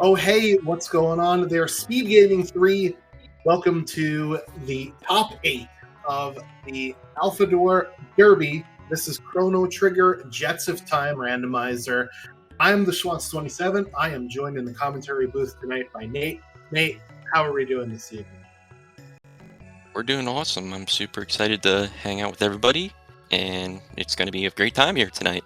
Oh, hey, what's going on there? Speedgaming 3, welcome to the top 8 of the Alphador Derby. This is Chrono Trigger Jets of Time Randomizer. I'm the Schwantz27. I am joined in the commentary booth tonight by Nate. Nate, how are we doing this evening? We're doing awesome. I'm super excited to hang out with everybody, and it's going to be a great time here tonight.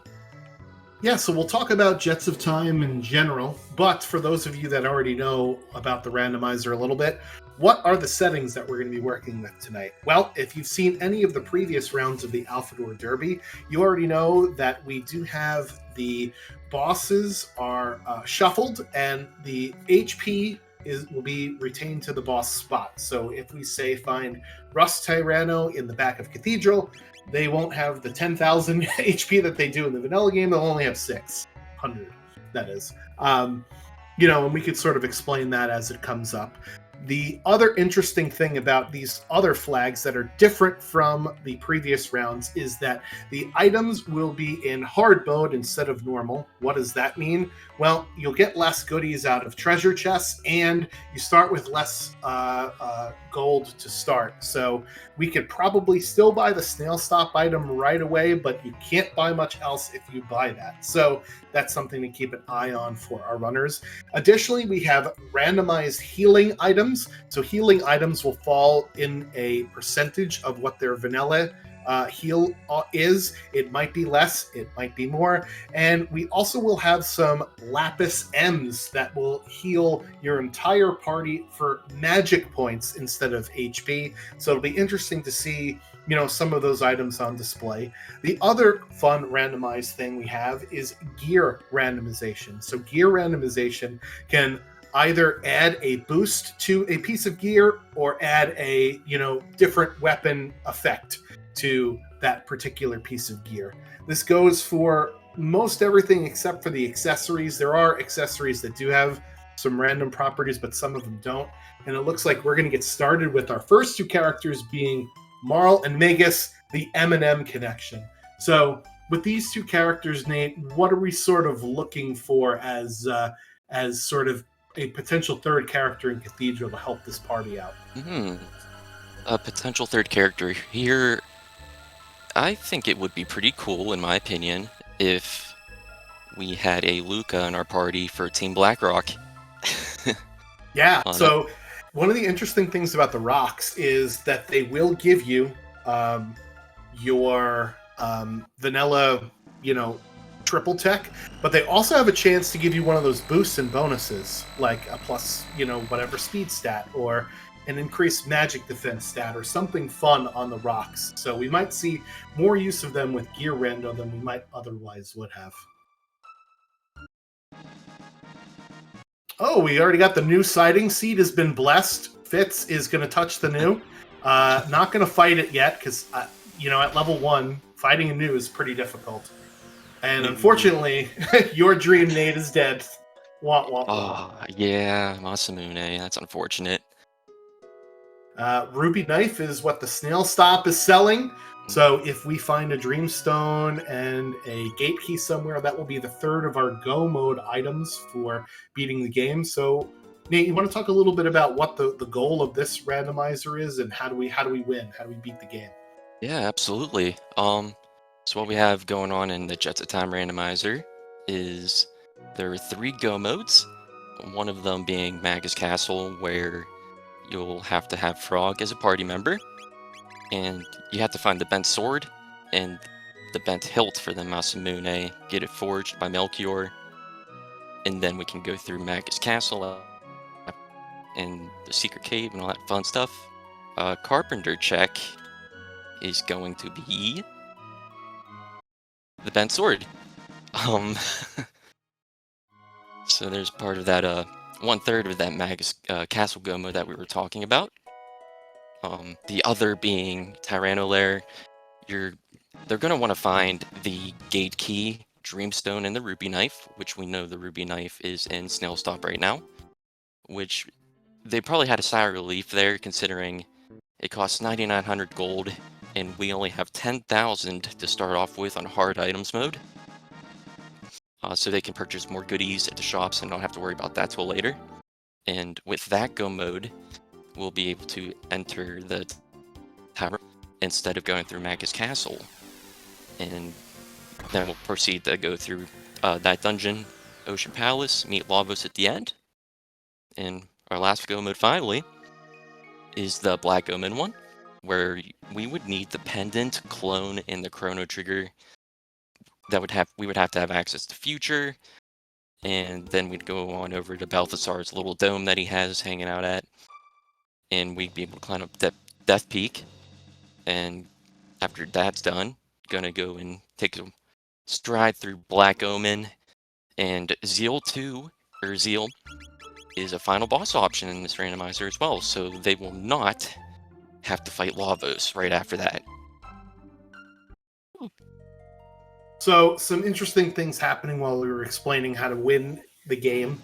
Yeah, so we'll talk about Jets of Time in general, but for those of you that already know about the randomizer a little bit, what are the settings that we're going to be working with tonight? Well, if you've seen any of the previous rounds of the Alphador Derby, you already know that we do have the bosses are shuffled and the HP will be retained to the boss spot. So if we say find Rust Tyranno in the back of Cathedral, they won't have the 10,000 HP that they do in the vanilla game. They'll only have 600, that is. And we could sort of explain that as it comes up. The other interesting thing about these other flags that are different from the previous rounds is that the items will be in hard mode instead of normal. What does that mean? Well, you'll get less goodies out of treasure chests, and you start with less gold to start. So we could probably still buy the snail stop item right away, but you can't buy much else if you buy that. So that's something to keep an eye on for our runners. Additionally, we have randomized healing items. So healing items will fall in a percentage of what their vanilla heal is. It might be less, it might be more. And we also will have some Lapis M's that will heal your entire party for magic points instead of HP. So it'll be interesting to see, some of those items on display. The other fun randomized thing we have is gear randomization. So gear randomization can either add a boost to a piece of gear or add a, different weapon effect to that particular piece of gear. This goes for most everything except for the accessories. There are accessories that do have some random properties, but some of them don't. And it looks like we're going to get started with our first two characters being Marl and Magus, the M&M connection. So with these two characters, Nate, what are we sort of looking for as sort of a potential third character in Cathedral to help this party out? A potential third character here. I think it would be pretty cool, in my opinion, if we had a Luca in our party for Team Blackrock. Yeah, so one of the interesting things about the rocks is that they will give you your vanilla, triple tech, but they also have a chance to give you one of those boosts and bonuses, like a plus, whatever speed stat, or an increased magic defense stat, or something fun on the rocks. So we might see more use of them with gear rando than we might otherwise would have. Oh, we already got the new sighting. Seed has been blessed. Fitz is going to touch the new. Not going to fight it yet because, at level 1, fighting a new is pretty difficult. And unfortunately, your dream, Nate, is dead. Wah, wah, wah. Oh, yeah, Masamune. That's unfortunate. Ruby Knife is what the snail stop is selling. So if we find a Dreamstone and a Gate Key somewhere, that will be the third of our Go mode items for beating the game. So, Nate, you want to talk a little bit about what the goal of this randomizer is and how do we win? How do we beat the game? Yeah, absolutely. So what we have going on in the Jets of Time randomizer is there are 3 Go modes. One of them being Magus Castle, where you'll have to have Frog as a party member, and you have to find the bent sword and the bent hilt for the Masamune, get it forged by Melchior, and then we can go through Magus Castle and the secret cave and all that fun stuff. Carpenter check is going to be the bent sword. So there's part of that 1/3 of that Magus Castle Go mode that we were talking about. The other being Tyranno Lair. They're going to want to find the Gate Key, Dreamstone, and the Ruby Knife, which we know the Ruby Knife is in Snail Stop right now, which they probably had a sigh of relief there, considering it costs 9,900 gold, and we only have 10,000 to start off with on hard items mode. so they can purchase more goodies at the shops and don't have to worry about that till later. And with that go mode, we'll be able to enter the tower instead of going through Magus Castle. And then we'll proceed to go through that dungeon, Ocean Palace, meet Lavos at the end. And our last go mode finally is the Black Omen one, where we would need the pendant, clone, and the chrono trigger. We would have to have access to future, and then we'd go on over to Balthasar's little dome that he has hanging out at, and we'd be able to climb up Death Peak. And after that's done, gonna go and take a stride through Black Omen, and Zeal 2, or Zeal, is a final boss option in this randomizer as well, so they will not have to fight Lavos right after that. So, some interesting things happening while we were explaining how to win the game.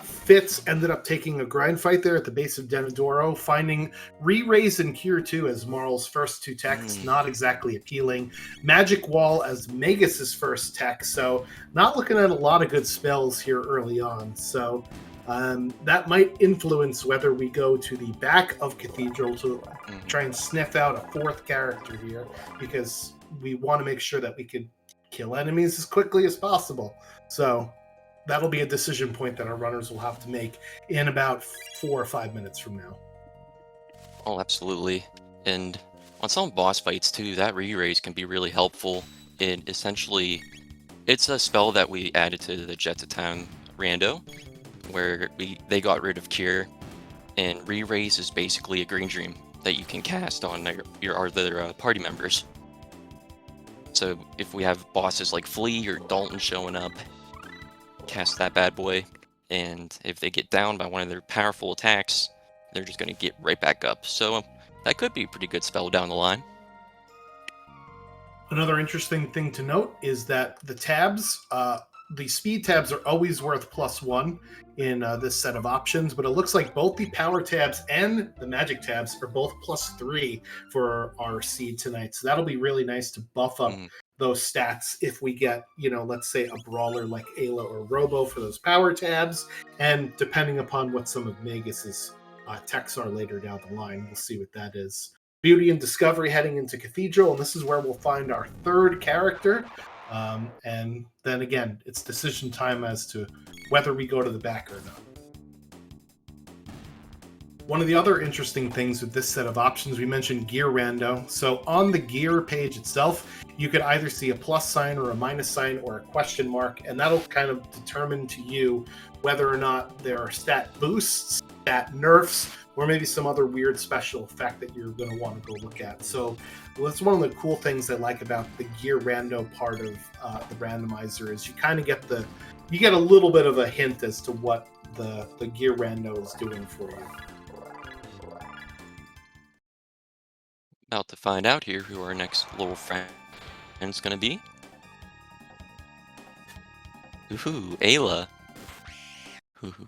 Fitz ended up taking a grind fight there at the base of Denadoro, finding Re-Raise and Cure 2 as Marl's first two techs, not exactly appealing. Magic Wall as Magus's first tech, so not looking at a lot of good spells here early on. So that might influence whether we go to the back of Cathedral to try and sniff out a fourth character here, because we want to make sure that we could kill enemies as quickly as possible. So that'll be a decision point that our runners will have to make in about 4 or 5 minutes from now. Oh, absolutely. And on some boss fights too, that re-raise can be really helpful. It's a spell that we added to the Jets of Time rando, where they got rid of Cure, and re-raise is basically a green dream that you can cast on your other party members. So if we have bosses like Flea or Dalton showing up, cast that bad boy, and if they get down by one of their powerful attacks, they're just going to get right back up. So that could be a pretty good spell down the line. Another interesting thing to note is that the tabs, the speed tabs are always worth +1 in this set of options, but it looks like both the power tabs and the magic tabs are both +3 for our seed tonight. So that'll be really nice to buff up those stats if we get, let's say a brawler like Ayla or Robo for those power tabs, and depending upon what some of Magus's techs are later down the line, we'll see what that is. Beauty and Discovery heading into Cathedral, and this is where we'll find our third character. And then again, it's decision time as to whether we go to the back or not. One of the other interesting things with this set of options, we mentioned gear rando. So on the gear page itself, you could either see a plus sign or a minus sign or a question mark, and that'll kind of determine to you whether or not there are stat boosts, stat nerfs, or maybe some other weird special effect that you're going to want to go look at. So that's one of the cool things I like about the gear rando part of the randomizer, is you kind of get a little bit of a hint as to what the gear rando is doing for you. About to find out here who our next little friend is going to be. Ooh, Ayla. Ooh.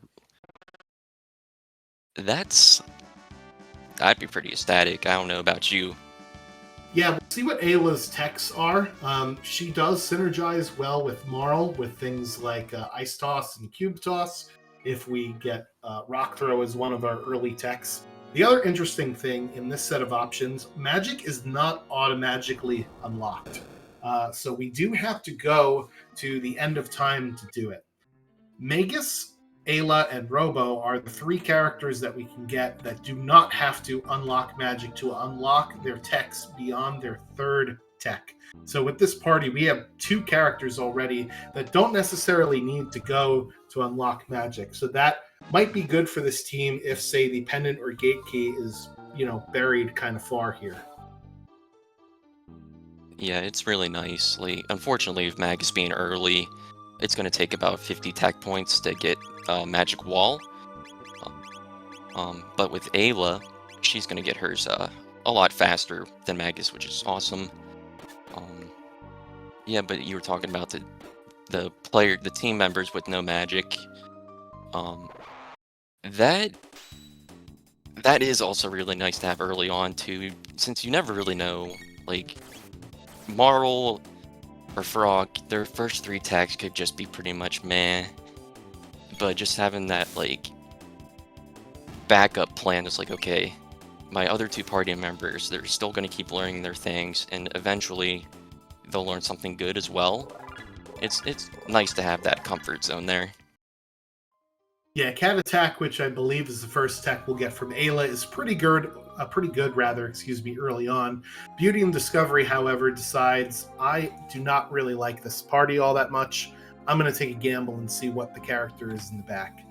I'd be pretty ecstatic. I don't know about you. Yeah, we'll see what Ayla's techs are. She does synergize well with Marl with things like Ice Toss and Cube Toss, if we get Rock Throw as one of our early techs. The other interesting thing in this set of options, magic is not automatically unlocked. So we do have to go to the end of time to do it. Magus, Ayla, and Robo are the 3 characters that we can get that do not have to unlock magic to unlock their techs beyond their 3rd tech. So with this party, we have 2 characters already that don't necessarily need to go to unlock magic. So that might be good for this team if, say, the pendant or gate key is, buried kind of far here. Yeah, it's really nice. Unfortunately, with Magus being early, it's going to take about 50 tech points to get Magic Wall. But with Ayla, she's going to get hers a lot faster than Magus, which is awesome. Yeah, but you were talking about the team members with no magic. That is also really nice to have early on too, since you never really know. Like Marl or Frog, their first 3 attacks could just be pretty much meh. But just having that, like, backup plan is like, okay, my other 2 party members, they're still going to keep learning their things, and eventually they'll learn something good as well. It's nice to have that comfort zone there. Yeah, Cat Attack, which I believe is the first tech we'll get from Ayla, is pretty good. Excuse me, early on. Beauty and Discovery, however, decides I do not really like this party all that much. I'm going to take a gamble and see what the character is in the back.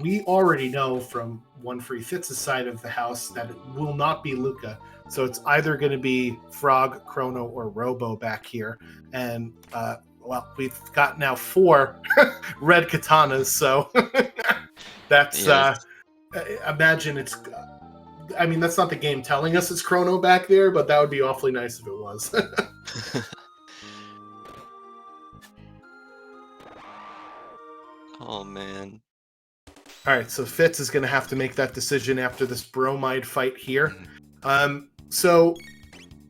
We already know from OneFreeF's side of the house that it will not be Luca, so it's either going to be Frog, Chrono, or Robo back here. And well, we've got now 4 red katanas, so that's Yes. imagine it's. I mean, that's not the game telling us it's Chrono back there, but that would be awfully nice if it was. Oh man. All right, so Fitz is going to have to make that decision after this bromide fight here. So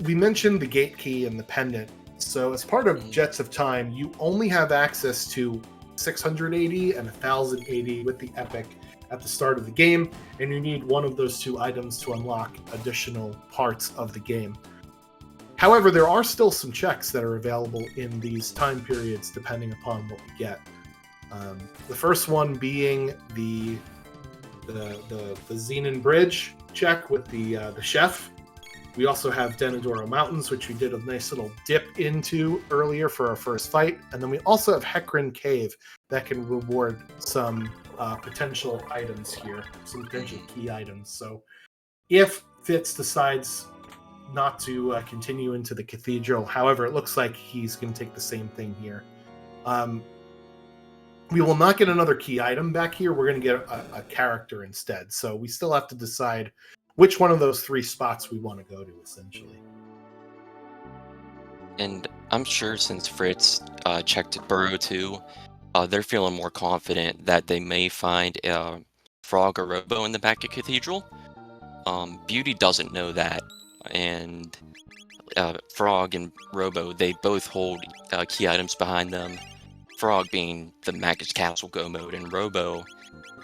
we mentioned the gate key and the pendant. So as part of Jets of Time, you only have access to 680 and 1080 with the epic at the start of the game, and you need one of those 2 items to unlock additional parts of the game. However, there are still some checks that are available in these time periods depending upon what we get. The first one being the Xenon Bridge check with the chef. We also have Denadoro Mountains, which we did a nice little dip into earlier for our first fight. And then we also have Hecarim Cave that can reward some potential items here, some potential key items. So if Fitz decides not to continue into the cathedral, however, it looks like he's going to take the same thing here. We will not get another key item back here. We're going to get a character instead. So we still have to decide which one of those 3 spots we want to go to, essentially. And I'm sure since Fritz checked Burrow too, they're feeling more confident that they may find Frog or Robo in the back of Cathedral. Beauty doesn't know that, and Frog and Robo, they both hold key items behind them. Frog being the Magus Castle Go mode, and Robo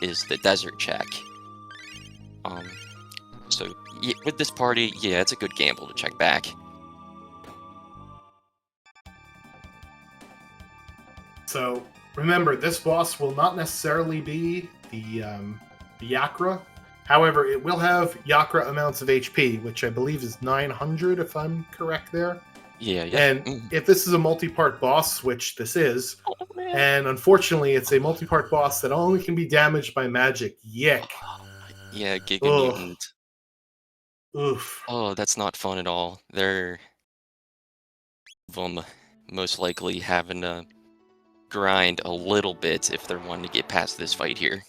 is the Desert check. So yeah, with this party, yeah, it's a good gamble to check back. So remember, this boss will not necessarily be the Yakra. However, it will have Yakra amounts of HP, which I believe is 900, if I'm correct there. Yeah. And if this is a multi-part boss, which this is, and unfortunately it's a multi-part boss that only can be damaged by magic. Yick. Yeah, Giga Mutant. Oof. Oh, that's not fun at all. They're most likely having to grind a little bit if they're wanting to get past this fight here.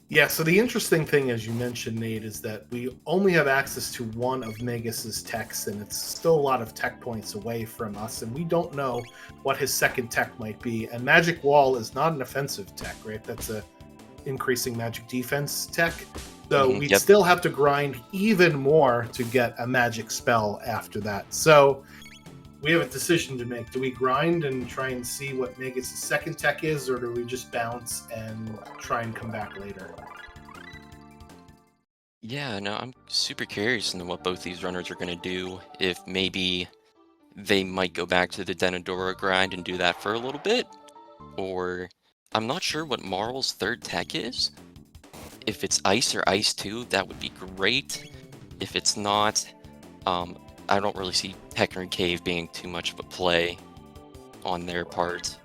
Yeah, so the interesting thing, as you mentioned, Nate, is that we only have access to one of Magus's techs, and it's still a lot of tech points away from us, and we don't know what his second tech might be. And Magic Wall is not an offensive tech, right? That's a increasing magic defense tech. So we still have to grind even more to get a magic spell after that. So we have a decision to make. Do we grind and try and see what Magus's second tech is, or do we just bounce and try and come back later? Yeah, no, I'm super curious to know what both these runners are going to do. If maybe they might go back to the Denadora grind and do that for a little bit, or I'm not sure what Marl's third tech is. If it's Ice or Ice 2, that would be great. If it's not, I don't really see Hecarim Cave being too much of a play on their part.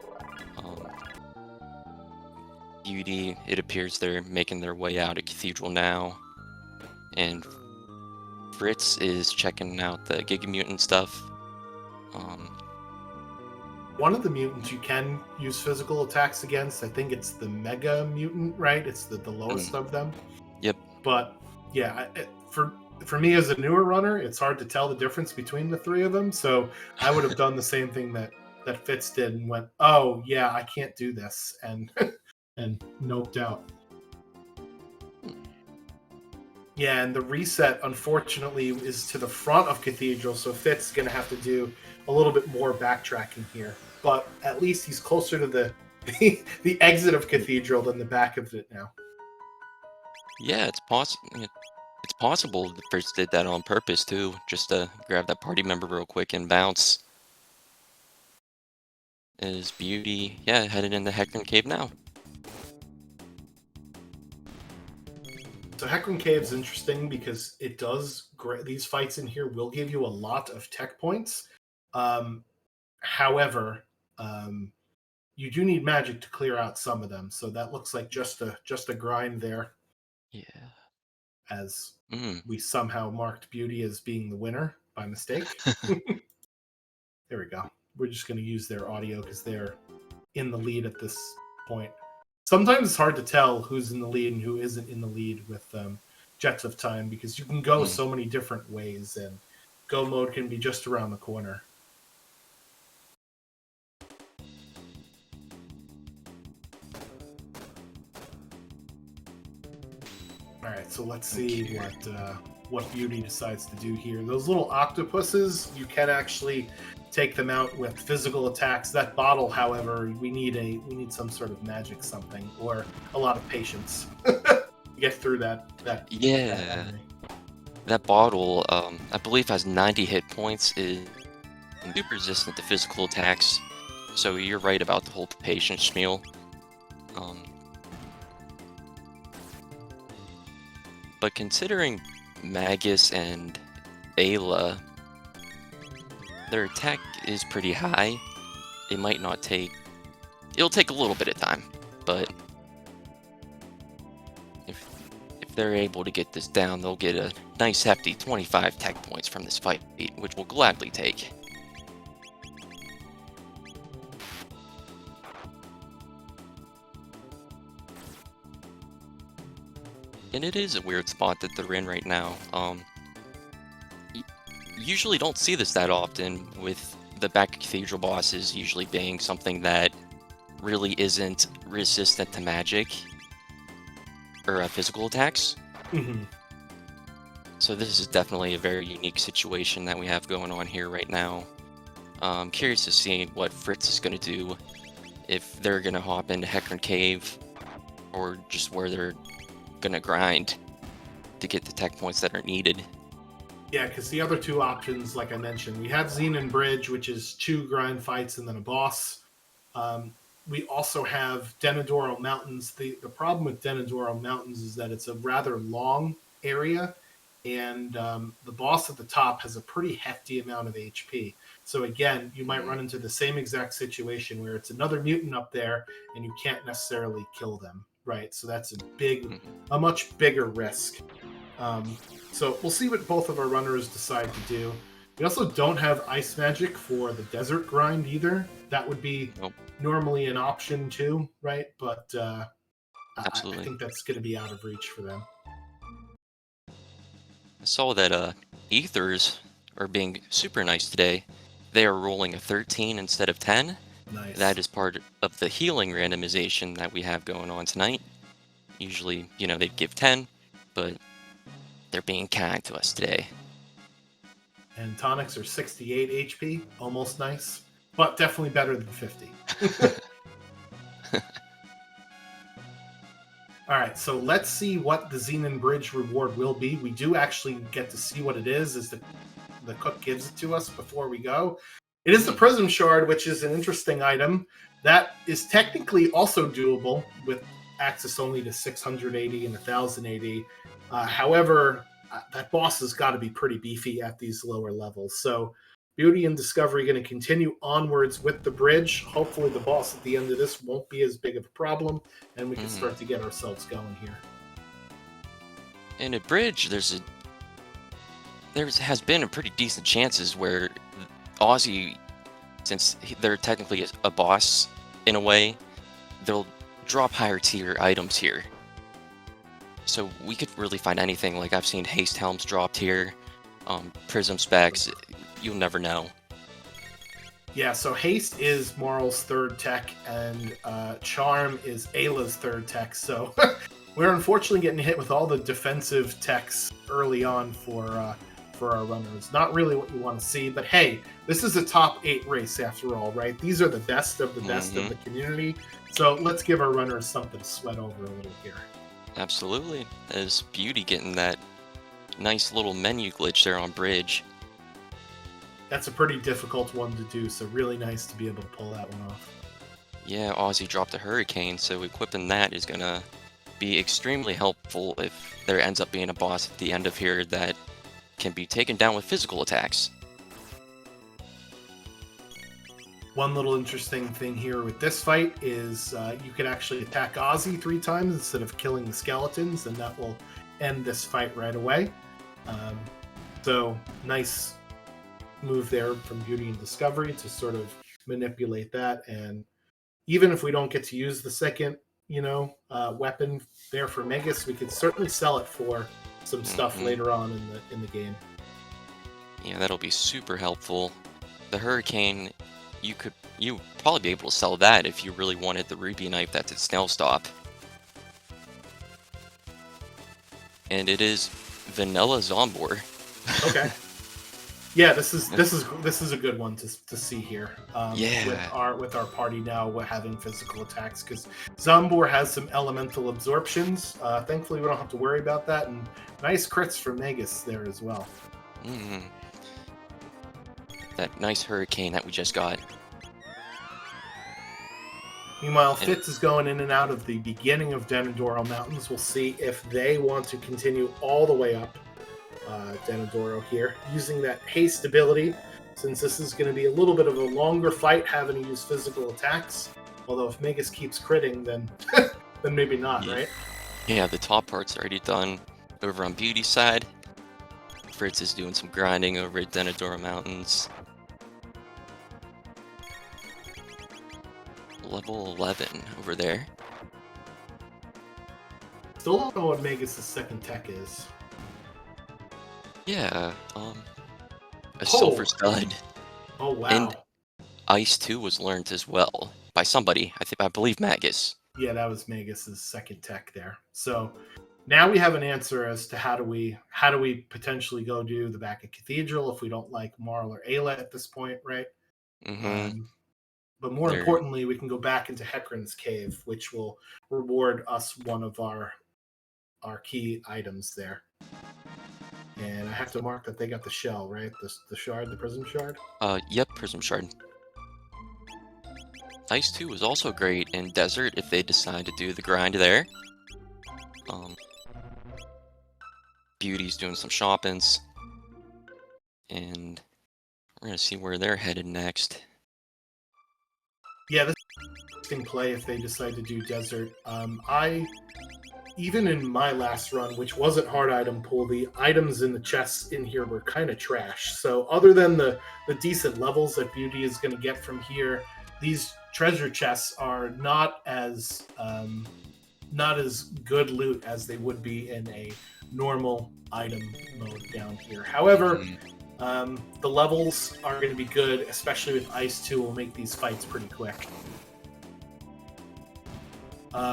Beauty, it appears they're making their way out of Cathedral now. And Fritz is checking out the Giga Mutant stuff. One of the mutants you can use physical attacks against, I think it's the Mega Mutant, right? It's the lowest of them. Yep. But yeah, for me as a newer runner, it's hard to tell the difference between the 3 of them. So I would have done the same thing that Fitz did and went, oh yeah, I can't do this, and and noped out. Yeah, and the reset, unfortunately, is to the front of Cathedral, so Fit's going to have to do a little bit more backtracking here. But at least he's closer to the the exit of Cathedral than the back of it now. Yeah, it's possible. It's possible the Fritz did that on purpose too, just to grab that party member real quick and bounce. Is Beauty, yeah, headed into Heckman Cave now. So Heckman Cave's interesting because it does these fights in here will give you a lot of tech points. However, you do need magic to clear out some of them, so that looks like just a grind there. Yeah. As Mm. we somehow marked Beauty as being the winner by mistake. There we go. We're just going to use their audio because they're in the lead at this point. Sometimes it's hard to tell who's in the lead and who isn't in the lead with Jets of Time because you can go so many different ways, and go mode can be just around the corner. All right, so let's see what Beauty decides to do here. Those little octopuses, you can actually take them out with physical attacks. That bottle, however, we need some sort of magic something or a lot of patience to get through that. Yeah. That bottle, I believe, has 90 hit points. Is super resistant to physical attacks. So you're right about the whole patience spiel. But considering Magus and Ayla, their attack is pretty high. It might not take... It'll take a little bit of time, but if they're able to get this down, they'll get a nice hefty 25 tech points from this fight, which we'll gladly take. And it is a weird spot that they're in right now. Usually don't see this that often, with the back cathedral bosses usually being something that really isn't resistant to magic or physical attacks. Mm-hmm. So this is definitely a very unique situation that we have going on here right now. I'm curious to see what Fritz is going to do, if they're going to hop into Heckman Cave or just where they're going to grind to get the tech points that are needed. Yeah, because the other two options, like I mentioned, we had Xenon Bridge, which is 2 grind fights and then a boss. We also have Denadoro Mountains. The problem with Denadoro Mountains is that it's a rather long area, and the boss at the top has a pretty hefty amount of HP. So again, you might run into the same exact situation where it's another mutant up there, and you can't necessarily kill them, right? So that's a much bigger risk. So we'll see what both of our runners decide to do. We also don't have ice magic for the desert grind either. That would be normally an option too, right? But I think that's going to be out of reach for them. I saw that Ethers are being super nice today. They are rolling a 13 instead of 10. Nice. That is part of the healing randomization that we have going on tonight. Usually, they'd give 10, but they're being kind to us today. And tonics are 68 HP, almost nice, but definitely better than 50. All right, so let's see what the Xenon Bridge reward will be. We do actually get to see what it is as the cook gives it to us before we go. It is the Prism Shard, which is an interesting item. That is technically also doable with access only to 680 and 1080. However, that boss has got to be pretty beefy at these lower levels. So BeautyInDiscovery going to continue onwards with the bridge. Hopefully the boss at the end of this won't be as big of a problem, and we can start to get ourselves going here. In a bridge, there has been a pretty decent chances where Aussie, since they're technically a boss in a way, they'll drop higher tier items here. So we could really find anything. Like I've seen haste helms dropped here, prism specs. You'll never know. Yeah, so haste is Moral's third tech, and charm is Ayla's third tech. So We're unfortunately getting hit with all the defensive techs early on for our runners. Not really what you want to see, but hey, this is a top 8 race after all, right? These are the best of the best of the community, so let's give our runners something to sweat over a little here. Absolutely. There's Beauty getting that nice little menu glitch there on bridge. That's a pretty difficult one to do, so really nice to be able to pull that one off. Yeah, Ozzy dropped a hurricane, so equipping that is gonna be extremely helpful if there ends up being a boss at the end of here that can be taken down with physical attacks. One little interesting thing here with this fight is you can actually attack Ozzy 3 times instead of killing the skeletons, and that will end this fight right away. So nice move there from BeautyInDiscovery to sort of manipulate that. And even if we don't get to use the second, weapon there for Megas, we could certainly sell it for some stuff later on in the game. Yeah, that'll be super helpful. The hurricane, you probably be able to sell that if you really wanted the ruby knife that's at snail stop. And it is vanilla Zombor. Okay. Yeah, this is a good one to see here. Yeah. With our party now having physical attacks, because Zombor has some elemental absorptions. Thankfully, we don't have to worry about that, and nice crits for Magus there as well. That nice hurricane that we just got. Meanwhile, Fitz is going in and out of the beginning of Denadoro Mountains. We'll see if they want to continue all the way up Denadoro here, using that haste ability, since this is going to be a little bit of a longer fight having to use physical attacks. Although if Magus keeps critting, then then maybe not, right? Yeah, the top part's already done over on Beauty's side. Fritz is doing some grinding over at Denadoro Mountains. Level 11 over there. Still don't know what Magus' second tech is. Yeah, a silver stud. Oh wow. And Ice 2 was learned as well by somebody. I believe Magus. Yeah, that was Magus' second tech there. So now we have an answer as to how do we potentially go do the back of Cathedral if we don't like Marl or Ayla at this point, right? But more importantly, we can go back into Hecarim's Cave, which will reward us one of our key items there. And I have to mark that they got the shell, right? The shard, the prism shard? Yep, prism shard. Ice 2 was also great in Desert if they decide to do the grind there. Beauty's doing some shoppings. And we're going to see where they're headed next. Yeah, this is an interesting play if they decide to do Desert. Even in my last run, which wasn't hard item pull, the items in the chests in here were kind of trash. So other than the decent levels that Beauty is going to get from here, these treasure chests are not as good loot as they would be in a normal item mode down here. However, the levels are going to be good, especially with Ice 2 will make these fights pretty quick.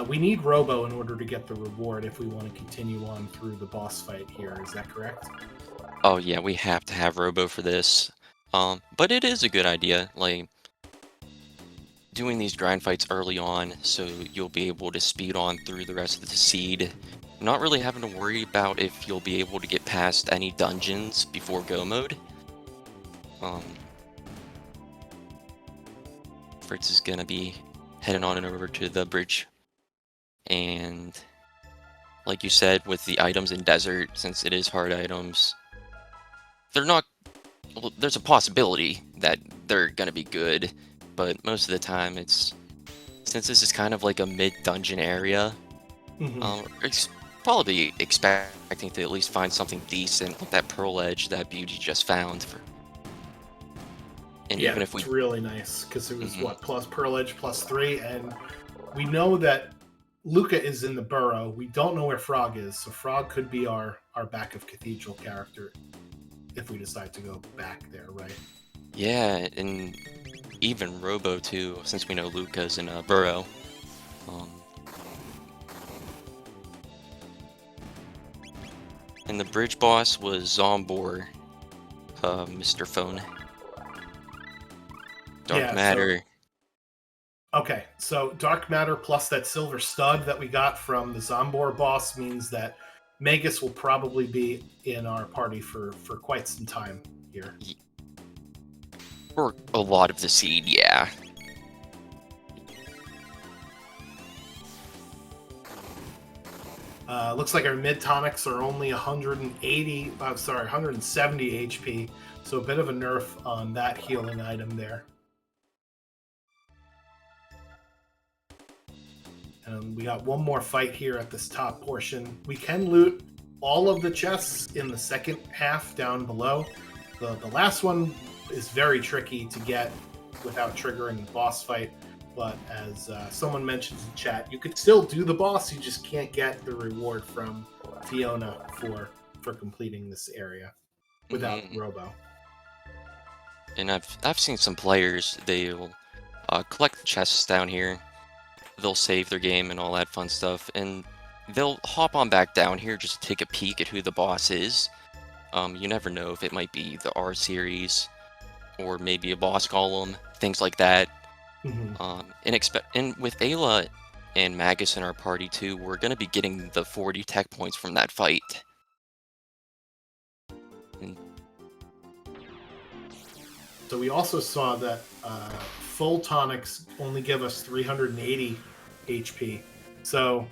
We need Robo in order to get the reward if we want to continue on through the boss fight here. Is that correct? Oh yeah, we have to have Robo for this. But it is a good idea, like doing these grind fights early on, so you'll be able to speed on through the rest of the seed. Not really having to worry about if you'll be able to get past any dungeons before go mode. Fritz is gonna be heading on and over to the bridge. And like you said, with the items in Desert, since it is hard items, there's a possibility that they're gonna be good, but most of the time since this is kind of like a mid-dungeon area, it's probably expecting to at least find something decent with that Pearl Edge that Beauty just found. And yeah, even if it's really nice, because it was plus Pearl Edge +3, and we know that Luca is in the burrow. We don't know where Frog is, so Frog could be our back of Cathedral character if we decide to go back there, right? Yeah, and even Robo too, since we know Luca's in a burrow. And the bridge boss was Zombor, Mr. Phone. Dark Yeah, Matter. okay, so dark matter plus that silver stud that we got from the Zombor boss means that Magus will probably be in our party for quite some time here. For a lot of the seed, yeah. Looks like our mid tonics are only 170 HP, so a bit of a nerf on that healing item there. And we got one more fight here at this top portion. We can loot all of the chests in the second half down below. The last one is very tricky to get without triggering the boss fight. But as someone mentions in chat, you could still do the boss. You just can't get the reward from Fiona for completing this area without Robo. And I've seen some players, they'll collect the chests down here, they'll save their game and all that fun stuff, and they'll hop on back down here just to take a peek at who the boss is. You never know if it might be the R series or maybe a boss golem, things like that. And with Ayla and Magus in our party too, we're going to be getting the 40 tech points from that fight. So we also saw that full tonics only give us 380 HP. So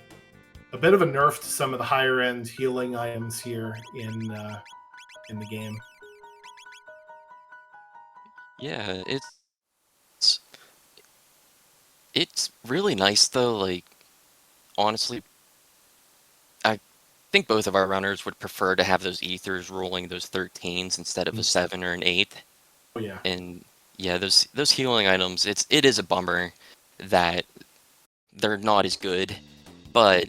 a bit of a nerf to some of the higher end healing items here in the game. Yeah, it's really nice though. Like, honestly, I think both of our runners would prefer to have those ethers rolling those 13s instead of a 7 or an 8. Oh yeah. And yeah, those healing items, it is a bummer that they're not as good, but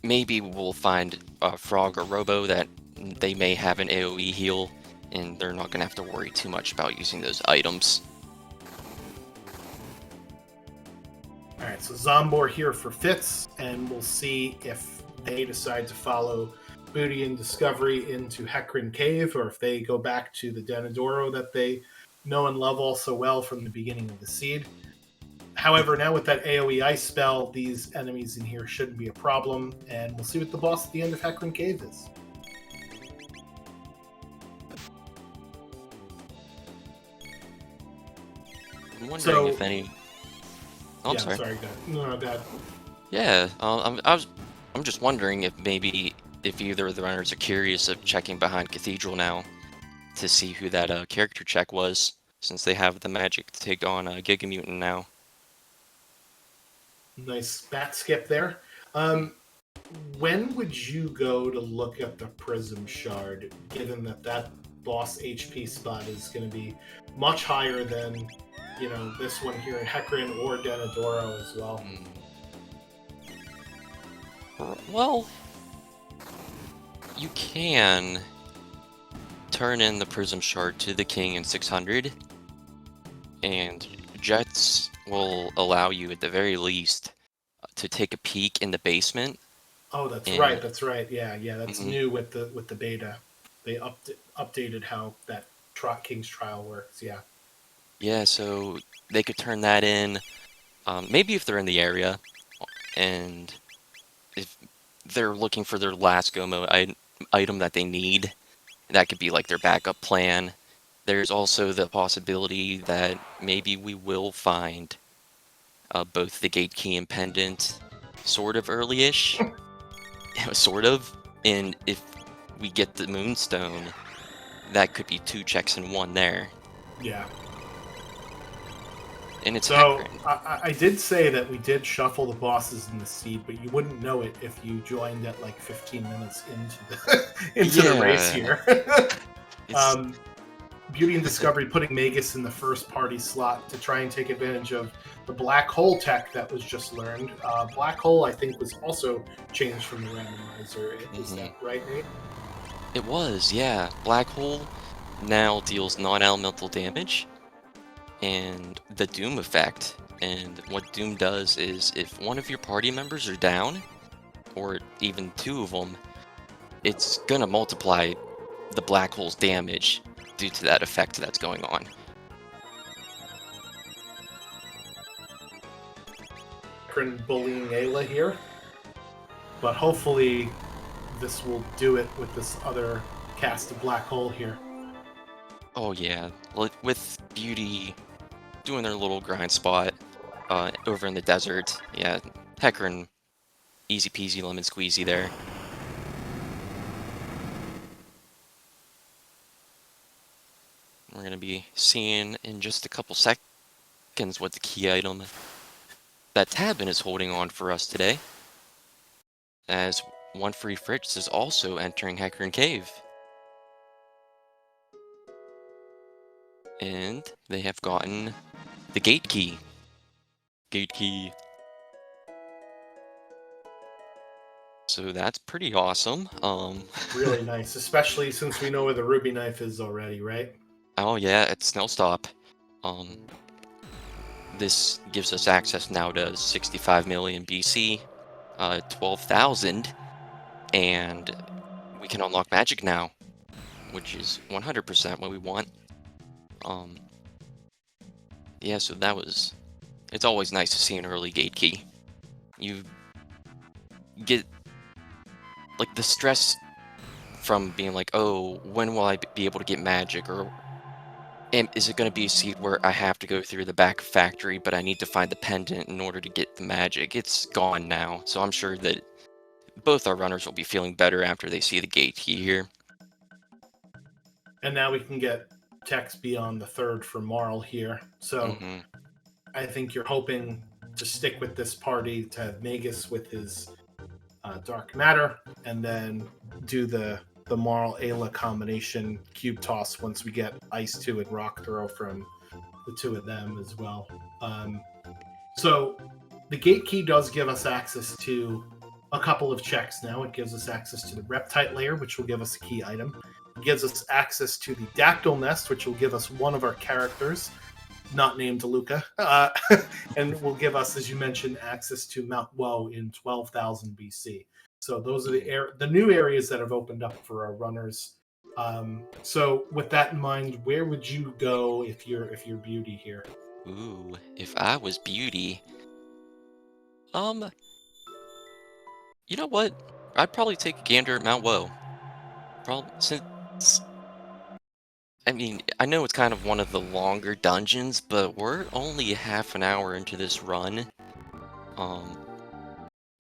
maybe we'll find a Frog or Robo that they may have an AoE heal, and they're not gonna have to worry too much about using those items. Alright, so Zombor here for Fitz, and we'll see if they decide to follow BeautyInDiscovery into Hecarim Cave, or if they go back to the Denadoro that they know and love all so well from the beginning of the seed. However, now with that AoE Ice spell, these enemies in here shouldn't be a problem, and we'll see what the boss at the end of Hecarim Cave is. I'm wondering if any... Oh, I'm yeah, sorry. Go ahead. No, go ahead. Yeah, I'm just wondering if maybe if either of the runners are curious of checking behind Cathedral now to see who that character check was, since they have the magic to take on Giga Mutant now. Nice bat skip there. When would you go to look at the Prism Shard, given that that boss HP spot is going to be much higher than, you know, this one here in Hecarim or Denadoro as well? Well, you can turn in the Prism Shard to the King in 600, and Jets will allow you at the very least to take a peek in the basement. Oh, that's right. That's right. Yeah, that's new with the beta. They updated how that King's Trial works. Yeah. Yeah, so they could turn that in, maybe if they're in the area, and if they're looking for their last Gomo item that they need, that could be like their backup plan. There's also the possibility that maybe we will find both the Gate Key and Pendant sort of early-ish, sort of, and if we get the Moonstone, that could be 2 checks in 1 there. Yeah. And it's so I did say that we did shuffle the bosses in the seed, but you wouldn't know it if you joined at like 15 minutes into the race here. BeautyInDiscovery putting Magus in the first party slot to try and take advantage of the Black Hole tech that was just learned. Black Hole, I think, was also changed from the randomizer. Is that right, Nate? It was, yeah. Black Hole now deals non-elemental damage and the Doom effect. And what Doom does is if one of your party members are down, or even 2 of them, it's gonna multiply the black hole's damage due to that effect that's going on. Bullying Ayla here, but hopefully this will do it with this other cast of black hole here. Oh yeah, with Beauty doing their little grind spot over in the desert, yeah, Hecarim, easy peasy lemon squeezy there. We're going to be seeing in just a couple seconds what the key item that Tabin is holding on for us today, as OneFreeF is also entering Hecarim Cave. And they have gotten the gate key. Gate key. So that's pretty awesome. Really nice, especially since we know where the ruby knife is already, right? Oh yeah, it's Snail Stop. This gives us access now to 65 million BC, 12,000, and we can unlock magic now, which is 100% what we want. Yeah, so that was... It's always nice to see an early gate key. You get, like, the stress from being like, oh, when will I be able to get magic, or is it going to be a seed where I have to go through the back factory, but I need to find the pendant in order to get the magic? It's gone now, so I'm sure that both our runners will be feeling better after they see the gate key here. And now we can get text beyond the third for Marl here. So I think you're hoping to stick with this party to have Magus with his dark matter, and then do the Marl Ayla combination cube toss once we get Ice 2 and Rock Throw from the two of them as well. So the gate key does give us access to a couple of checks now. It gives us access to the Reptite layer, which will give us a key item. It gives us access to the Dactyl Nest, which will give us one of our characters, not named Luca, and will give us, as you mentioned, access to Mount Woe in 12,000 BC. So those are the new areas that have opened up for our runners. So with that in mind, where would you go if you're Beauty here? Ooh, if I was Beauty, you know what? I'd probably take a gander at Mount Woe. Since, I mean, I know it's kind of one of the longer dungeons, but we're only half an hour into this run.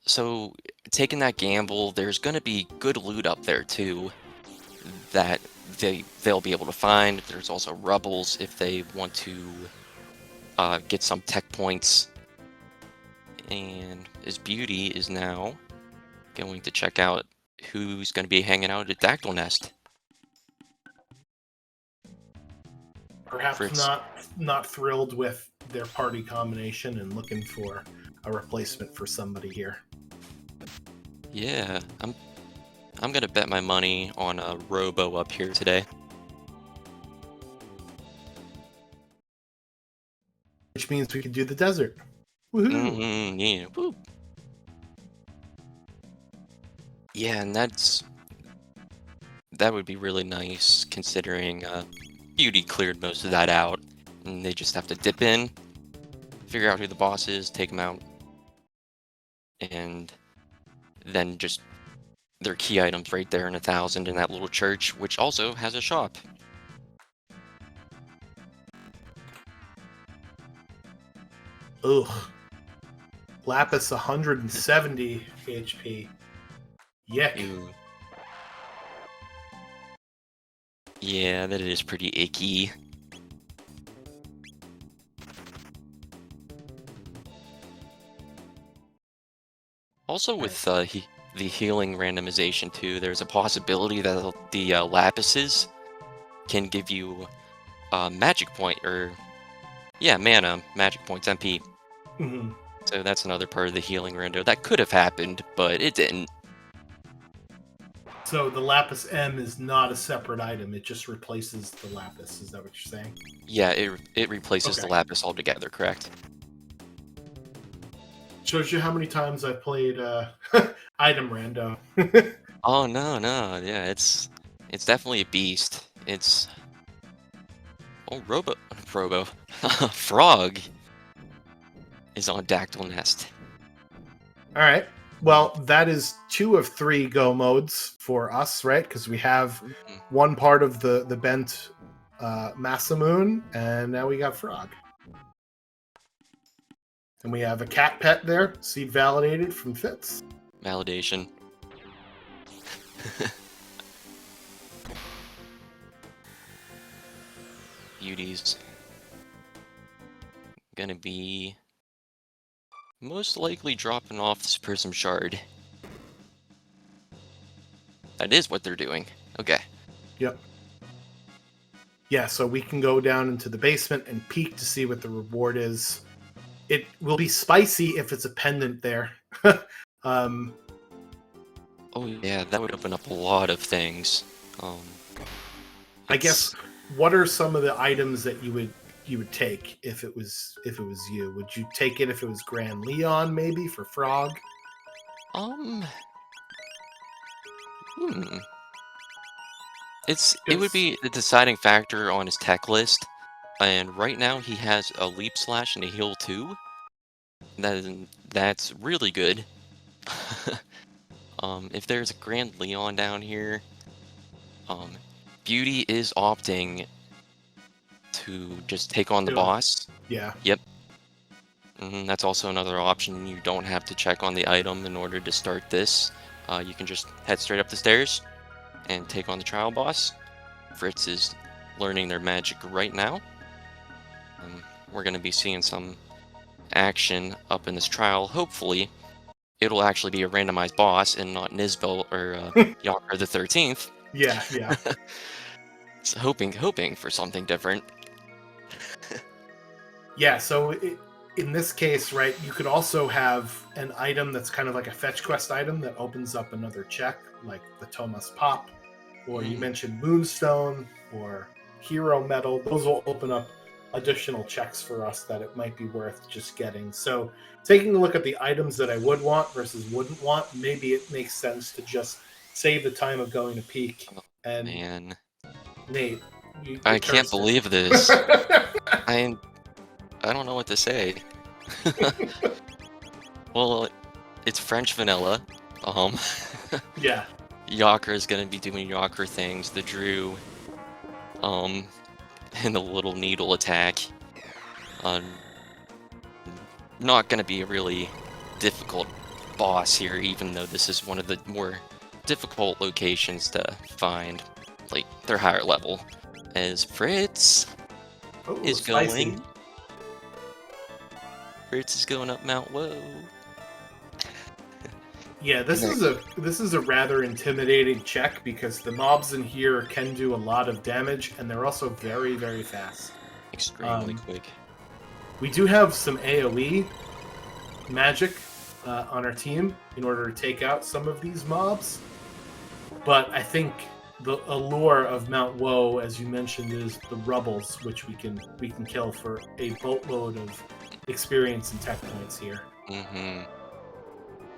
So taking that gamble, there's gonna be good loot up there too that they'll be able to find. There's also rubbles if they want to get some tech points. And his Beauty is now going to check out who's going to be hanging out at Dactyl Nest. Perhaps not thrilled with their party combination and looking for a replacement for somebody here. Yeah, I'm gonna bet my money on a Robo up here today. Which means we could do the desert. Woohoo! Yeah, woo. Yeah, and that would be really nice considering Beauty cleared most of that out, and they just have to dip in, figure out who the boss is, take him out, and then just their key items right there in 1,000 in that little church, which also has a shop. Ugh. Lapis 170 HP. Yuck. Ew. Yeah, that is pretty icky. Also with the healing randomization too, there's a possibility that the lapises can give you magic point, or mana, magic points, MP. Mm-hmm. So that's another part of the healing rando. That could have happened, but it didn't. So the Lapis M is not a separate item, it just replaces the Lapis, is that what you're saying? Yeah, it replaces the lapis altogether, correct? Shows you how many times I've played item rando. Oh no, no, yeah, it's definitely a beast. It's Robo Frog is on Dactyl Nest. All right. Well, that is 2 of 3 go modes for us, right? Because we have Mhm. one part of the bent Masamoon, and now we got Frog. And we have a cat pet there, seed validated from Fitz. Validation. Beauties. Gonna be most likely dropping off this Prism Shard. That is what they're doing. Okay. Yep. Yeah, so we can go down into the basement and peek to see what the reward is. It will be spicy if it's a pendant there. um, Oh yeah, that would open up a lot of things. Um, I guess, what are some of the items that you would take if it was you? Would you take it if it was Grand Leon, maybe for Frog? um, hmm. It would Yes. be the deciding factor on his tech list, and right now he has a Leap Slash and a Heal 2. That's really good. If there's a Grand Leon down here, um, Beauty is opting to just take on the boss. Yeah. Yep. That's also another option. You don't have to check on the item in order to start this. You can just head straight up the stairs and take on the trial boss. Fritz is learning their magic right now. We're going to be seeing some action up in this trial. Hopefully, it'll actually be a randomized boss and not Nizbel or Yocker the 13th. Yeah, yeah. So hoping for something different. Yeah, so in this case, right, you could also have an item that's kind of like a fetch quest item that opens up another check, like the Thomas Pop, or you mentioned Moonstone, or Hero Metal. Those will open up additional checks for us that it might be worth just getting. So taking a look at the items that I would want versus wouldn't want, maybe it makes sense to just save the time of going to peek. Oh, And man, Nate, I your can't turn's believe this. I don't know what to say. Well, it's French vanilla. Um, Yeah. Yocker is gonna be doing Yocker things. The Drew, um, and the little needle attack. Um, not gonna be a really difficult boss here, even though this is one of the more difficult locations to find. Like, they're higher level. As Fritz Oh, is spicy. going. Fritz is going up Mount Woe. Yeah, this is a rather intimidating check because the mobs in here can do a lot of damage and they're also very, very fast. Extremely quick. We do have some AoE magic on our team in order to take out some of these mobs, but I think the allure of Mount Woe, as you mentioned, is the rubbles, which we can kill for a boatload of experience and tech points here.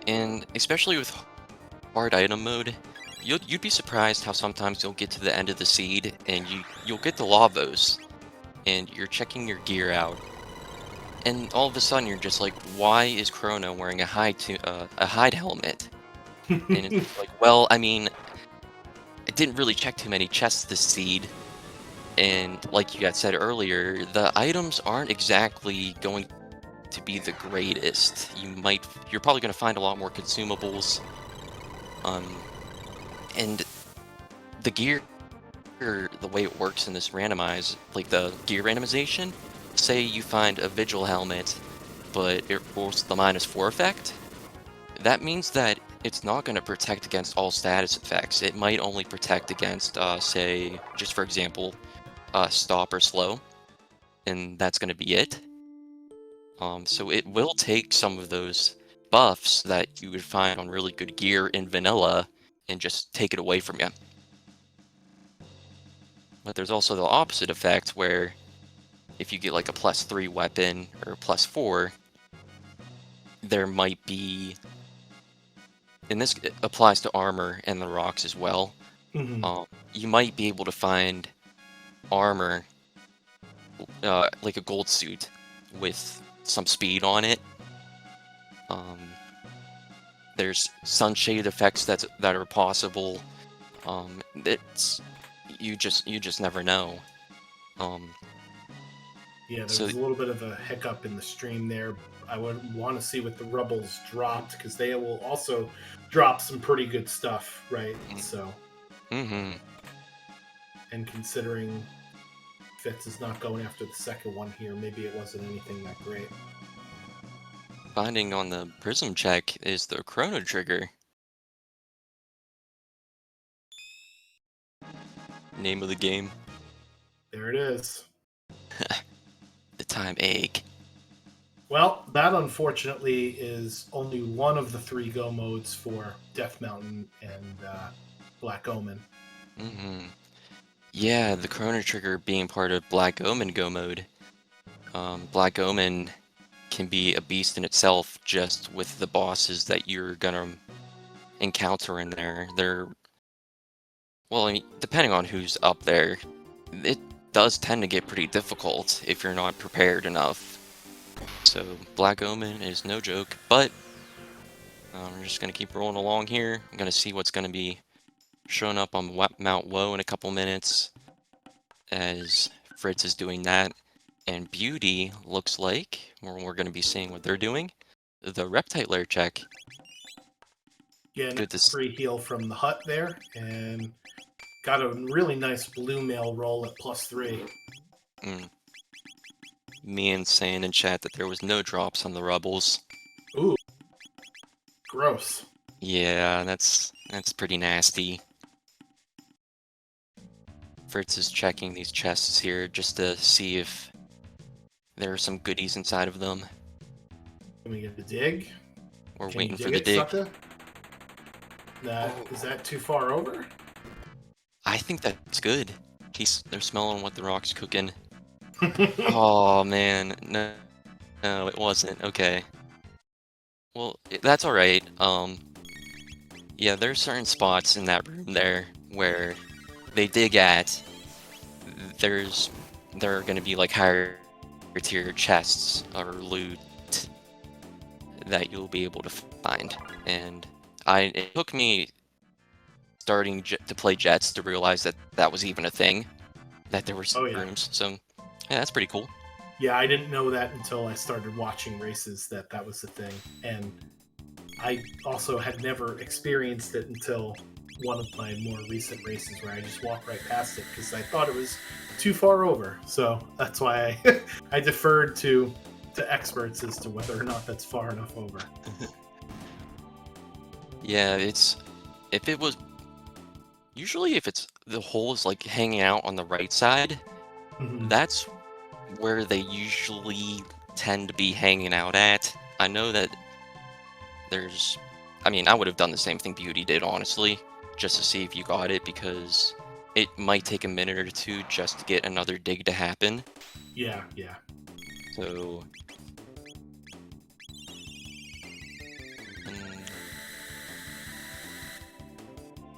And especially with hard item mode, you'd be surprised how sometimes you'll get to the end of the seed and you'll get the lavos and you're checking your gear out, and all of a sudden you're just like, why is Chrono wearing a hide helmet? And it's like, well, I mean, I didn't really check too many chests this seed, and like you had said earlier, the items aren't exactly going to be the greatest. You're probably going to find a lot more consumables, and the gear, the way it works in this randomize, like the gear randomization, say you find a vigil helmet but it rolls the -4 effect, that means that it's not going to protect against all status effects. It might only protect against say, just for example, stop or slow, and that's going to be it. So it will take some of those buffs that you would find on really good gear in vanilla and just take it away from you. But there's also the opposite effect where if you get like a +3 weapon or +4, there might be, and this applies to armor and the rocks as well. Hmm. You might be able to find armor, like a gold suit with some speed on it. Um, there's sunshade effects that are possible. It's you just never know. Um, Yeah, there so was a little bit of a hiccup in the stream there. I would want to see what the Rebels dropped because they will also drop some pretty good stuff, right? So, mm-hmm. and considering Fitz is not going after the second one here, maybe it wasn't anything that great. Finding on the prism check is the chrono trigger. Name of the game. There it is. The time egg. Well, that unfortunately is only one of the 3 go modes for Death Mountain and Black Omen. Mm-hmm. Yeah, the chrono trigger being part of Black Omen go mode. Black Omen can be a beast in itself just with the bosses that you're gonna encounter in there. Well, I mean, depending on who's up there, it does tend to get pretty difficult if you're not prepared enough. So Black Omen is no joke, but we're just gonna keep rolling along here. I'm gonna see what's gonna be showing up on Mount Woe in a couple minutes as Fritz is doing that. And Beauty looks like we're going to be seeing what they're doing. The Reptite Lair check. Again, Good to free heal from the hut there, and got a really nice blue mail roll at +3. Me and saying in chat that there was no drops on the Rebels. Ooh, gross. Yeah, that's pretty nasty. Fritz is checking these chests here just to see if there are some goodies inside of them. Can we get the dig? We're Can waiting you for the it, dig. sucker? Is that too far over? I think that's good. They're smelling what the rock's cooking. Oh man, no, it wasn't. Okay. Well, that's all right. Yeah, there's certain spots in that room there where they dig at. There are going to be like higher tier chests or loot that you'll be able to find. And it took me starting to play Jets to realize that that was even a thing, that there were some rooms. So yeah, that's pretty cool. Yeah, I didn't know that until I started watching races that was the thing. And I also had never experienced it until one of my more recent races where I just walked right past it because I thought it was too far over. So that's why I deferred to experts as to whether or not that's far enough over. Yeah, usually if it's the hole is like hanging out on the right side, that's where they usually tend to be hanging out at. I know that I would have done the same thing Beauty did, honestly, just to see if you got it, because it might take a minute or two just to get another dig to happen. Yeah. So...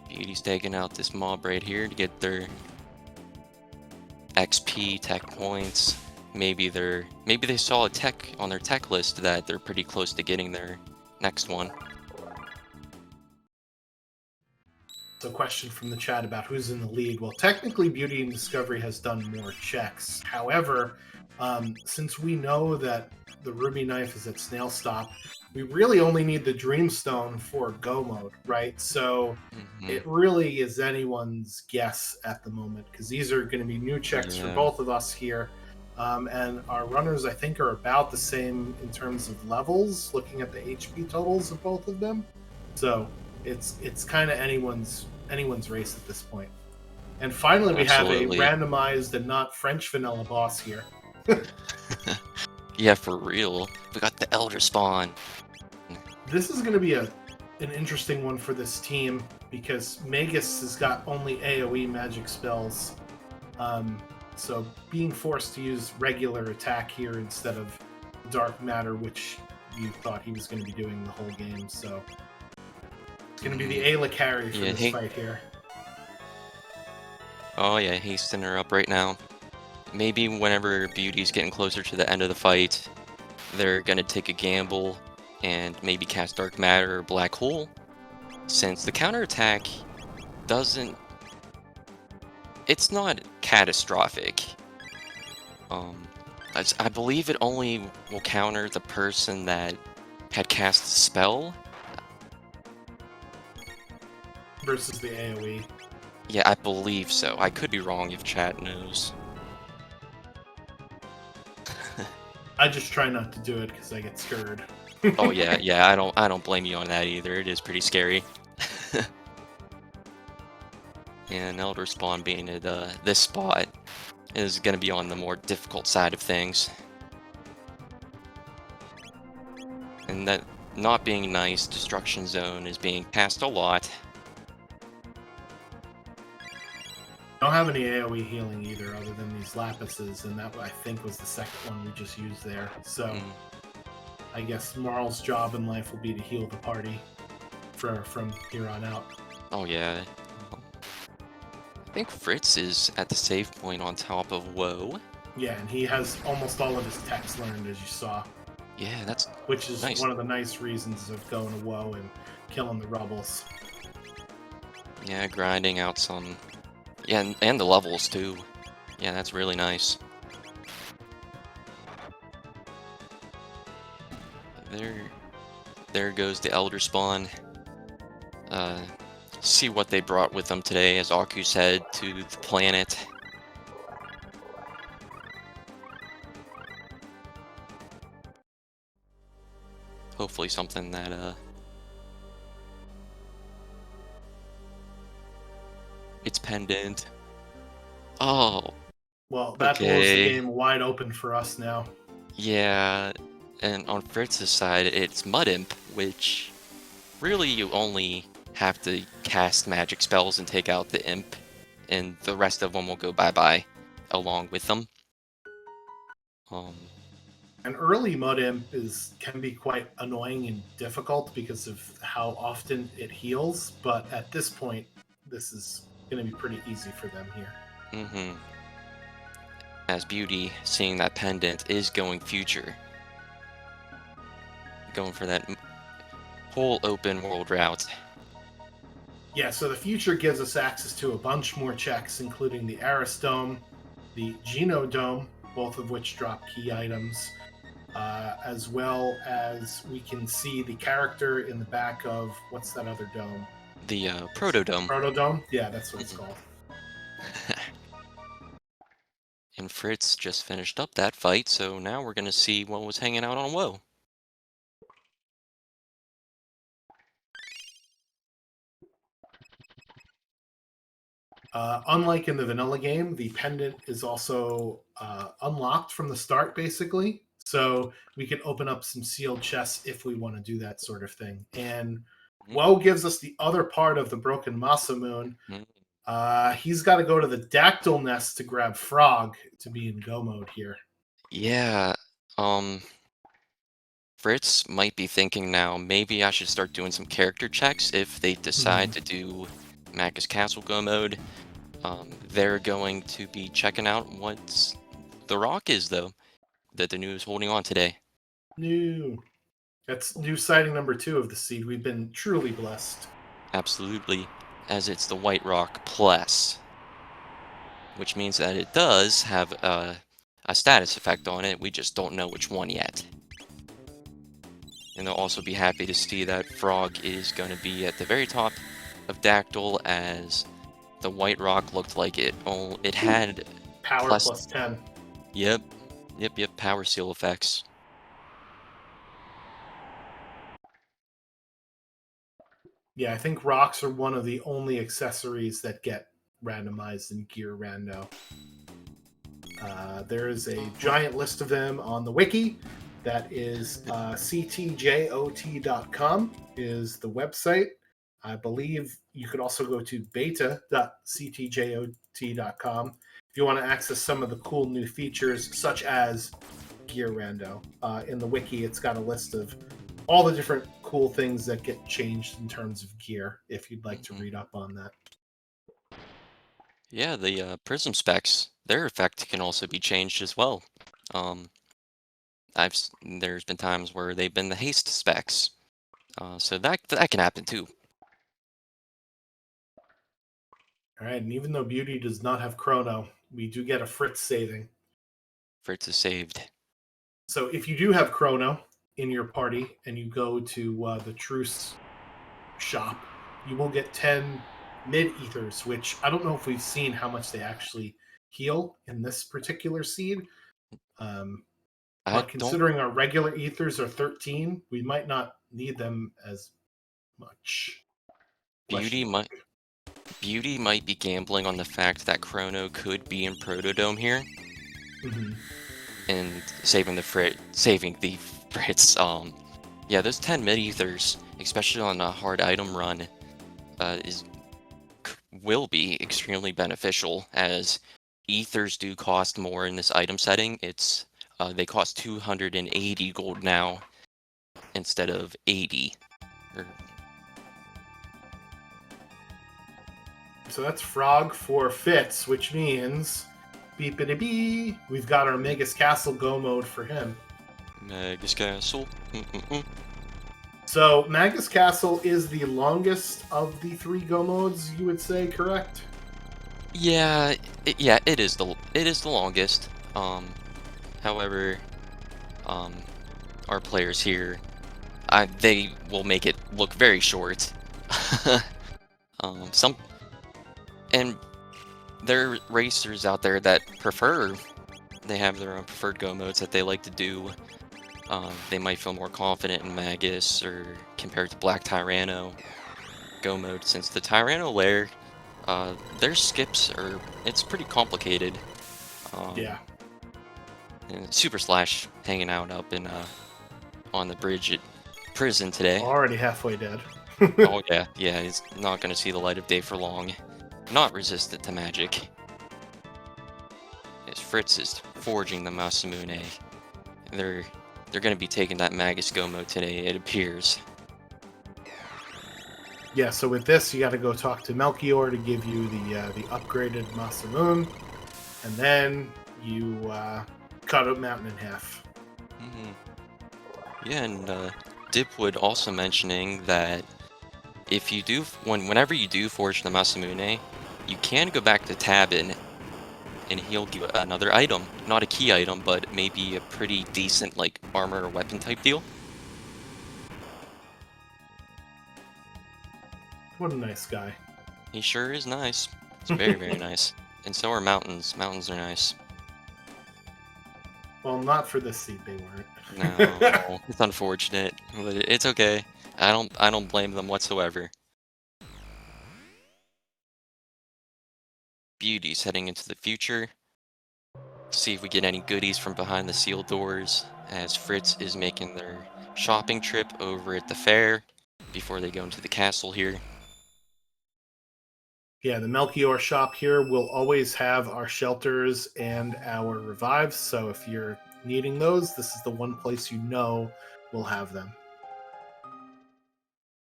Beauty's taking out this mob right here to get their XP tech points. Maybe they saw a tech on their tech list that they're pretty close to getting their next one. So, question from the chat about who's in the lead. Well, technically, BeautyInDiscovery has done more checks. However, since we know that the Ruby Knife is at Snail Stop, we really only need the Dreamstone for Go mode, right? So it really is anyone's guess at the moment, because these are going to be new checks for both of us here. And our runners, I think, are about the same in terms of levels, looking at the HP totals of both of them. So it's kind of anyone's race at this point. And finally, we have a randomized and not French vanilla boss here. Yeah, for real. We got the Elder Spawn. This is going to be an interesting one for this team, because Magus has got only AoE magic spells. So being forced to use regular attack here instead of dark matter, which you thought he was going to be doing the whole game. So it's going to be the Ayla carry for Yeah, this fight here. Oh yeah, hastening her up right now. Maybe whenever Beauty's getting closer to the end of the fight, they're gonna take a gamble and maybe cast Dark Matter or Black Hole, since the counterattack doesn't... It's not catastrophic. I believe it only will counter the person that had cast a spell. Versus the AoE. Yeah, I believe so. I could be wrong if chat knows. I just try not to do it because I get scared. Oh yeah, I don't blame you on that either. It is pretty scary. And Elder Spawn being at this spot is going to be on the more difficult side of things. And that not being nice, Destruction Zone is being cast a lot. Don't have any AoE healing either, other than these lapises, and that I think was the second one we just used there. So I guess Marl's job in life will be to heal the party from here on out. Oh yeah. I think Fritz is at the save point on top of Woe. Yeah, and he has almost all of his techs learned, as you saw. Yeah, that's which is nice. one of the nice reasons of going to Woe and killing the rebels. Yeah, grinding out some... Yeah, and the levels too. Yeah, that's really nice. There goes the Elder Spawn. See what they brought with them today as Aku said to the planet. Hopefully something that it's pendant. Oh. Well, that blows the game wide open for us now. Yeah, and on Fritz's side, it's Mud Imp, which really you only have to cast magic spells and take out the imp, and the rest of them will go bye-bye along with them. An early Mud Imp can be quite annoying and difficult because of how often it heals, but at this point, this is going to be pretty easy for them here. Mm-hmm. As Beauty, seeing that pendant, is going future. Going for that whole open world route. Yeah, so the future gives us access to a bunch more checks, including the Aris Dome, the Geno Dome, both of which drop key items, as well as we can see the character in the back of, what's that other dome? The Protodome. Protodome? Yeah, that's what it's called. And Fritz just finished up that fight, so now we're going to see what was hanging out on Woe. Unlike in the vanilla game, the pendant is also unlocked from the start, basically. So we can open up some sealed chests if we want to do that sort of thing. And Woe gives us the other part of the Broken Masa Moon. He's got to go to the Dactyl Nest to grab Frog to be in go mode here. Yeah, Fritz might be thinking now, maybe I should start doing some character checks if they decide to do Magus Castle go mode. They're going to be checking out what the rock is, though, that the new is holding on today. That's new sighting number 2 of the seed. We've been truly blessed. Absolutely, as it's the White Rock Plus, which means that it does have a status effect on it. We just don't know which one yet. And they'll also be happy to see that Frog is going to be at the very top of Dactyl, as the White Rock looked like it had power plus 10. Yep, power seal effects. Yeah, I think rocks are one of the only accessories that get randomized in Gear Rando. There is a giant list of them on the wiki. That is ctjot.com is the website. I believe you could also go to beta.ctjot.com if you want to access some of the cool new features, such as gear rando. In the wiki, it's got a list of all the different cool things that get changed in terms of gear, if you'd like to read up on that. Yeah, the prism specs, their effect can also be changed as well. Um, there's been times where they've been the haste specs, so that can happen too. All right, and even though Beauty does not have Chrono, we do get a Fritz saving. Fritz is saved. So if you do have Chrono in your party and you go to the Truce shop, you will get 10 mid ethers, which I don't know if we've seen how much they actually heal in this particular seed. I But don't. considering our regular ethers are 13, we might not need them as much. Beauty might Beauty might be gambling on the fact that Chrono could be in Protodome here Mhm. and saving the Fritz. Yeah, those 10 mid ethers, especially on a hard item run, is will be extremely beneficial as ethers do cost more in this item setting. They cost 280 gold now instead of 80. Or, So that's Frog for Fitz, which means beepity bee. We've got our Magus Castle go mode for him. Magus Castle. So Magus Castle is the longest of the 3 go modes, you would say, correct? Yeah, it is the longest. However, our players here, they will make it look very short. Some and there are racers out there that they have their own preferred go modes that they like to do. They might feel more confident in Magus or compared to Black Tyranno go mode, since the Tyranno lair, their skips it's pretty complicated. Yeah. And Super Slash hanging out up in on the bridge at prison today. Already halfway dead. Oh yeah, he's not gonna see the light of day for long. Not resistant to magic. As Fritz is forging the Masamune. They're gonna be taking that Magus Go mode today, it appears. Yeah, so with this, you got to go talk to Melchior to give you the upgraded Masamune, and then you cut up Mountain in half. Yeah, and Dipwood also mentioning that if you do, whenever you do forge the Masamune, you can go back to Tabin, and he'll give another item, not a key item, but maybe a pretty decent like armor or weapon type deal. What a nice guy. He sure is nice. It's very, very nice. And so are mountains. Mountains are nice. Well, not for this seed, they weren't. No, it's unfortunate, but it's okay. I don't blame them whatsoever. Beauty's heading into the future. See if we get any goodies from behind the sealed doors, as Fritz is making their shopping trip over at the fair before they go into the castle here. Yeah, the Melchior shop here will always have our shelters and our revives, so if you're needing those, this is the one place you know will have them.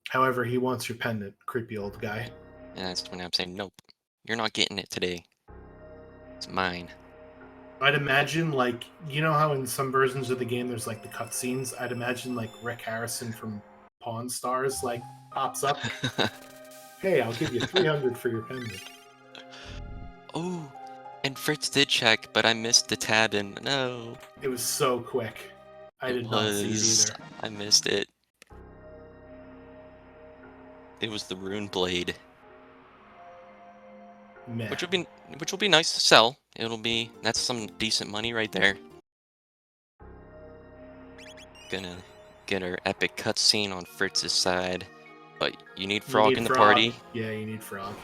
However, he wants your pendant, creepy old guy. And that's when I'm saying, nope, you're not getting it today. It's mine. I'd imagine, like, you know how in some versions of the game there's like the cutscenes? I'd imagine like Rick Harrison from Pawn Stars like pops up. Hey, I'll give you 300 for your pendant. Oh, and Fritz did check, but I missed the tab and no. It was so quick. I did not see it either. I missed it. It was the rune blade. Meh. Which will be nice to sell. That's some decent money right there. Gonna get our epic cutscene on Fritz's side. But you need Frog in the party. Yeah, you need Frog.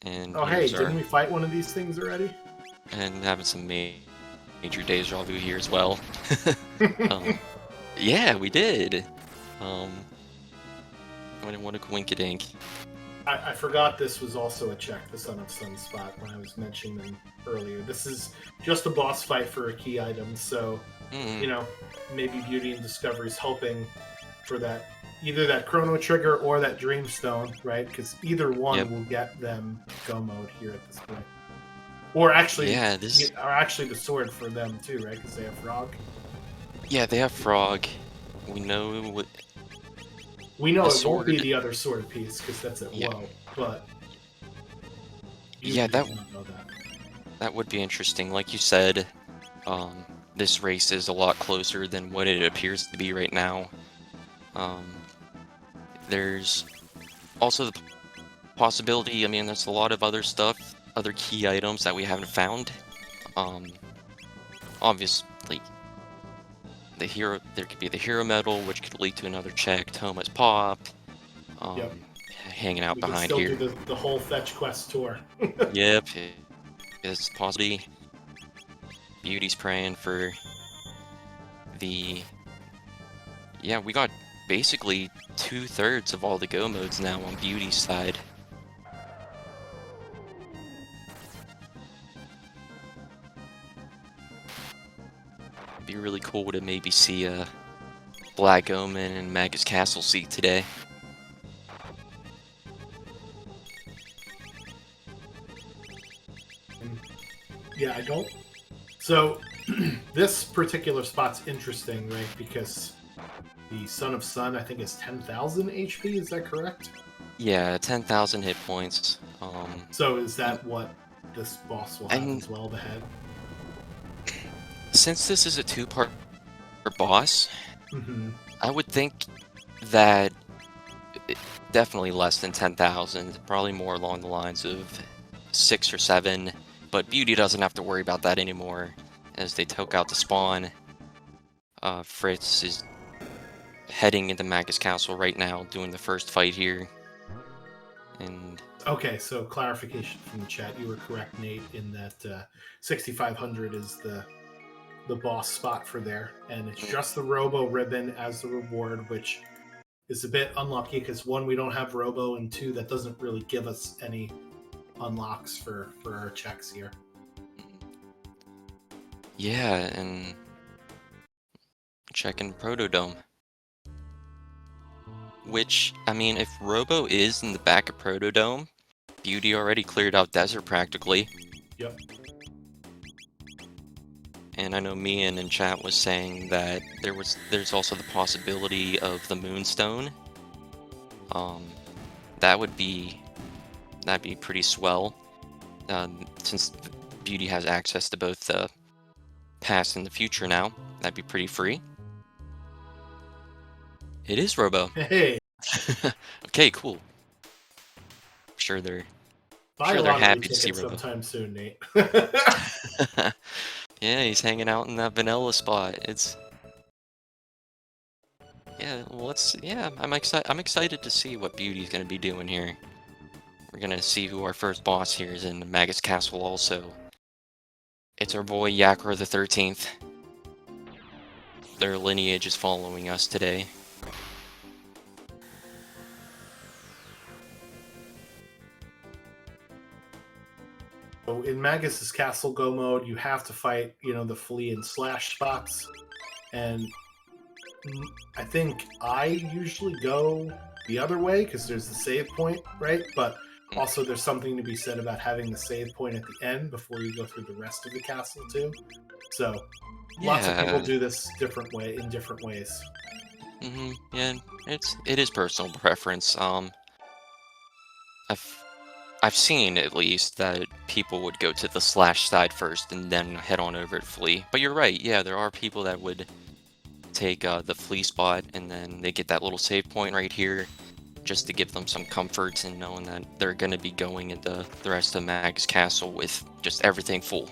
And oh hey, didn't we fight one of these things already? And having some major deja vu here as well. Yeah, we did. What a coinkydink. I forgot this was also a check, the Son of Sun spot, when I was mentioning them earlier. This is just a boss fight for a key item, so, you know, maybe Beauty and Discovery's hoping for that, either that Chrono Trigger or that Dreamstone, right? Because either one will get them go mode here at this point. Or actually, the sword for them too, right? Because they have Frog. Yeah, they have Frog. We know what. We know it won't be the other sword piece because that's at low, but that would be interesting. Like you said, this race is a lot closer than what it appears to be right now. There's also the possibility. I mean, there's a lot of other stuff, other key items that we haven't found. Obviously, there could be the hero medal, which could lead to another check. Thomas pop. Hanging out behind here. Do the whole fetch quest tour. Yep, it's possibly Beauty's praying for the. Yeah, we got basically 2/3 of all the go modes now on Beauty's side. It'd be really cool to maybe see a Black Omen and Magus Castle seat today. Yeah, I don't. So this particular spot's interesting, right? Because the Son of Sun, I think, is 10,000 HP. Is that correct? Yeah, 10,000 hit points. So is that what this boss will have as well, the head? Since this is a two-part boss, I would think that definitely less than 10,000, probably more along the lines of 6 or 7. But Beauty doesn't have to worry about that anymore, as they took out the spawn. Fritz is heading into Magus Castle right now, doing the first fight here. And okay, so clarification from the chat. You were correct, Nate, in that 6,500 is the boss spot for there, and it's just the Robo ribbon as the reward, which is a bit unlucky because 1, we don't have Robo, and 2, that doesn't really give us any unlocks for our checks here. Yeah, and checking Protodome. Which, I mean, if Robo is in the back of Protodome, Beauty already cleared out Desert practically. Yep. And I know Mian in chat was saying that there's also the possibility of the Moonstone. That'd be pretty swell. Since Beauty has access to both the past and the future now, that'd be pretty free. It is Robo. Hey. Okay, cool. I'm sure they're happy to see Robo sometime soon, Nate. Yeah, he's hanging out in that vanilla spot. I'm excited to see what Beauty's gonna be doing here. We're gonna see who our first boss here is in Magus Castle also. It's our boy Yakra the 13th. Their lineage is following us today. So in Magus's Castle Go mode, you have to fight, the flee and slash spots. And I think I usually go the other way because there's the save point, right? But also there's something to be said about having the save point at the end before you go through the rest of the castle too. So lots of people do this in different ways. Yeah, it is personal preference. I've seen at least that people would go to the slash side first and then head on over to flee. But you're right, yeah, there are people that would take the flee spot and then they get that little save point right here just to give them some comfort in knowing that they're going to be going into the rest of Magus Castle with just everything full.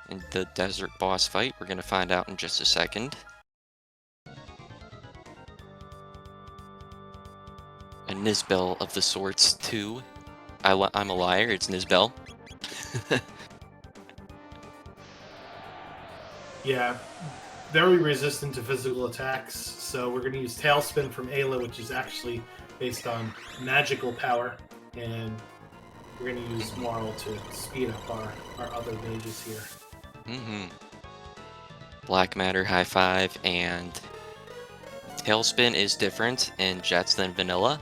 In the desert boss fight, we're going to find out in just a second. A Nizbel of the sorts, too. I'm a liar, it's Nizbel. Yeah, very resistant to physical attacks, so we're going to use Tailspin from Ayla, which is actually based on magical power, and we're going to use Moral to speed up our other mages here. Mm-hmm. Black Matter, High Five, and Tailspin is different in Jets than Vanilla.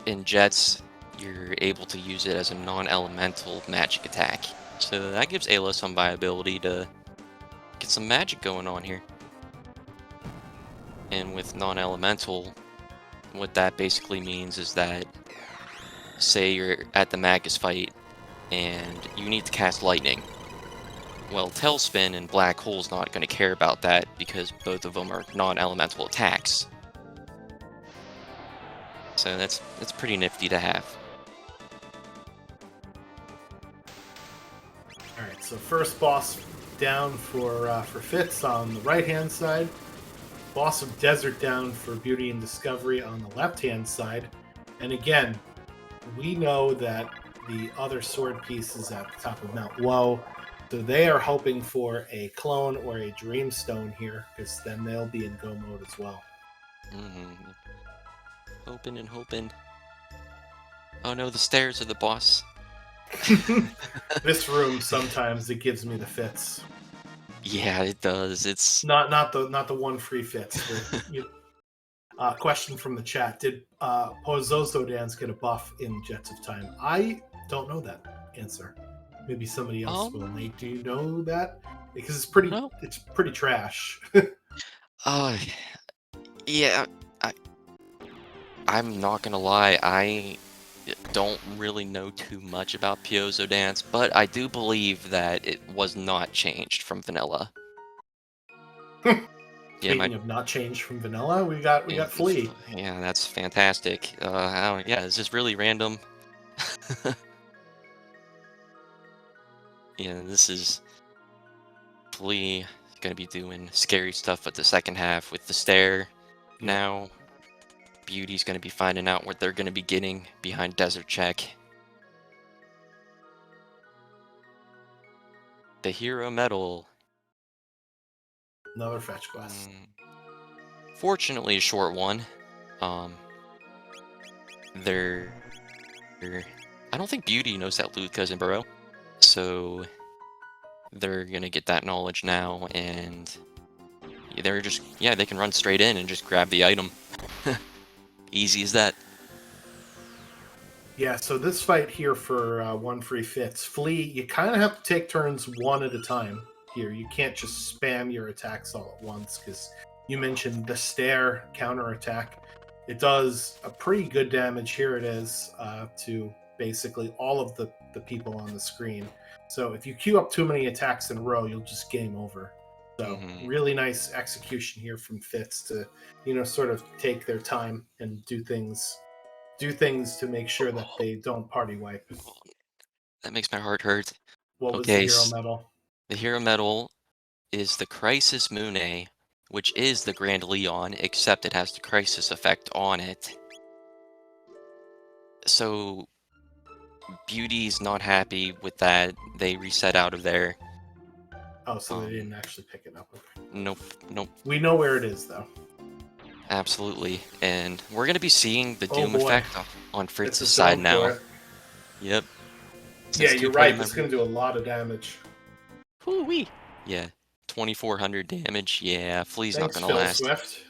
In Jets, you're able to use it as a non-elemental magic attack. So that gives Ayla some viability to get some magic going on here. And with non-elemental, what that basically means is that, say you're at the Magus fight and you need to cast lightning. Well, Tailspin and Black Hole's not going to care about that because both of them are non-elemental attacks. So that's pretty nifty to have. All right, so first boss down for Fitz on the right-hand side. Boss of Desert down for BeautyInDiscovery on the left-hand side. And again, we know that the other sword piece is at the top of Mount Woe, so they are hoping for a clone or a Dreamstone here, because then they'll be in go mode as well. Mm-hmm. Hoping and hoping. Oh no, the stairs are the boss. This room sometimes it gives me the fits. Yeah, it does. It's Not the OneFreeF fits. Question from the chat: did Pozozo Dance get a buff in Jets of Time? I don't know that answer. Maybe somebody else will. Nate, do you know that? Because it's pretty. No. It's pretty trash. Yeah. I'm not gonna lie. I don't really know too much about Piezo Dance, but I do believe that it was not changed from Vanilla. Speaking of not changed from Vanilla, we got Flea. Yeah, that's fantastic. Yeah, is this really random? Yeah, this is Flea gonna be doing scary stuff at the second half with the stair. Yeah. Now, Beauty's gonna be finding out what they're gonna be getting behind Desert Check. The Hero Medal. Another fetch quest. Fortunately, a short one. They're I don't think Beauty knows that Luca's in Burrow, so they're gonna get that knowledge now, and they can run straight in and just grab the item. Easy as that. Yeah, so this fight here for OneFreeF Fits, Flea, you kind of have to take turns one at a time here. You can't just spam your attacks all at once, because you mentioned the stair counterattack. It does a pretty good damage. Here it is to basically all of the people on the screen. So if you queue up too many attacks in a row, you'll just game over. So really nice execution here from Fitz to, sort of take their time and do things to make sure that they don't party wipe. That makes my heart hurt. What was the hero medal? The hero medal is the Crisis Mune, which is the Grand Leon, except it has the Crisis effect on it. So Beauty's not happy with that. They reset out of there. Oh, so they didn't actually pick it up. Nope. We know where it is, though. Absolutely. And we're going to be seeing the Doom effect on Fritz's It's side now. Yep. Yeah, you're right. It's going to do a lot of damage. Woo-wee. Yeah. 2,400 damage. Yeah, Flea's not going to last. Swift.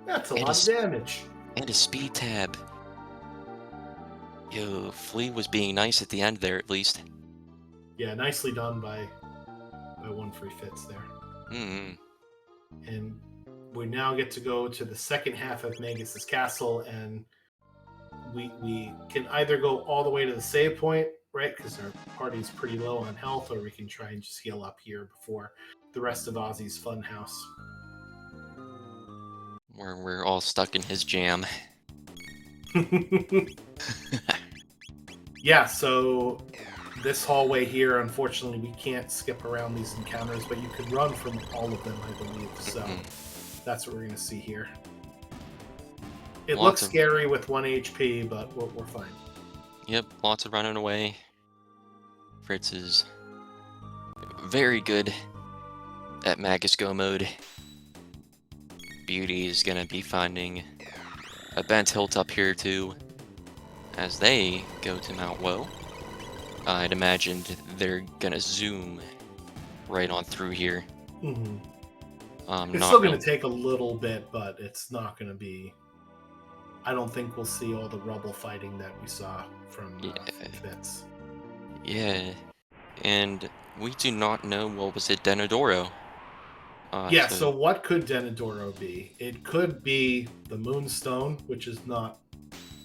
That's a lot of damage. And a speed tab. Yo, Flea was being nice at the end there, at least. Yeah, nicely done by OneFreeF Fits there. And we now get to go to the second half of Magus's castle, and we can either go all the way to the save point, right, because our party's pretty low on health, or we can try and just heal up here before the rest of Ozzy's funhouse. Where we're all stuck in his jam. Yeah, so this hallway here, unfortunately, we can't skip around these encounters, but you can run from all of them, I believe. So that's what we're going to see here. It looks scary with 1 HP, but we're fine. Yep, lots of running away. Fritz is very good at Magus Go mode, Beauty is gonna be finding a bent hilt up here too, as they go to Mount Woe. I'd imagined they're gonna zoom right on through here. Mm-hmm. It's Not still going really. to take a little bit, but it's not going to be. I don't think we'll see all the rubble fighting that we saw from Fitz. Yeah, and we do not know what was it, Denodoro. Yeah, so what could Denodoro be? It could be the Moonstone, which is not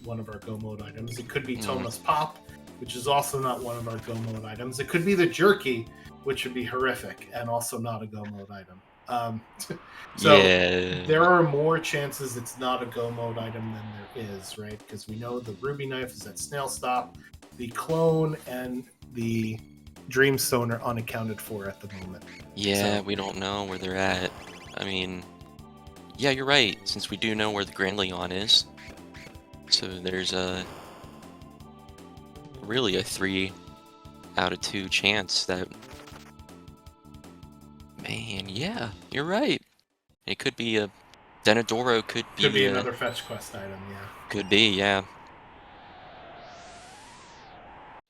one of our Go Mode items. It could be Toma's Pop, which is also not one of our Go Mode items. It could be the Jerky, which would be horrific and also not a Go Mode item. So yeah, there are more chances it's not a Go Mode item than there is, right? Because we know the Ruby Knife is at Snail Stop, the Clone and the Dreamstone are unaccounted for at the moment. yeah, So, we don't know where they're at. I mean, yeah, you're right, since we do know where the Grand Leon is. So there's really a 3 out of 2 chance that... Man, yeah, you're right. It could be a... Denodoro could be another fetch quest item, yeah. Could be, yeah.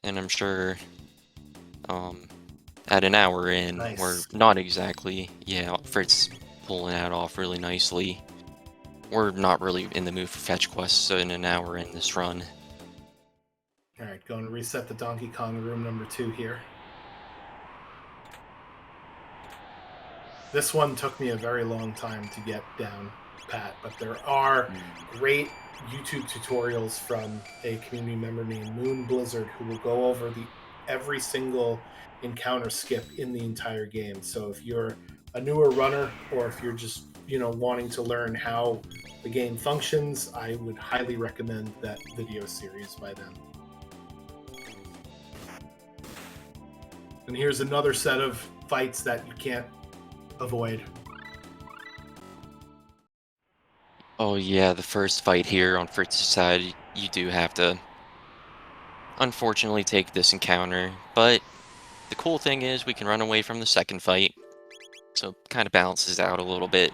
And I'm sure, at an hour in, Nice. we're not exactly... Yeah, Fritz pulling that off really nicely. We're not really in the mood for fetch quests, so in an hour in this run. Alright, going to reset the Donkey Kong room number 2 here. This one took me a very long time to get down pat, but there are great YouTube tutorials from a community member named Moon Blizzard who will go over every single encounter skip in the entire game. So if you're a newer runner or if you're just wanting to learn how the game functions, I would highly recommend that video series by them. And here's another set of fights that you can't avoid. Oh yeah, the first fight here on Fritz's side, you do have to unfortunately take this encounter, but the cool thing is we can run away from the second fight, so it kind of balances out a little bit.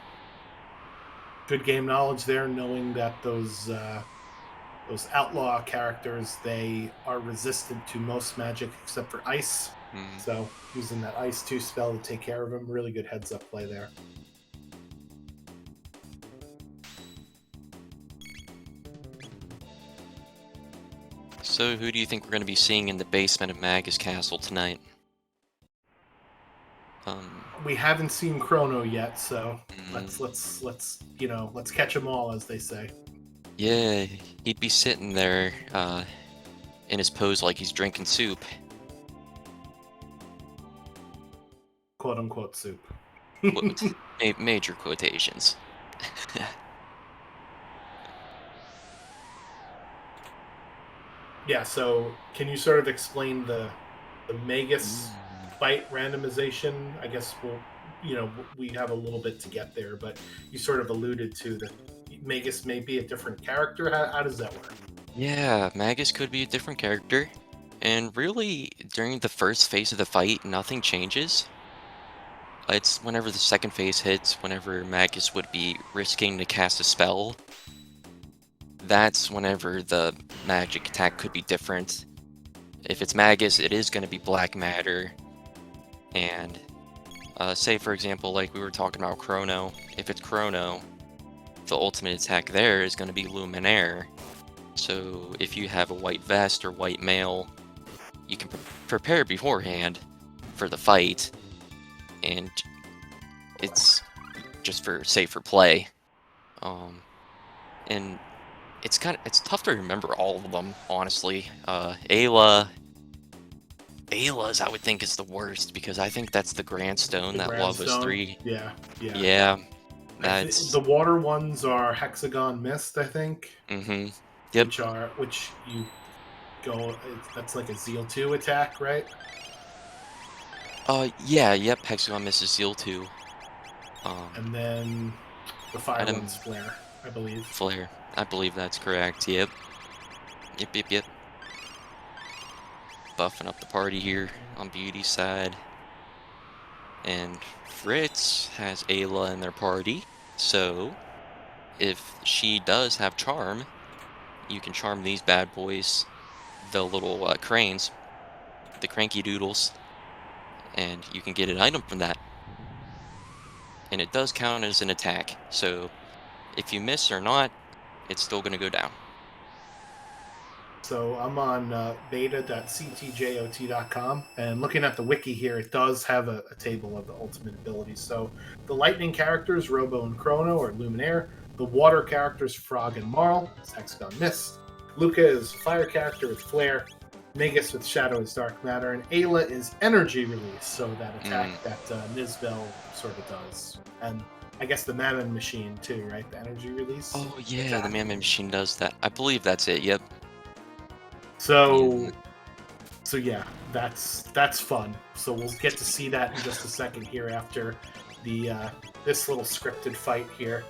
Good game knowledge there, knowing that those outlaw characters, they are resistant to most magic except for ice. So using that Ice 2 spell to take care of him, really good heads up play there. So who do you think we're going to be seeing in the basement of Magus Castle tonight? We haven't seen Chrono yet, so let's catch them all, as they say. Yeah, he'd be sitting there in his pose like he's drinking soup. Quote unquote soup. Major quotations. Yeah, so can you sort of explain the Magus fight randomization? I guess we have a little bit to get there, but you sort of alluded to that Magus may be a different character. How does that work? Yeah, Magus could be a different character. And really, during the first phase of the fight, nothing changes. It's whenever the second phase hits, whenever Magus would be risking to cast a spell. That's whenever the magic attack could be different. If it's Magus, it is going to be black matter. And say, for example, like we were talking about Chrono. If it's Chrono, the ultimate attack there is going to be Luminaire. So if you have a white vest or white mail, you can prepare beforehand for the fight. And it's just for safer play. And it's tough to remember all of them, honestly. Ayla's I would think is the worst, because I think that's the Grand Stone, that Lavos 3. Yeah. That's the water ones are Hexagon Mist, I think. Yep. Which you go. That's like a Zeal 2 attack, right? Yep. Hexagon Mist is Zeal 2. And then the fire one's Flare, I believe. Flare. I believe that's correct. Yep. Yep. Buffing up the party here on Beauty's side. And Fritz has Ayla in their party, so if she does have charm, you can charm these bad boys, the little cranes, the cranky doodles, and you can get an item from that. And it does count as an attack, so if you miss or not, it's still going to go down. So I'm on beta.ctjot.com, and looking at the wiki here, it does have a table of the ultimate abilities. So the lightning characters, Robo and Chrono, are Luminaire. The water characters, Frog and Marl, is Hexagon Mist. Luca is fire character with Flare. Magus with Shadow is Dark Matter, and Ayla is Energy Release, so that attack that Nizbel sort of does. And I guess the Mammon Machine too, right? The Energy Release. Oh yeah, attack. the Mammon Machine does that. I believe that's it. Yep. So yeah, that's fun. So we'll get to see that in just a second here after the this little scripted fight here.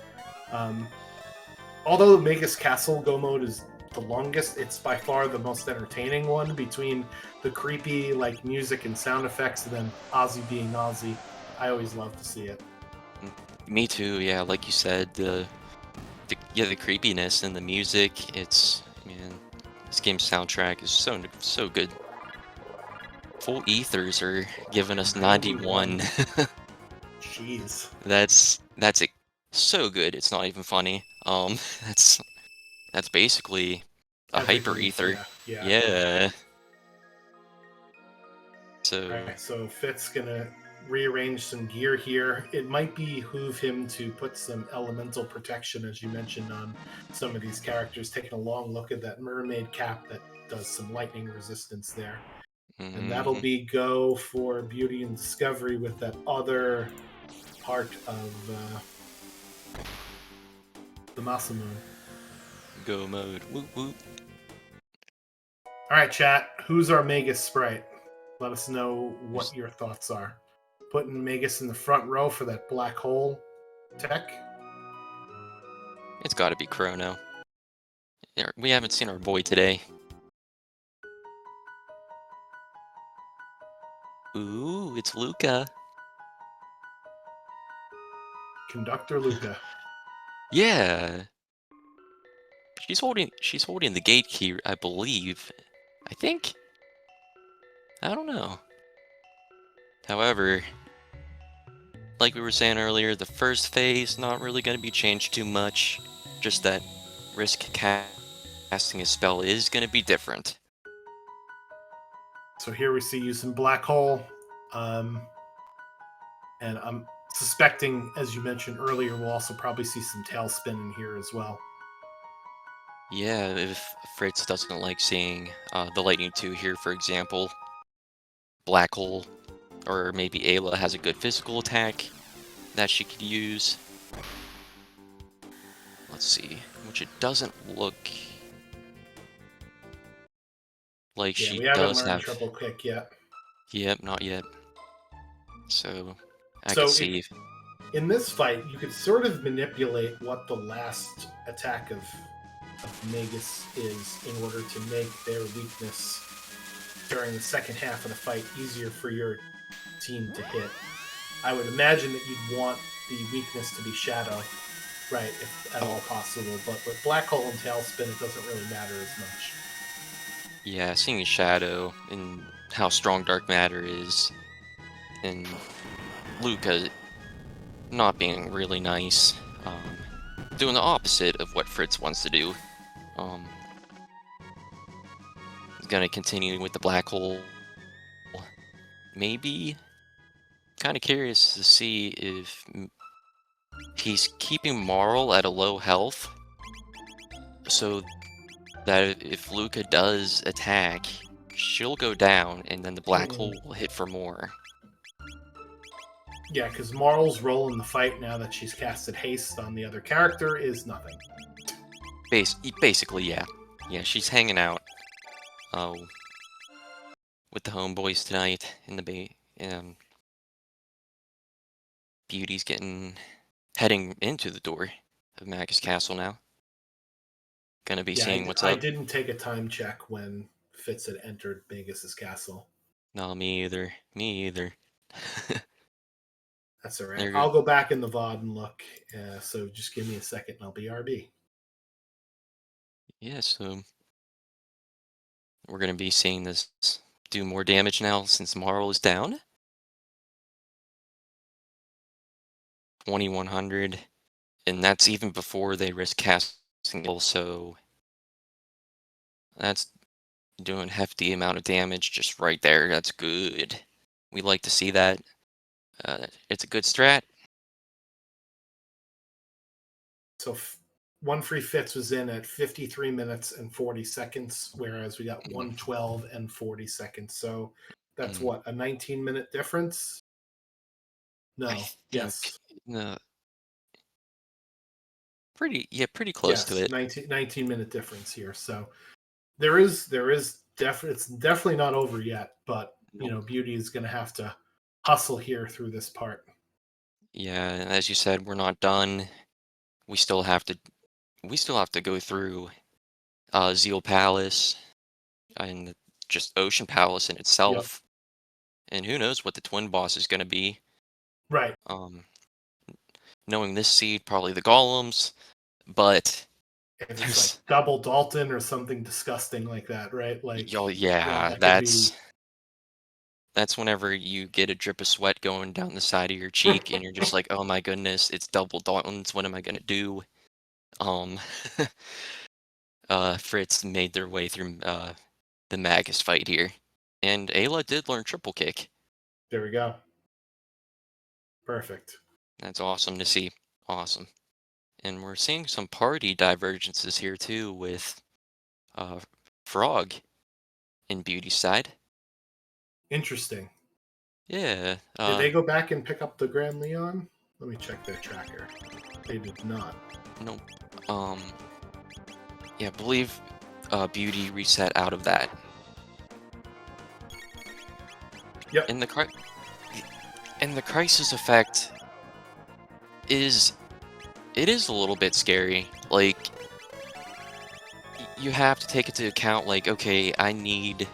Although Magus Castle Go mode is the longest, it's by far the most entertaining one between the creepy like music and sound effects and then Ozzy being Ozzy. I always love to see it. Me too. Yeah, like you said, the creepiness and the music. It's man, this game's soundtrack is so good. Full ethers are giving us 91. Jeez. That's it. So good. It's not even funny. That's basically a hyper Everything, ether. yeah. Yeah. So Alright, so Fit's gonna rearrange some gear here. It might behoove him to put some elemental protection, as you mentioned, on some of these characters, taking a long look at that mermaid cap that does some lightning resistance there. And that'll be go for Beauty and Discovery with that other part of the Masamune. go mode. Whoop whoop. Alright, chat, who's our Magus sprite? Let us know what your thoughts are. Putting Magus in the front row for that black hole tech. It's got to be Chrono. Yeah, we haven't seen our boy today. Ooh, it's Luca. Conductor Luca. Yeah. She's holding the gate key, I believe. I think. I don't know. However, like we were saying earlier, the first phase not really going to be changed too much. Just that risk casting a spell is going to be different. So here we see you some black hole. And I'm suspecting, as you mentioned earlier, we'll also probably see some tailspin in here as well. Yeah, if Fritz doesn't like seeing the Lightning 2 here, for example, Black Hole, or maybe Ayla has a good physical attack that she could use. Let's see, which it doesn't look like she we haven't does learned have. triple kick yet. Yep, not yet. So I So could see. in this fight, you could sort of manipulate what the last attack of Magus is in order to make their weakness during the second half of the fight easier for your team to hit. I would imagine that you'd want the weakness to be Shadow, right, if at all possible. But with Black Hole and Tailspin, it doesn't really matter as much. Yeah, seeing Shadow and how strong Dark Matter is, and Luca not being really nice, doing the opposite of what Fritz wants to do. He's gonna continue with the Black Hole. Maybe. Kind of curious to see if he's keeping Marl at a low health, so that if Luca does attack, she'll go down, and then the Black Hole will hit for more. Yeah, because Marl's role in the fight, now that she's casted haste on the other character, is nothing. Basically, yeah. Yeah, she's hanging out with the homeboys tonight in the bay. Beauty's heading into the door of Magus Castle now. Gonna be seeing what's up. I didn't take a time check when Fitz had entered Magus's castle. No, me either. Me either. That's all right. There you I'll go. go back in the VOD and look. So just give me a second and I'll be RB. Yeah, so we're going to be seeing this do more damage now since Marl is down. 2100, and that's even before they risk casting it, so that's doing hefty amount of damage just right there. That's good. We like to see that. It's a good strat. So OneFreeF was in at 53 minutes and 40 seconds, whereas we got Mm, 112 and 40 seconds. So that's mm. what, a 19-minute difference? I No. think Yes. uh, pretty close to Yes. it. 19-minute difference here. So it's definitely not over yet, but Nope. Beauty is going to have to hustle here through this part. Yeah, and as you said, we're not done. We still have to go through Zeal Palace and just Ocean Palace in Yep. itself. And who knows what the twin boss is going to be. Right. Um, Knowing this seed, probably the golems, but If it's like there's double Dalton or something disgusting like that, right? Like, oh yeah, yeah, that could be that's whenever you get a drip of sweat going down the side of your cheek and you're just like, oh my goodness, it's double Daltons. What am I gonna do? Um, Fritz made their way through the Magus fight here, and Ayla did learn triple kick. there we go. Perfect. That's awesome to see. Awesome. And we're seeing some party divergences here too with uh, Frog in Beauty's side. Interesting. Yeah. Did they go back and pick up the Grand Leon? Let me check their tracker. They did not. No. Um. Yeah, I believe Beauty reset out of that. Yep. And the crisis effect is a little bit scary. Like you have to take into account like, okay, I need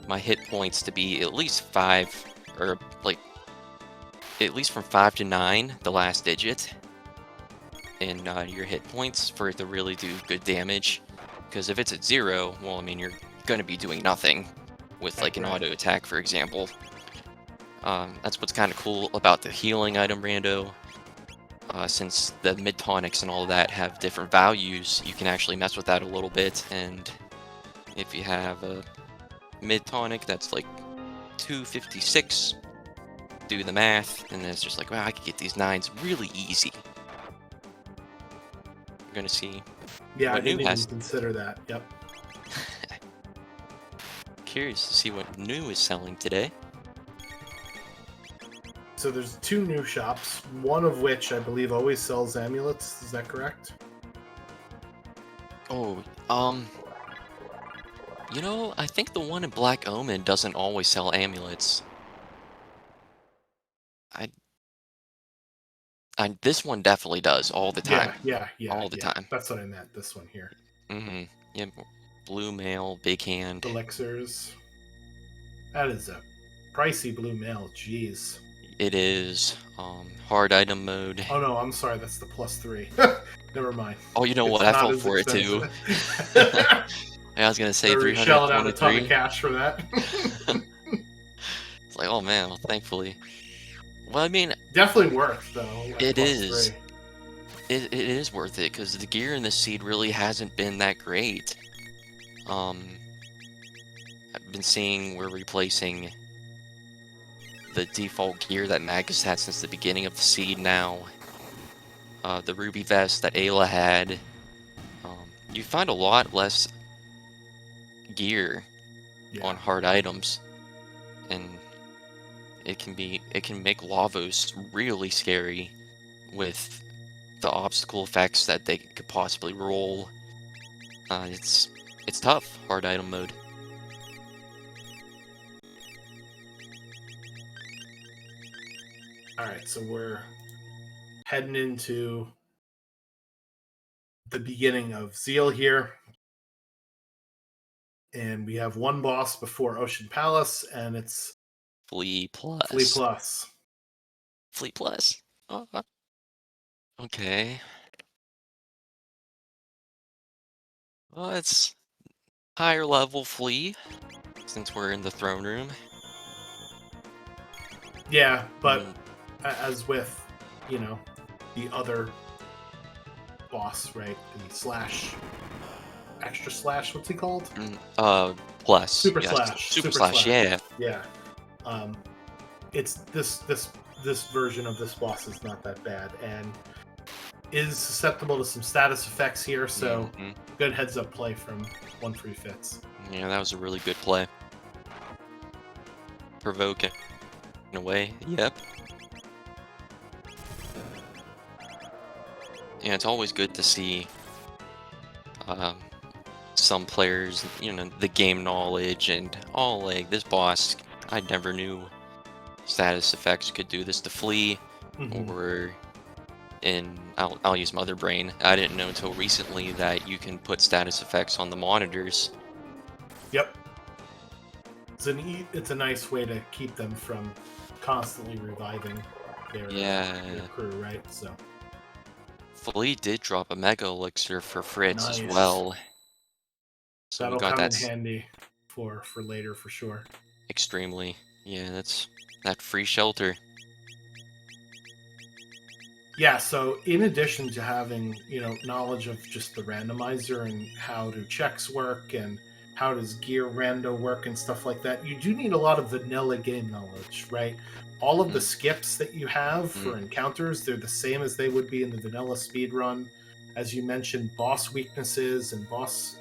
my hit points to be at least 5, or like at least from 5 to 9, the last digit, in your hit points for it to really do good damage. Because if it's at 0, well, I mean, you're going to be doing nothing with like an Right. auto attack, for example. That's what's kind of cool about the healing item rando. Since the mid tonics and all of that have different values, you can actually mess with that a little bit. And if you have a mid tonic that's like 256, do the math, and then it's just like, wow, I could get these 9s really easy. You're gonna see Yeah, I what new didn't even has. consider that. Yep. Curious to see what new is selling today. So there's 2 new shops, one of which I believe always sells amulets. Is that correct? Oh, I think the one in Black Omen doesn't always sell amulets. I, this one definitely does all the time. All the Yeah. time. That's what I meant. This one here. Mm-hmm. Yeah, blue mail, big hand. Elixirs. That is a pricey blue mail. Jeez. It is hard item mode. Oh no, I'm sorry. That's the +3. Never mind. Oh, you know what? It's I not fell as for it too. expensive. I was gonna say They're shelling out a ton of 323. cash for that. It's like, oh man, well, thankfully. Well, I mean, Definitely worth though. At it is. +3. It is worth it because the gear in this seed really hasn't been that great. Um, I've been seeing we're replacing the default gear that Magus had since the beginning of the seed now. The ruby vest that Ayla had. You find a lot less gear Yeah. on hard items, and it can make Lavos really scary with the obstacle effects that they could possibly roll. It's tough, hard item mode. All right, so we're heading into the beginning of Zeal here. And we have one boss before Ocean Palace, and it's Flea Flea Plus. Plus. Fleet Plus. Okay. Well, it's higher level Flea since we're in the throne room. Yeah, but Mm, as with, you know, the other boss, right? The slash, extra slash, what's he called? Plus, Super yes. slash, Super super Slash, slash. yeah. Yeah. Um, it's this version of this boss is not that bad and is susceptible to some status effects here. So Hmm. good heads up play from OneFreeF. Yeah, that was a really good play. Provoking in a way. Yep. Yeah, it's always good to see um, some players, the game knowledge and all like this boss. I never knew status effects could do this to Flea, Mm-hmm. or I'll use Mother Brain. I didn't know until recently that you can put status effects on the monitors. Yep. It's a nice way to keep them from constantly reviving their Yeah, crew, right? So Flea did drop a Mega Elixir for Fritz as nice. well, so we That'll got come that in handy for later for sure. extremely. Yeah, that's that free shelter. Yeah, so in addition to having, knowledge of just the randomizer and how do checks work and how does gear rando work and stuff like that, you do need a lot of vanilla game knowledge, right? All of the Mm, skips that you have mm, for encounters, they're the same as they would be in the vanilla speed run. As you mentioned, boss weaknesses and boss,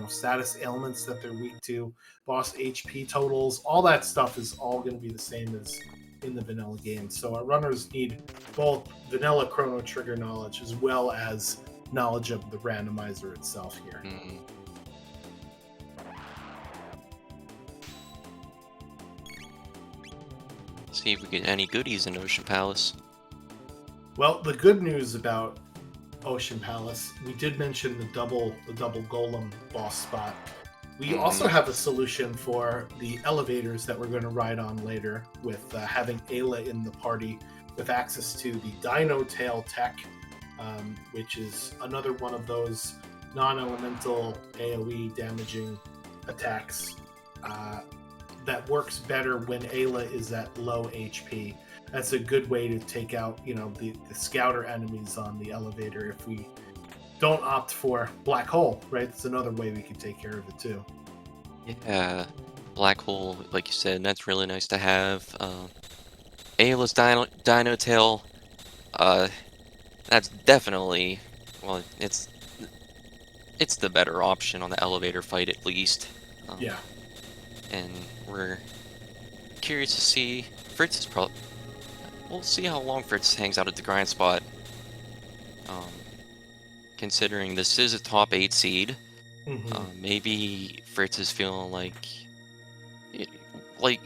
status ailments that they're weak to, boss HP totals, all that stuff is all going to be the same as in the vanilla game. So our runners need both vanilla Chrono Trigger knowledge as well as knowledge of the randomizer itself here. mm. See if we get any goodies in Ocean Palace. Well, the good news about Ocean Palace, we did mention the double golem boss spot. We also Hmm. have a solution for the elevators that we're going to ride on later with having Ayla in the party with access to the Dino Tail tech, which is another one of those non-elemental AoE damaging attacks that works better when Ayla is at low HP. That's a good way to take out, the scouter enemies on the elevator if we don't opt for black hole, right? That's another way we can take care of it too. Yeah, Black Hole, like you said, that's really nice to have. Ayla's Dino Tail, uh, that's definitely, well, it's the better option on the elevator fight at least. Um, Yeah. and we're curious to see Fritz is probably. We'll see how long Fritz hangs out at the grind spot. Um, Considering this is a top 8 seed, Hmm. maybe Fritz is feeling it, like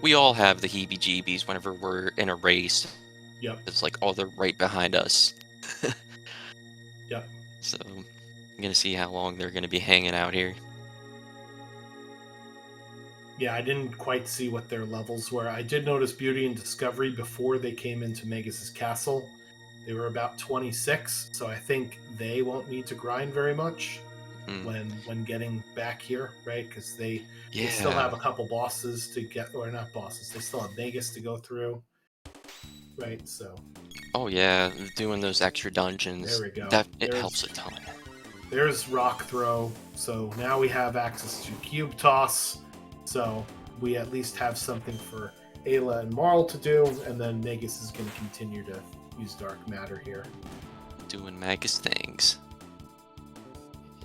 we all have the heebie-jeebies whenever we're in a race. Yep. It's like, oh, they're right behind us. Yep. So I'm gonna see how long they're gonna be hanging out here. Yeah, I didn't quite see what their levels were. I did notice Beauty and Discovery before they came into Magus's castle. They were about 26, so I think they won't need to grind very much Hmm. when getting back here, right? Because they still have Yeah. a couple bosses to get, or not bosses. They still have Magus to go through, right? So Oh yeah, doing those extra there dungeons, we go. that it helps a ton. There's rock throw. So now we have access to cube toss. So we at least have something for Ayla and Marl to do, and then Magus is going to continue to use dark matter here. Doing Magus things.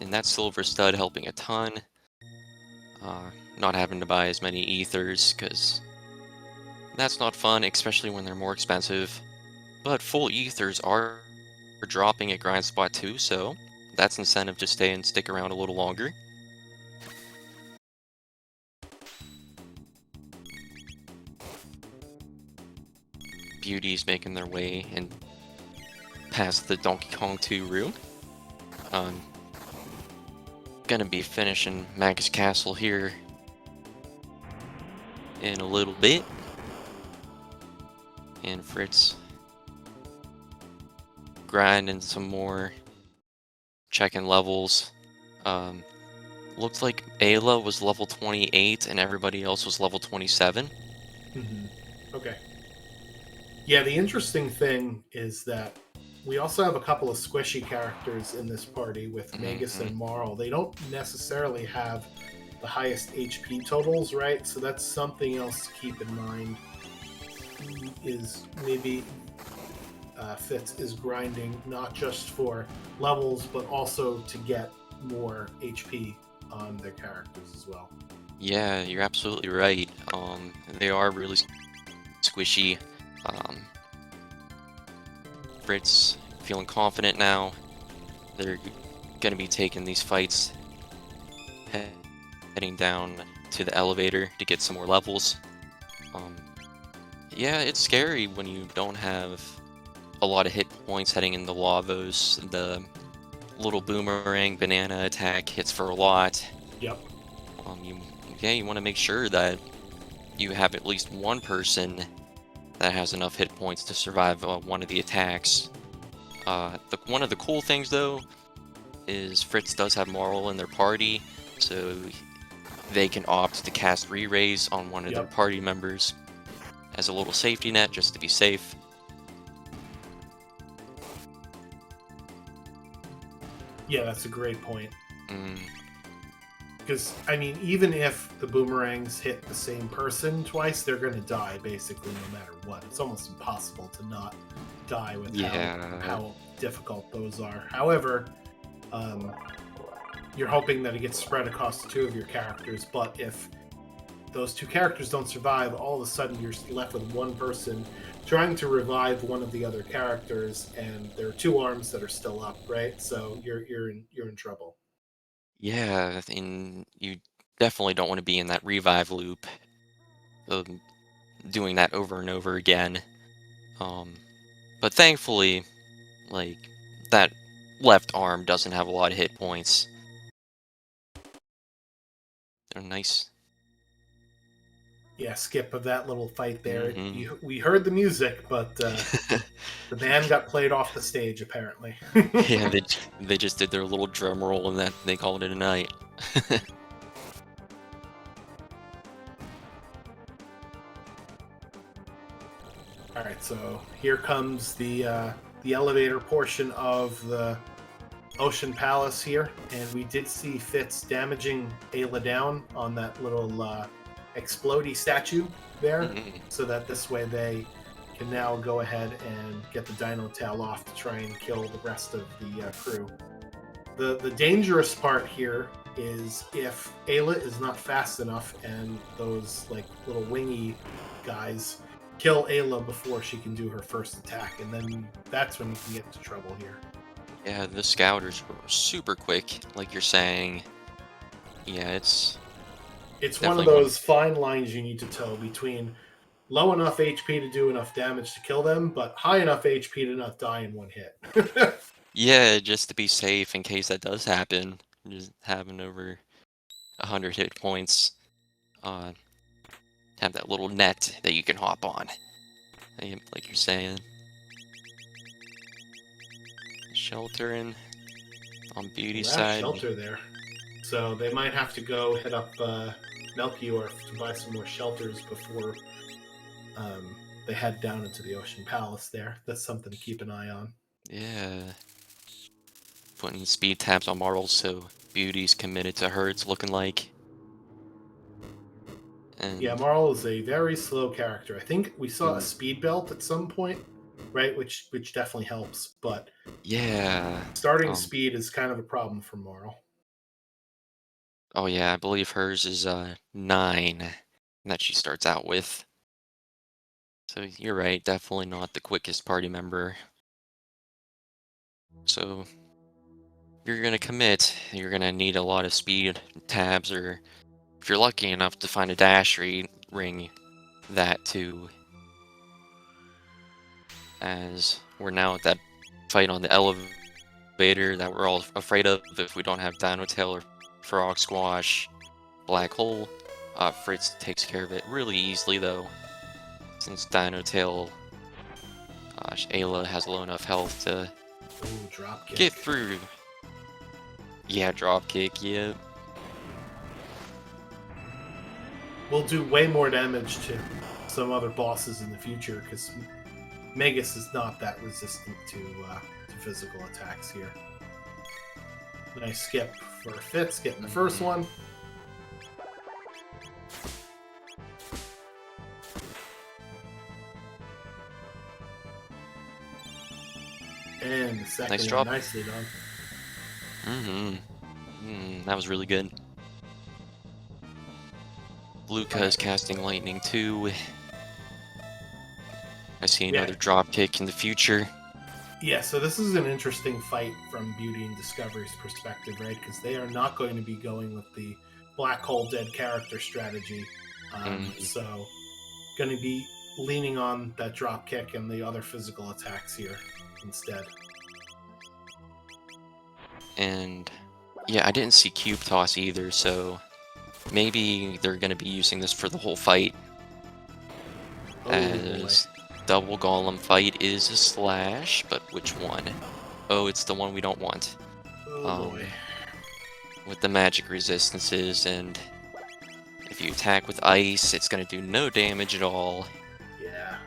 And that silver stud helping a ton. Not having to buy as many ethers, because that's not fun, especially when they're more expensive. But full ethers are dropping at grind spot too, so that's incentive to stay and stick around a little longer. Beauties making their way and past the Donkey Kong 2 room. Um, Gonna be finishing Magus Castle here in a little bit. And Fritz grinding some more, checking levels. Um, Looked like Ayla was level 28 and everybody else was level 27. Okay. Yeah, the interesting thing is that we also have a couple of squishy characters in this party with Magus Hmm. and Marl. They don't necessarily have the highest HP totals, right? So that's something else to keep in mind. Is maybe Fitz is grinding not just for levels, but also to get more HP on their characters as well. Yeah, you're absolutely right. They are really squishy. Um, Fritz feeling confident now. They're gonna be taking these fights, he- heading down to the elevator to get some more levels. Um, yeah, it's scary when you don't have a lot of hit points heading in the lavos. The little boomerang banana attack hits for a lot. Yep. You you want to make sure that you have at least one person that has enough hit points to survive one of the attacks. One of the cool things though is Fritz does have Marl in their party, so they can opt to cast re-raise on one of their Yep. party members as a little safety net just to be safe. Yeah, that's a great point. Mm, Because, I mean, even if the boomerangs hit the same person twice, they're going to die basically no matter what. It's almost impossible to not die with yeah, how difficult those are. However, um, you're hoping that it gets spread across the two of your characters, but if those two characters don't survive, all of a sudden you're left with one person trying to revive one of the other characters, and there are two arms that are still up, right? So you're in trouble. yeah, and you definitely don't want to be in that revive loop, um, doing that over and over again. Um, but thankfully, like that left arm doesn't have a lot of hit points. They're nice. Yeah, skip of that little fight there. Hmm. We heard the music, but the band got played off the stage apparently. Yeah, they just did their little drum roll and that they called it a night. All right, so here comes the elevator portion of the Ocean Palace here, and we did see Fitz damaging Ayla down on that little explodey statue there, Mhm. so that this way they can now go ahead and get the Dino Tail off to try and kill the rest of the crew. The dangerous part here is if Ayla is not fast enough and those like little wingy guys kill Ayla before she can do her first attack, and then that's when you can get into trouble here. Yeah, the scouters were super quick, like you're saying. Yeah, it's It's one of definitely one. those fine lines you need to toe between low enough HP to do enough damage to kill them, but high enough HP to not die in one hit. Yeah, just to be safe in case that does happen. Just having over 100 hit points. Uh, have that little net that you can hop on. Like you're saying. Sheltering on Beauty's We're out of side. shelter there. So they might have to go hit up Melchior to buy some more shelters before they head down into the Ocean Palace there. That's something to keep an eye on. Yeah. Putting speed tabs on Marl so Beauty's committed to her, it's looking like. Yeah, And Marl is a very slow character. I think we saw a mm, speed belt at some point, right? Which definitely helps, but yeah. starting Um, speed is kind of a problem for Marl. oh yeah, I believe hers is 9 that she starts out with. So you're right, definitely not the quickest party member. So if you're gonna commit, you're gonna need a lot of speed tabs, or if you're lucky enough to find a ring, that too. As we're now at that fight on the elevator that we're all afraid of if we don't have Dino Tail or Frog Squash, Black Hole. Fritz takes care of it really easily though, since Dino Tail Gosh, Ayla has low enough health to Ooh, drop kick. get through. Yeah, drop kick, yeah. We'll do way more damage to some other bosses in the future because Magus is not that resistant to physical attacks here. Nice skip for Fitz, getting the first one. And the second Nice one, drop. nicely done. That was really good. Luca is casting lightning too. I see another drop kick in the future. Yeah, so this is an interesting fight from BeautyInDiscovery's perspective, right? Because they are not going to be going with the black hole dead character strategy. So, going to be leaning on that drop kick and the other physical attacks here instead. And yeah, I didn't see cube toss either, so maybe they're going to be using this for the whole fight. As double golem fight is a slash, but which one? Oh, it's the one we don't want. With the magic resistances, and if you attack with ice, it's going to do no damage at all. Yeah.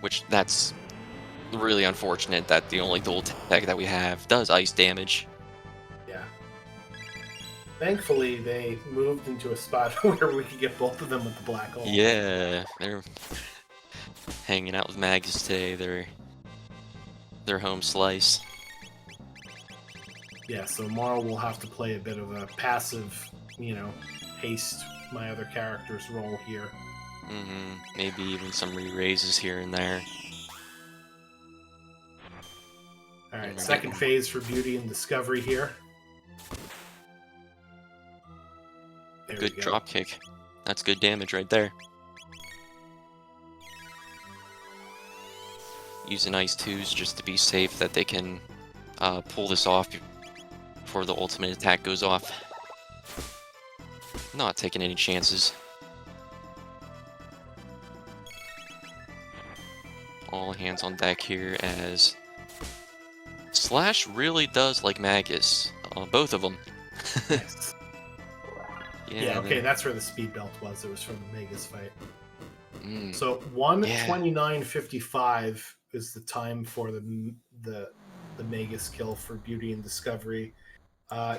Which that's really unfortunate that the only dual attack that we have does ice damage. Yeah. Thankfully, they moved into a spot where we could get both of them with the black hole. Yeah, they're hanging out with Magus today. They're home slice. Yeah, so Marl will have to play a bit of a passive, haste my other character's role here. Maybe even some re-raises here and there. Alright, second phase for BeautyInDiscovery here. Good drop kick. That's good damage right there. Using ice 2s just to be safe that they can pull this off before the ultimate attack goes off. Not taking any chances. All hands on deck here as Slash really does like Magus. Both of them. Nice. Yeah, okay, that's where the speed belt was. It was from the Magus fight. So 1:29:55 is the time for the Magus kill for BeautyInDiscovery.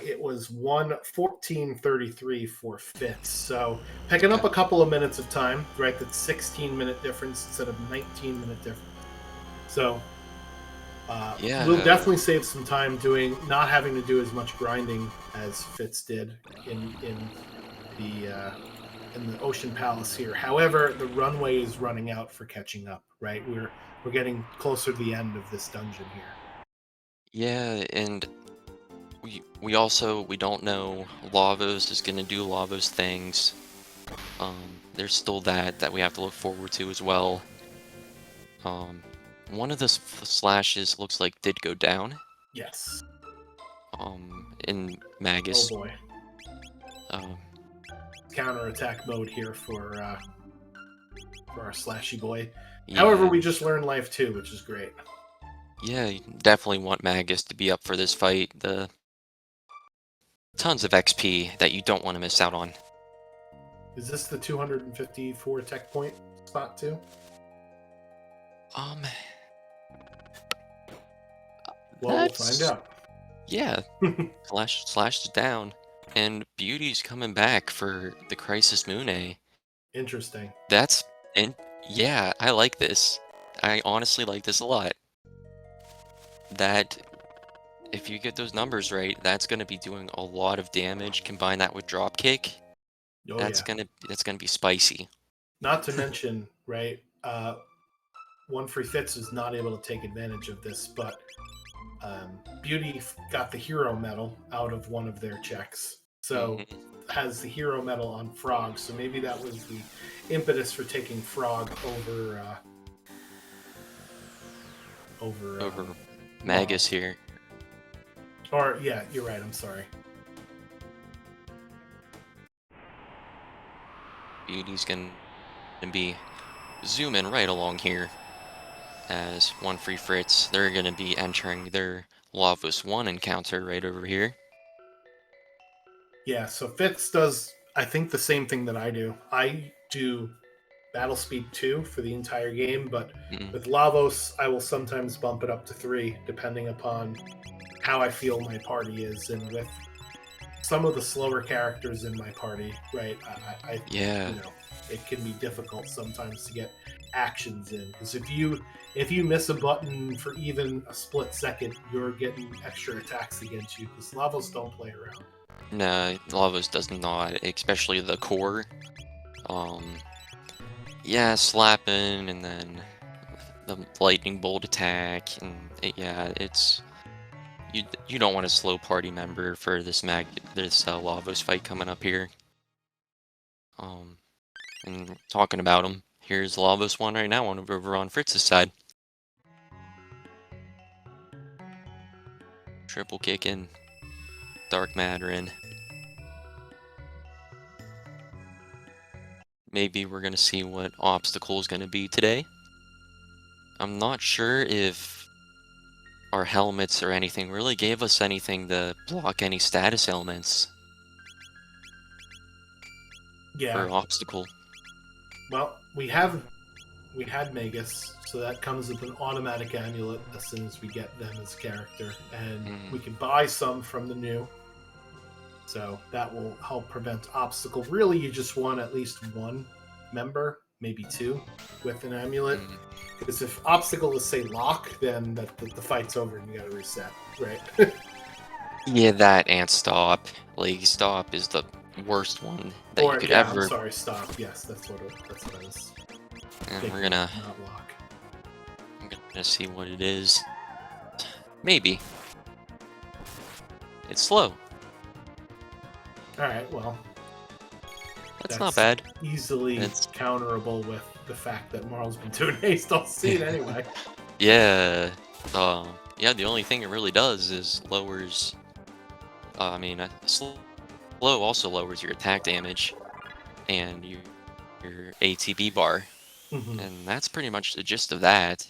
It was 1:14:33 for Fitz. So picking up a couple of minutes of time, right? That's 16-minute difference instead of 19-minute difference. So we'll definitely save some time not having to do as much grinding as Fitz did in the Ocean Palace here. However, the runway is running out for catching up, right? We're getting closer to the end of this dungeon here. Yeah, and we also don't know Lavos is gonna do Lavos things. There's still that we have to look forward to as well. One of the slashes looks like did go down. Yes. In Magus. Oh boy. Counterattack mode here for our slashy boy. Yeah. However, we just learned life too, which is great. Yeah, you definitely want Magus to be up for this fight. The tons of XP that you don't want to miss out on. Is this the 254 tech point spot too? We'll find out. Yeah. Slash is down. And Beauty's coming back for the Crisis Moon. Interesting. Yeah, I like this. I honestly like this a lot. That if you get those numbers right, that's going to be doing a lot of damage. Combine that with drop kick. That's gonna be spicy. Not to mention, right? OneFreeF is not able to take advantage of this, but Beauty got the hero medal out of one of their checks, so has the hero medal on Frog. So maybe that was the impetus for taking Frog over Magus here. Or yeah, you're right. I'm sorry. Beauty's gonna be zoom in right along here as OneFreeF Fritz. They're going to be entering their Lavos 1 encounter right over here. Yeah, so Fitz does, I think, the same thing that I do. I do battle speed 2 for the entire game, but Mm, with Lavos, I will sometimes bump it up to 3, depending upon how I feel my party is. And with some of the slower characters in my party, right, yeah. you know, it can be difficult sometimes to get actions in. Because if you miss a button for even a split second, you're getting extra attacks against you. Because Lavos don't play around. No, Lavos does not, especially the core. Um, yeah, slapping and then the lightning bolt attack, and yeah, it's you don't want a slow party member for this Lavos fight coming up here. And talking about him, here's Lavos 1 right now over on Fritz's side. Triple kicking, Dark Mandarin. Maybe we're gonna see what obstacle is gonna be today. I'm not sure if our helmets or anything really gave us anything to block any status elements Yeah. for obstacle. Well, we had Magus, so that comes with an automatic amulet as soon as we get them as character, and we Mm, can buy some from the new. So that will help prevent obstacle. Really, you just want at least one member, maybe two, with an amulet. mm. Because if obstacle is say lock, then the fight's over and you got to reset, right? Yeah, that and stop. Like stop is the worst one that you Or could yeah, I'm ever. sorry, stop. Yes, that's what I was And thinking. we're gonna Not lock. I'm gonna see what it is. Maybe it's slow. All right, well, That's not that's bad. easily It's counterable with the fact that Marl's been doing haste all scene anyway. yeah. Yeah. The only thing it really does is lowers. Slow also lowers your attack damage and your ATB bar, Hmm. and that's pretty much the gist of that.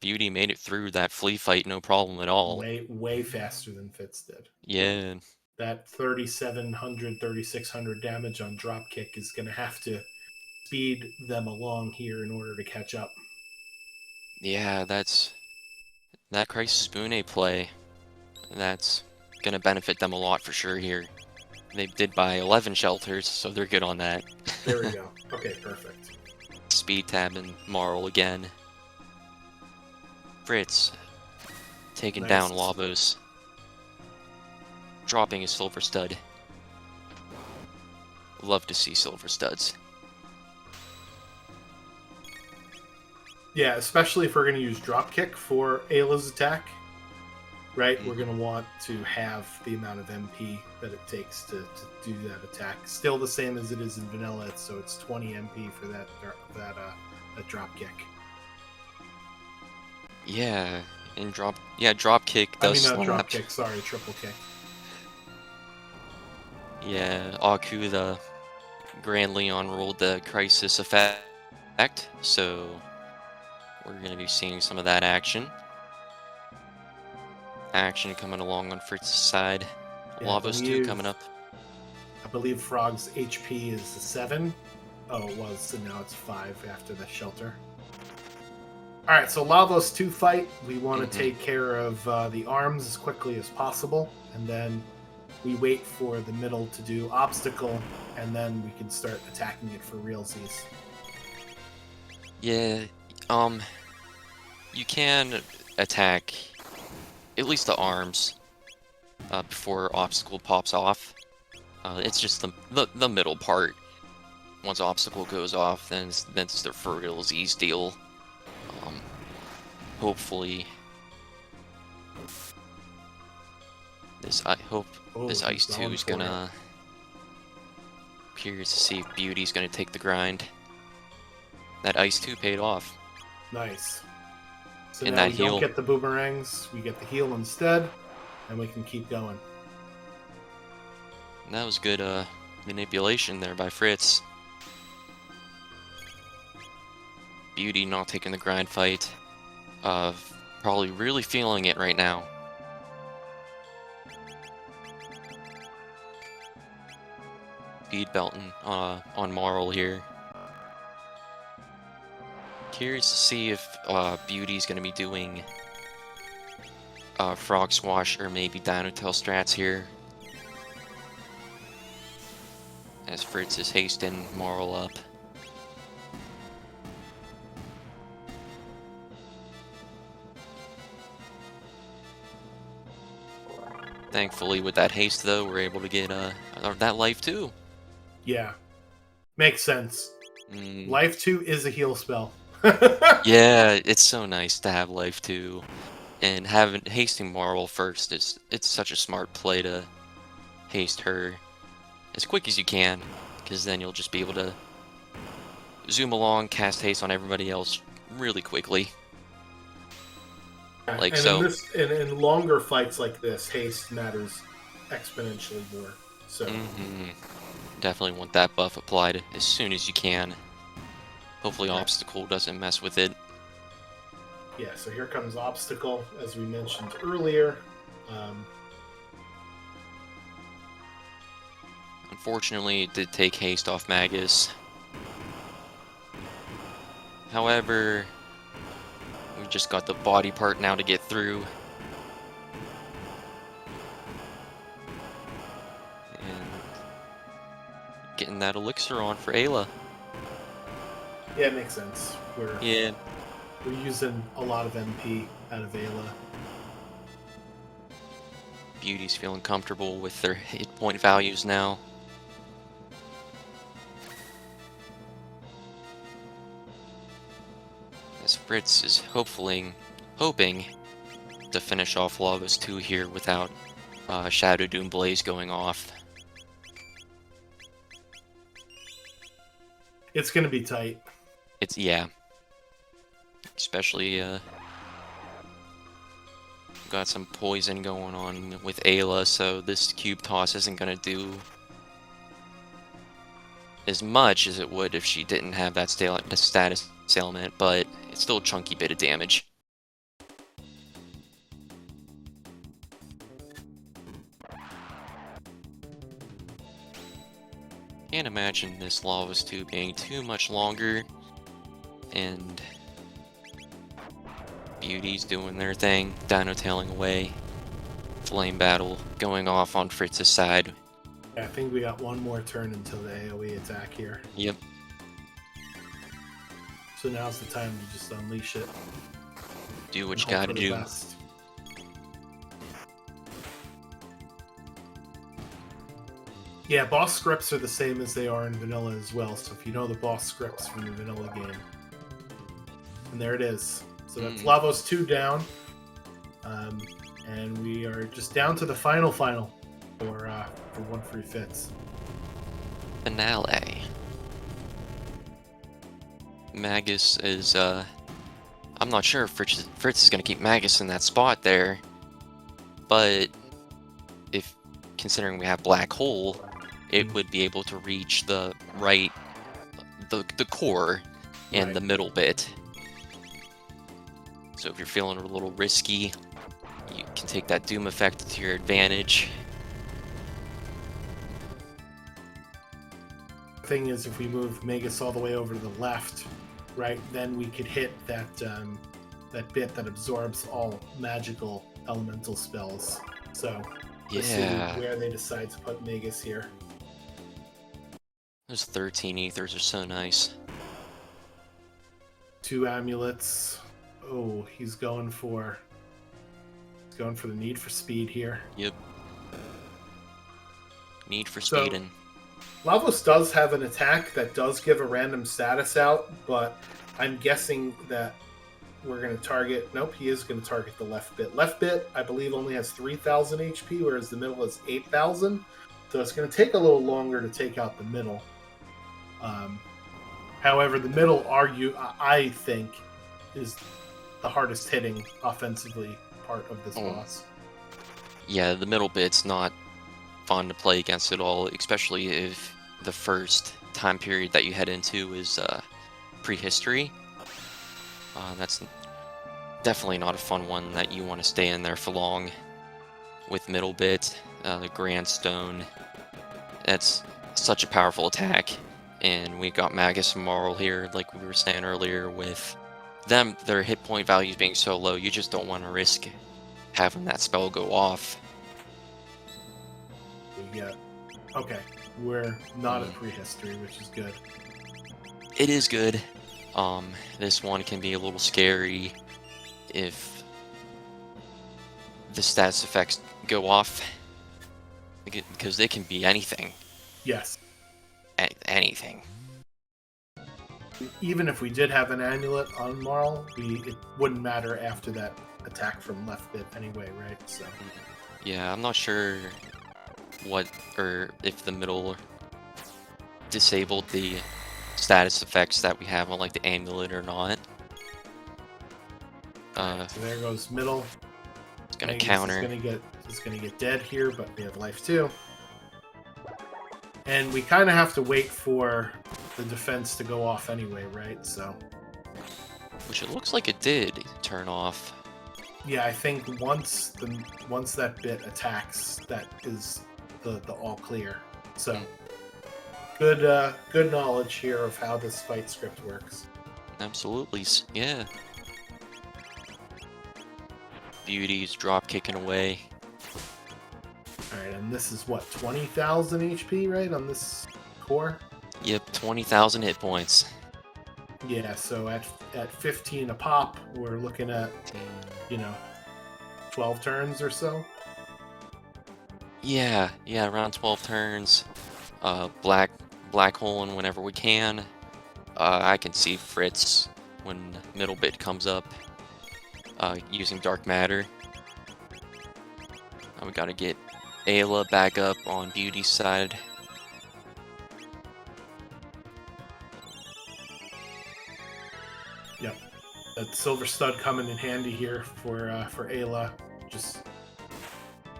Beauty made it through that flea fight no problem at all. Way faster than Fitz did. Yeah, That 3,700, 3,600 damage on dropkick is going to have to speed them along here in order to catch up. yeah, that Crisis Boone play. That's gonna benefit them a lot for sure here. They did buy 11 shelters, so they're good on that. There we go. Okay, perfect. Speed tab and Marl again. Fritz taking down Nice. Lavos. Dropping his silver stud. Love to see silver studs. Yeah, especially if we're going to use dropkick for Ayla's attack, right? We're Mhm. going to want to have the amount of MP that it takes to do that attack. Still the same as it is in vanilla, so it's 20 MP for that dropkick. Yeah, and drop kick I does mean, not slap. dropkick. Sorry, triple kick. Yeah, Aku the Grand Leon rolled the crisis effect, so we're gonna be seeing some of that action. Action coming along on Fritz's side. Yeah, Lavos 2 coming up. I believe Frog's HP is 7. Oh, it was, so now it's 5 after the shelter. All right, so Lavos 2 fight. We want to take care of the arms as quickly as possible, and then we wait for the middle to do obstacle, and then we can start attacking it for realsies. Yeah, you can attack at least the arms before obstacle pops off. It's just the middle part. Once obstacle goes off, then it's the for realsies deal. Hopefully, I hope this Ice 2 is gonna. Curious to see if Beauty's gonna take the grind. That Ice 2 paid off. Nice. So And now that we heal. don't get the boomerangs, we get the heal instead, and we can keep going. And that was good manipulation there by Fritz. Beauty not taking the grind fight. Probably really feeling it right now. Speed belting on Marl here. Curious to see if Beauty's going to be doing Frog Swash or maybe Dino Tail strats here. As Fritz is hasting Marl up. Thankfully, with that haste, though, we're able to get that life too. Yeah, makes sense. Life 2 is a heal spell. Yeah, it's so nice to have life 2, and having hasting Marl first it's such a smart play to haste her as quick as you can, because then you'll just be able to zoom along, cast haste on everybody else really quickly. Like and so. In longer fights like this, haste matters exponentially more. So definitely want that buff applied as soon as you can. Hopefully Obstacle doesn't mess with it. Yeah, so here comes Obstacle, as we mentioned earlier. Unfortunately, it did take haste off Magus. However, we just got the body part now to get through. And getting that elixir on for Ayla. Yeah, it makes sense. We're using a lot of MP out of Ayla. Beauty's feeling comfortable with their hit point values now. As Fritz is hoping to finish off Lava's 2 here without Shadow Doom Blaze going off. It's going to be tight. Yeah. Especially got some poison going on with Ayla, so this cube toss isn't going to do as much as it would if she didn't have that status ailment, but it's still a chunky bit of damage. Can't imagine this Lava's 2 being too much longer, and Beauty's doing their thing, Dino tailing away, Flame Battle going off on Fritz's side. Yeah, I think we got one more turn until the AoE attack here. Yep. So now's the time to just unleash it. Do what you gotta do. Best. Yeah, boss scripts are the same as they are in vanilla as well, so if you know the boss scripts from the vanilla game. And there it is. So that's Lavos 2 down. And we are just down to the final for OneFreeF. Finale. Magus is, I'm not sure if Fritz is going to keep Magus in that spot there, but if, considering we have Black Hole, it would be able to reach the core and the middle bit. So if you're feeling a little risky, you can take that Doom effect to your advantage. The thing is, if we move Magus all the way over to the left, right, then we could hit that that bit that absorbs all magical elemental spells. So we'll see where they decide to put Magus here. Those 13 ethers are so nice. 2 amulets. Oh, he's going for the need for speed here. Yep. Need for speed. And Lavos does have an attack that does give a random status out, but I'm guessing that we're going to target... Nope, he is going to target the left bit. Left bit, I believe, only has 3,000 HP, whereas the middle is 8,000. So it's going to take a little longer to take out the middle. However, the middle, I think, is the hardest hitting offensively part of this boss. Yeah, the middle bit's not fun to play against at all, especially if the first time period that you head into is prehistory. That's definitely not a fun one that you want to stay in there for long. With middle bit, the Grandstone, that's such a powerful attack. And we got Magus and Marl here, like we were saying earlier, with them, their hit point values being so low, you just don't want to risk having that spell go off. Yeah. Okay. We're not at prehistory, which is good. It is good. This one can be a little scary if the status effects go off, because they can be anything. Yes. Anything. Even if we did have an amulet on Marl, it wouldn't matter after that attack from left bit anyway, right? So Yeah, I'm not sure what, or if the middle disabled the status effects that we have on like the amulet or not. so there goes middle. It's gonna Magus counter. is gonna get dead here, but we have life too. And we kind of have to wait for the defense to go off anyway, right? So, Which it looks like it did turn off. yeah, I think once that bit attacks, that is the all clear. So, good knowledge here of how this fight script works. Absolutely, yeah. Beauty's drop kicking away. Alright, and this is what, 20,000 HP, right, on this core? Yep, 20,000 hit points. Yeah, so at 15 a pop, we're looking at, 12 turns or so. Yeah, around 12 turns. Black holing whenever we can. I can see Fritz when middle bit comes up, using dark matter. We gotta get Ayla back up on Beauty's side. Yep, that silver stud coming in handy here for Ayla, just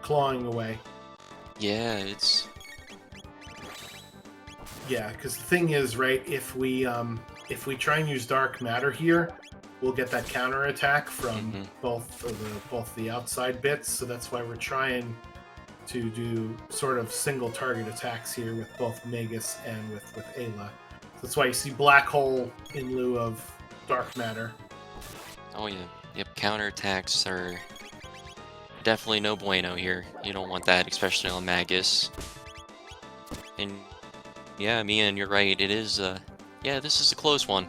clawing away. Yeah, it's... Yeah, because the thing is, right, if we try and use dark matter here, we'll get that counter attack from both the outside bits. So that's why we're trying to do sort of single target attacks here with both Magus and with Ayla. So that's why you see black hole in lieu of dark matter. Oh yeah, yep, counterattacks are definitely no bueno here. You don't want that, especially on Magus. And yeah, Mian, you're right, it is, yeah, this is a close one.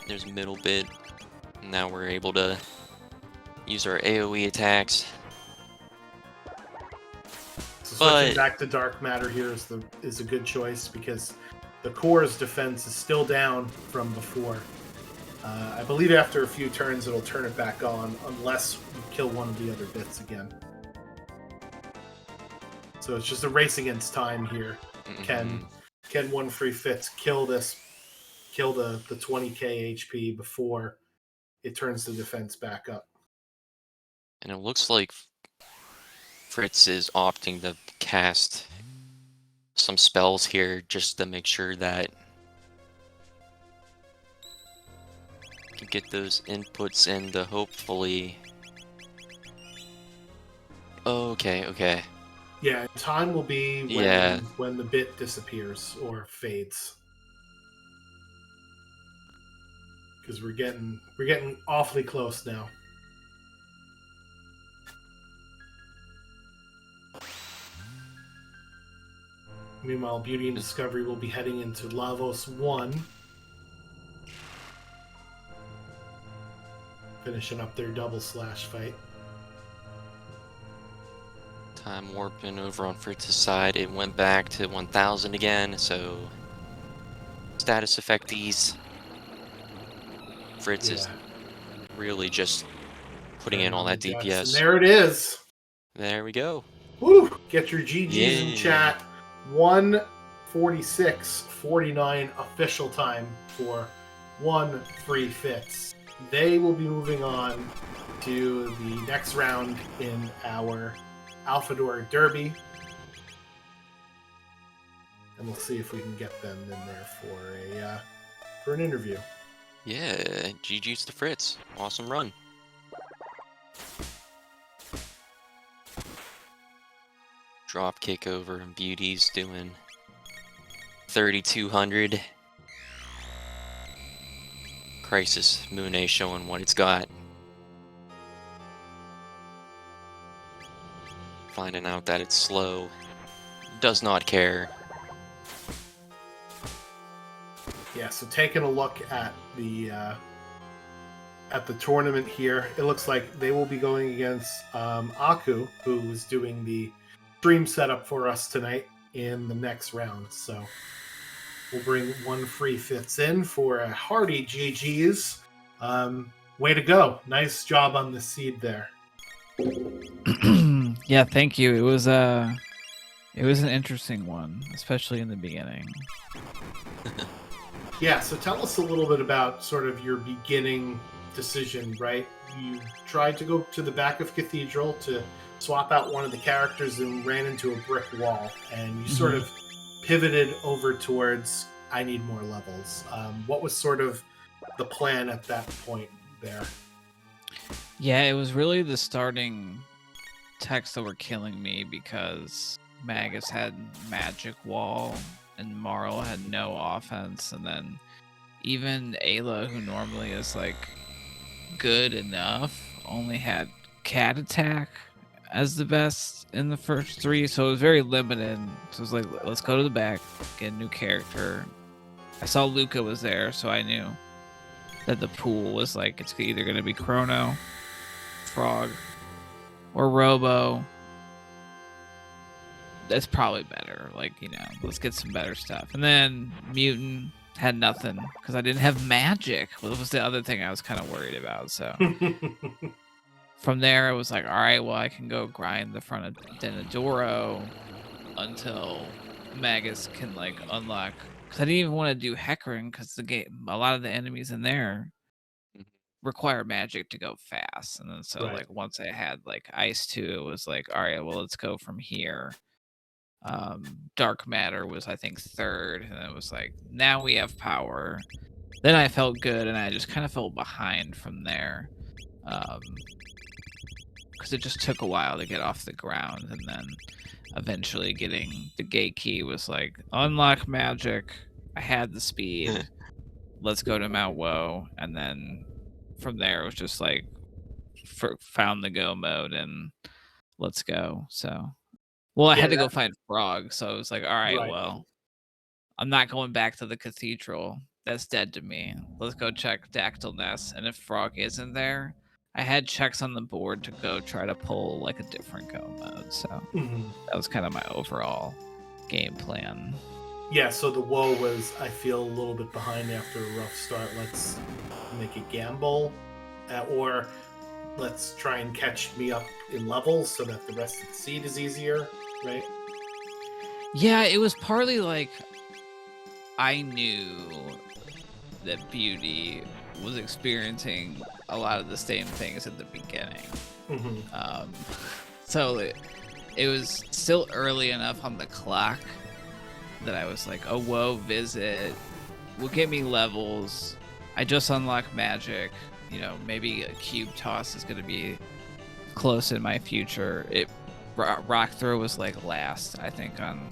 There's a middle bit. Now we're able to use our AoE attacks. So switching back to dark matter here is a good choice because the core's defense is still down from before. I believe after a few turns it'll turn it back on unless you kill one of the other bits again. So it's just a race against time here. Can OneFreeF kill the 20k HP before it turns the defense back up? And it looks like Fritz is opting to cast some spells here just to make sure that he can get those inputs in to hopefully... Okay. Yeah, time will be when the bit disappears or fades. Because we're getting awfully close now. Meanwhile, BeautyInDiscovery will be heading into Lavos 1. Finishing up their double slash fight. Time warping over on Fritz's side. It went back to 1000 again, so status effecties. Fritz is really just putting in all that DPS. And there it is. There we go. Woo! Get your GGs in chat. 1:46:49 official time for OneFreeF. They will be moving on to the next round in our Alphador Derby. And we'll see if we can get them in there for an interview. Yeah, GG's to Fritz. Awesome run. Drop kick over, and Beauty's doing 3,200. Crisis Moon showing what it's got. Finding out that it's slow. Does not care. Yeah, so taking a look at the tournament here, it looks like they will be going against Aku, who's doing the stream setup for us tonight in the next round. So we'll bring OneFreeF in for a hearty GG's. Way to go! Nice job on the seed there. Yeah, thank you. It was an interesting one, especially in the beginning. Yeah, so tell us a little bit about sort of your beginning decision, right? You tried to go to the back of Cathedral to swap out one of the characters and ran into a brick wall, and you sort of pivoted over towards, I need more levels. What was sort of the plan at that point there? Yeah, it was really the starting techs that were killing me because Magus had Magic Wall and Marl had no offense, and then even Ayla, who normally is like good enough, only had Cat Attack as the best in the first three, so it was very limited. So it was like, let's go to the back, get a new character. I saw Luca was there, so I knew that the pool was like, it's either going to be Chrono, Frog, or Robo. That's probably better. Like, you know, let's get some better stuff. And then Mutant had nothing because I didn't have magic. Well, that was the other thing I was kind of worried about. So from there, it was like, all right, well, I can go grind the front of Denadoro until Magus can like unlock. Because I didn't even want to do Hecarim because the game, a lot of the enemies in there require magic to go fast. And then so Right. like once I had like Ice 2, it was like, all right, well, let's go from here. Dark Matter was, I think, third, and it was like, now we have power. Then I felt good, and I just kind of felt behind from there, because it just took a while to get off the ground, and then eventually getting the gate key was like, unlock magic. I had the speed. Let's go to Mount Woe, and then from there it was just like, found the go mode, and let's go. So. Well, I had to go find Frog, so I was like, all right, well, I'm not going back to the Cathedral. That's dead to me. Let's go check Dactyl Nest, and if Frog isn't there, I had checks on the board to go try to pull like a different go mode, so that was kind of my overall game plan. Yeah, so the woe was, I feel a little bit behind after a rough start. Let's make a gamble, or let's try and catch me up in levels so that the rest of the seed is easier, right? Yeah, it was partly like I knew that Beauty was experiencing a lot of the same things at the beginning. So it was still early enough on the clock that I was like, oh, whoa, visit will get me levels. I just unlocked magic. You know, maybe a cube toss is going to be close in my future. Rock throw was like last, I think, on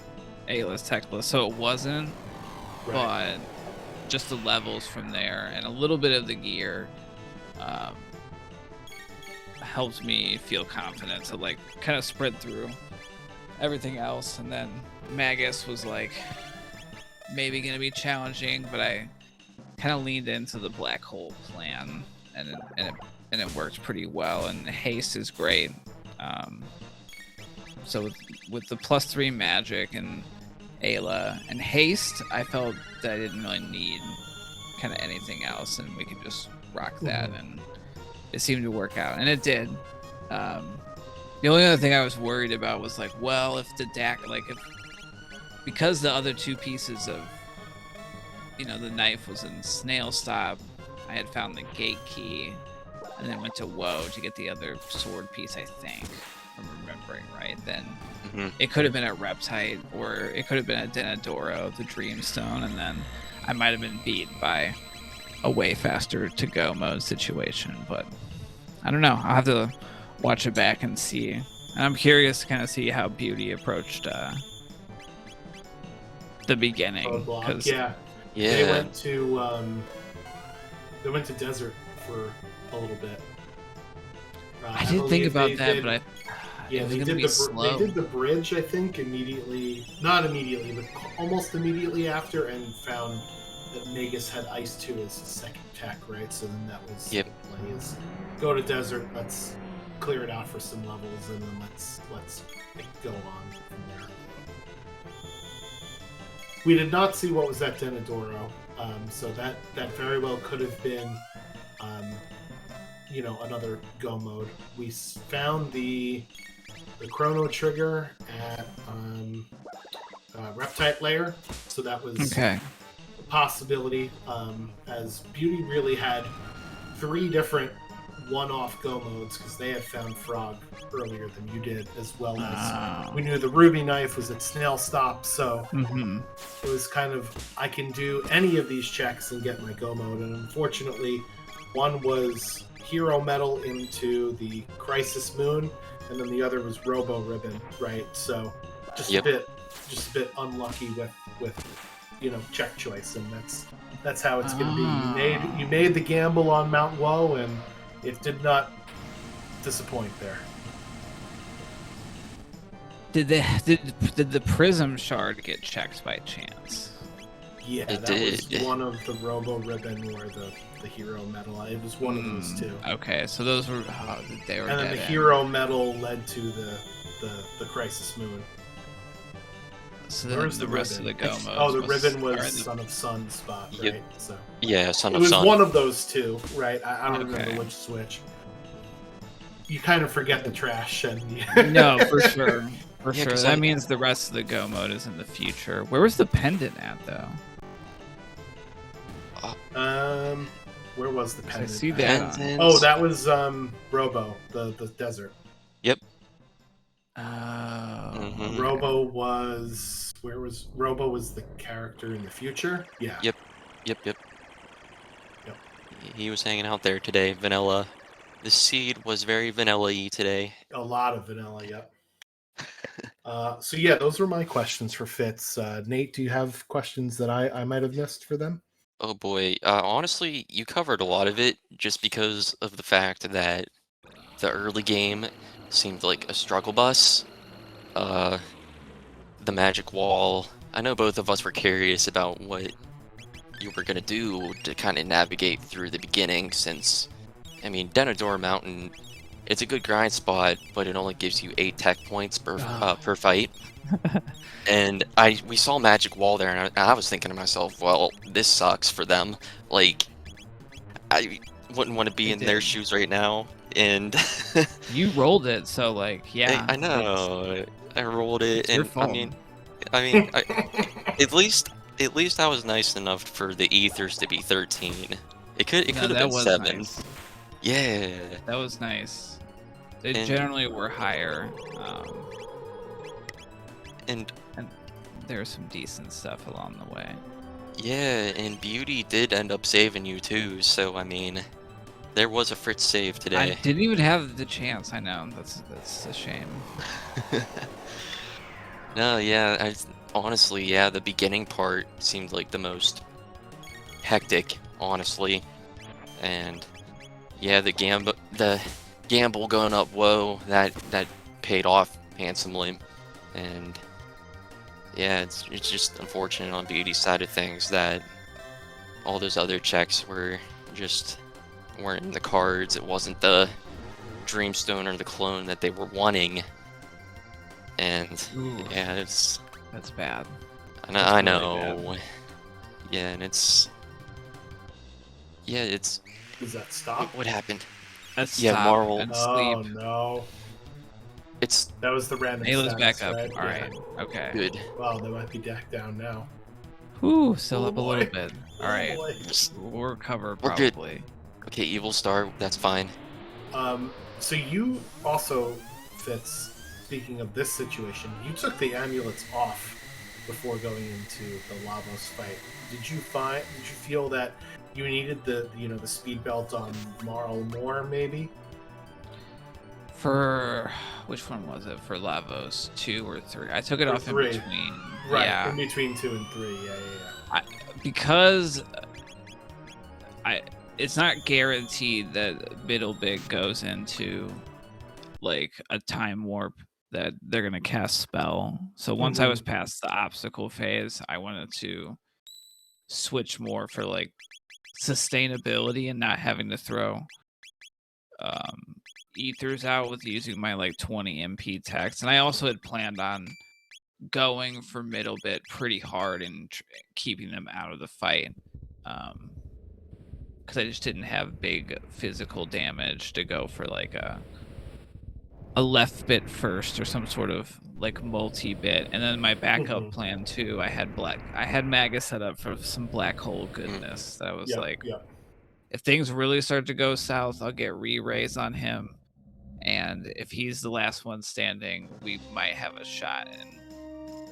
Ayla's tech list, so it wasn't. But just the levels from there and a little bit of the gear helped me feel confident to like kind of spread through everything else. And then Magus was like maybe going to be challenging, but I kind of leaned into the black hole plan. And it works pretty well, and haste is great. So with the +3 magic and Ayla and haste, I felt that I didn't really need kind of anything else, and we could just rock that, and it seemed to work out, and it did. The only other thing I was worried about was like, well, if the because the other two pieces of, you know, the knife was in Snail Stop, I had found the gate key and then went to Woe to get the other sword piece, I think, if I'm remembering right. Then it could have been a Reptite, or it could have been a Denadoro, the Dreamstone, and then I might have been beat by a way faster to go mode situation, but I don't know. I'll have to watch it back and see. And I'm curious to kind of see how Beauty approached the beginning. Roadblock, yeah. Yeah. They went to desert for a little bit. I didn't think about that, but yeah, it was they gonna did be slow. they did the bridge, I think, not immediately, but almost immediately after, and found that Magus had Ice 2 as his second tech, right? So then that was Yep. the play is go to desert, let's clear it out for some levels, and then let's go on from there. We did not see what was at Denadoro, so that very well could have been, another go mode. We found the chrono trigger at Reptite Layer, so that was Okay. a possibility. As Beauty really had 3 different one-off go modes because they had found Frog earlier than you did, as well as we knew the Ruby Knife was at Snail Stop, so it was kind of, I can do any of these checks and get my go mode, and unfortunately one was Hero Metal into the Crisis Moon, and then the other was Robo Ribbon, right? So just a bit unlucky with check choice, and that's how it's going to be. You made the gamble on Mount Woe, and it did not disappoint there. Did the Prism Shard get checked by chance? Yeah, It that was did. one of the Robo Ribbon or the Hero Metal. It was one of those two. Okay, so those were they were. And then dead the end. Hero Metal led to the Crisis Moon. So then Where's the rest ribbon? of the go modes. Oh, the ribbon was or the- Son of Sun spot, right? Yep. So Yeah, Son it of was Sun. one of those two, right? I don't Okay. remember which switch. You kind of forget the trash, and No, for sure. For Yeah, sure. 'cause That I- means the rest of the go mode is in the future. Where was the pendant at, though? Where was the 'Cause I pendant? see that. Pendants. Oh, that was Robo, the desert. Oh. Mhm. Robo was Robo was the character in the future? Yeah. Yep. He was hanging out there today, vanilla. The seed was very vanilla-y today. A lot of vanilla, yep. So yeah, those were my questions for Fitz. Nate, do you have questions that I might have missed for them? Oh boy, honestly, you covered a lot of it just because of the fact that the early game seemed like a struggle bus. The magic wall. I know both of us were curious about what you were gonna do to kind of navigate through the beginning, since, I mean, Denador Mountain, it's a good grind spot, but it only gives you 8 tech points per fight. And we saw magic wall there, and I was thinking to myself, well, this sucks for them. Like, I wouldn't want to be It in their did. shoes right now. And You rolled it, so like, yeah. I know I rolled it, It's your and fault. at least I was nice enough for the ethers to be 13. It could No, have that been was 7. nice. Yeah. That was nice. They And- generally were higher. And And there's some decent stuff along the way. yeah, and Beauty did end up saving you too, so I mean, there was a Fritz save I today. didn't even have the chance. I know that's a shame. No, yeah, honestly, yeah, the beginning part seemed like the most hectic, honestly. And yeah, the gamble going up, whoa, that paid off handsomely. And yeah, it's just unfortunate on Beauty's side of things that all those other checks weren't in the cards. It wasn't the Dreamstone or the clone that they were wanting. And Ooh, yeah, it's that's bad. I That's really know. Yeah, and it's Does that stop? what happened? Let's Yeah, stop Marvel. and Oh sleep. no. It's That was the random Ayla's status, back up. right? All right. Okay. good. Wow, they might be decked down now. Whew, still Oh, up a little boy. bit. All right. Oh, boy. We'll recover We're good. probably. Okay, Evil Star, that's fine. So you also, Fitz, speaking of this situation, you took the amulets off before going into the Lavos fight. Did you feel that you needed the speed belt on Marl more maybe? For which one was it? For Lavos 2 or 3? I took it For off in 3. between. Right, Yeah. in between 2 and 3. Yeah. Because it's not guaranteed that middle bit goes into like a time warp that they're gonna cast spell. So once I was past the obstacle phase, I wanted to switch more for like sustainability and not having to throw ethers out with using my like 20 MP text. And I also had planned on going for middle bit pretty hard and keeping them out of the fight, because I just didn't have big physical damage to go for like a left bit first or some sort of like multi bit. And then my backup plan too, I had Maga set up for some black hole goodness. That was if things really start to go south, I'll get re-raise on him, and if he's the last one standing, we might have a shot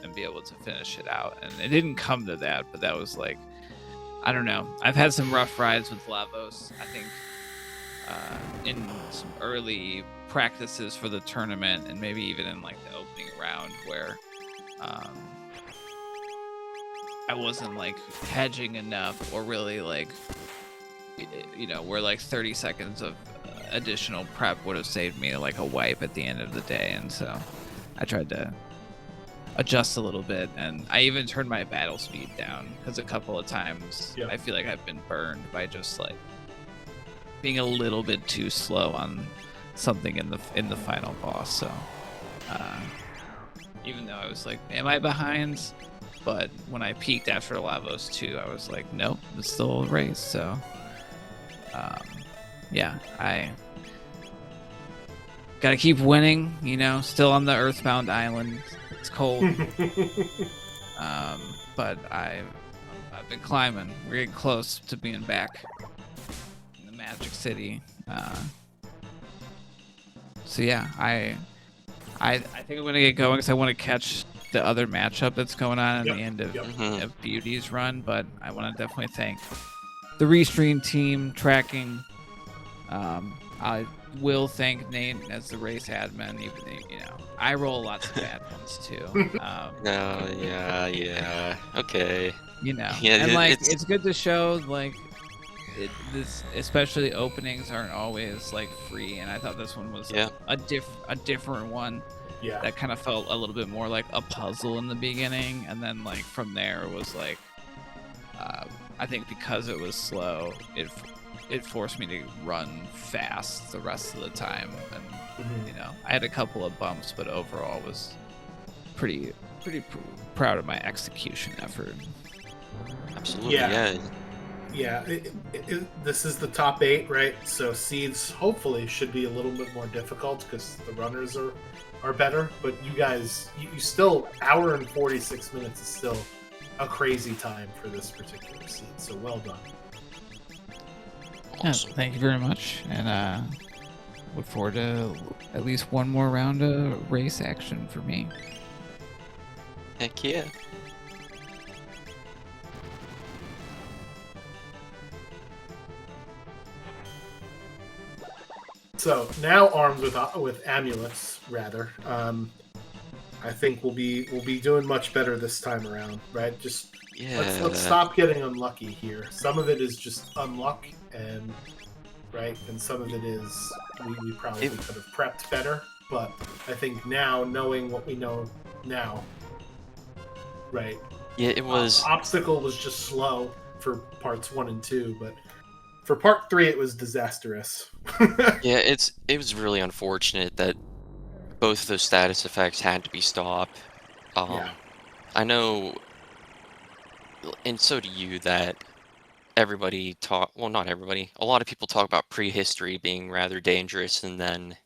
and be able to finish it out. And it didn't come to that, but that was like, I don't know. I've had some rough rides with Lavos. I think in some early practices for the tournament, and maybe even in like the opening round, where I wasn't like hedging enough, or really like, where like 30 seconds of additional prep would have saved me like a wipe at the end of the day. And so I tried to adjust a little bit, and I even turned my battle speed down, because a couple of times I feel like I've been burned by just like being a little bit too slow on something in the final boss. So even though I was like, am I behind? But when I peaked after Lavos 2, I was like, nope, it's still a race. So yeah, I gotta keep winning, still on the Earthbound Island. It's cold. But I've been climbing. We're getting close to being back in the Magic City. So yeah, I think I'm gonna get going, because I want to catch the other matchup that's going on at the end of Beauty's run. But I want to definitely thank the Restream team tracking. I will thank Nate as the race admin, even though, I roll lots of bad ones too. No, yeah, okay. And like it's good to show like this, especially openings aren't always like free, and I thought this one was a different one. Yeah, that kind of felt a little bit more like a puzzle in the beginning, and then like from there it was like I think because it was slow, it forced me to run fast the rest of the time. And I had a couple of bumps, but overall was pretty proud of my execution effort. Absolutely, yeah. This is the top 8, right? So seeds hopefully should be a little bit more difficult, because the runners are better. But you guys, you still, hour and 46 minutes is still a crazy time for this particular seed. So well done. Awesome. Yeah, thank you very much, and look forward to at least one more round of race action for me. Heck yeah. So now armed with amulets, rather, I think we'll be doing much better this time around, right? Just let's stop getting unlucky here. Some of it is just unluck, and some of it is we probably could have prepped better. But I think now, knowing what we know now, right? Yeah, it was obstacle was just slow for parts 1 and 2, but for part 3 it was disastrous. Yeah, it was really unfortunate that both of those status effects had to be stopped. I know, and so do you, that everybody not everybody, a lot of people talk about prehistory being rather dangerous, and then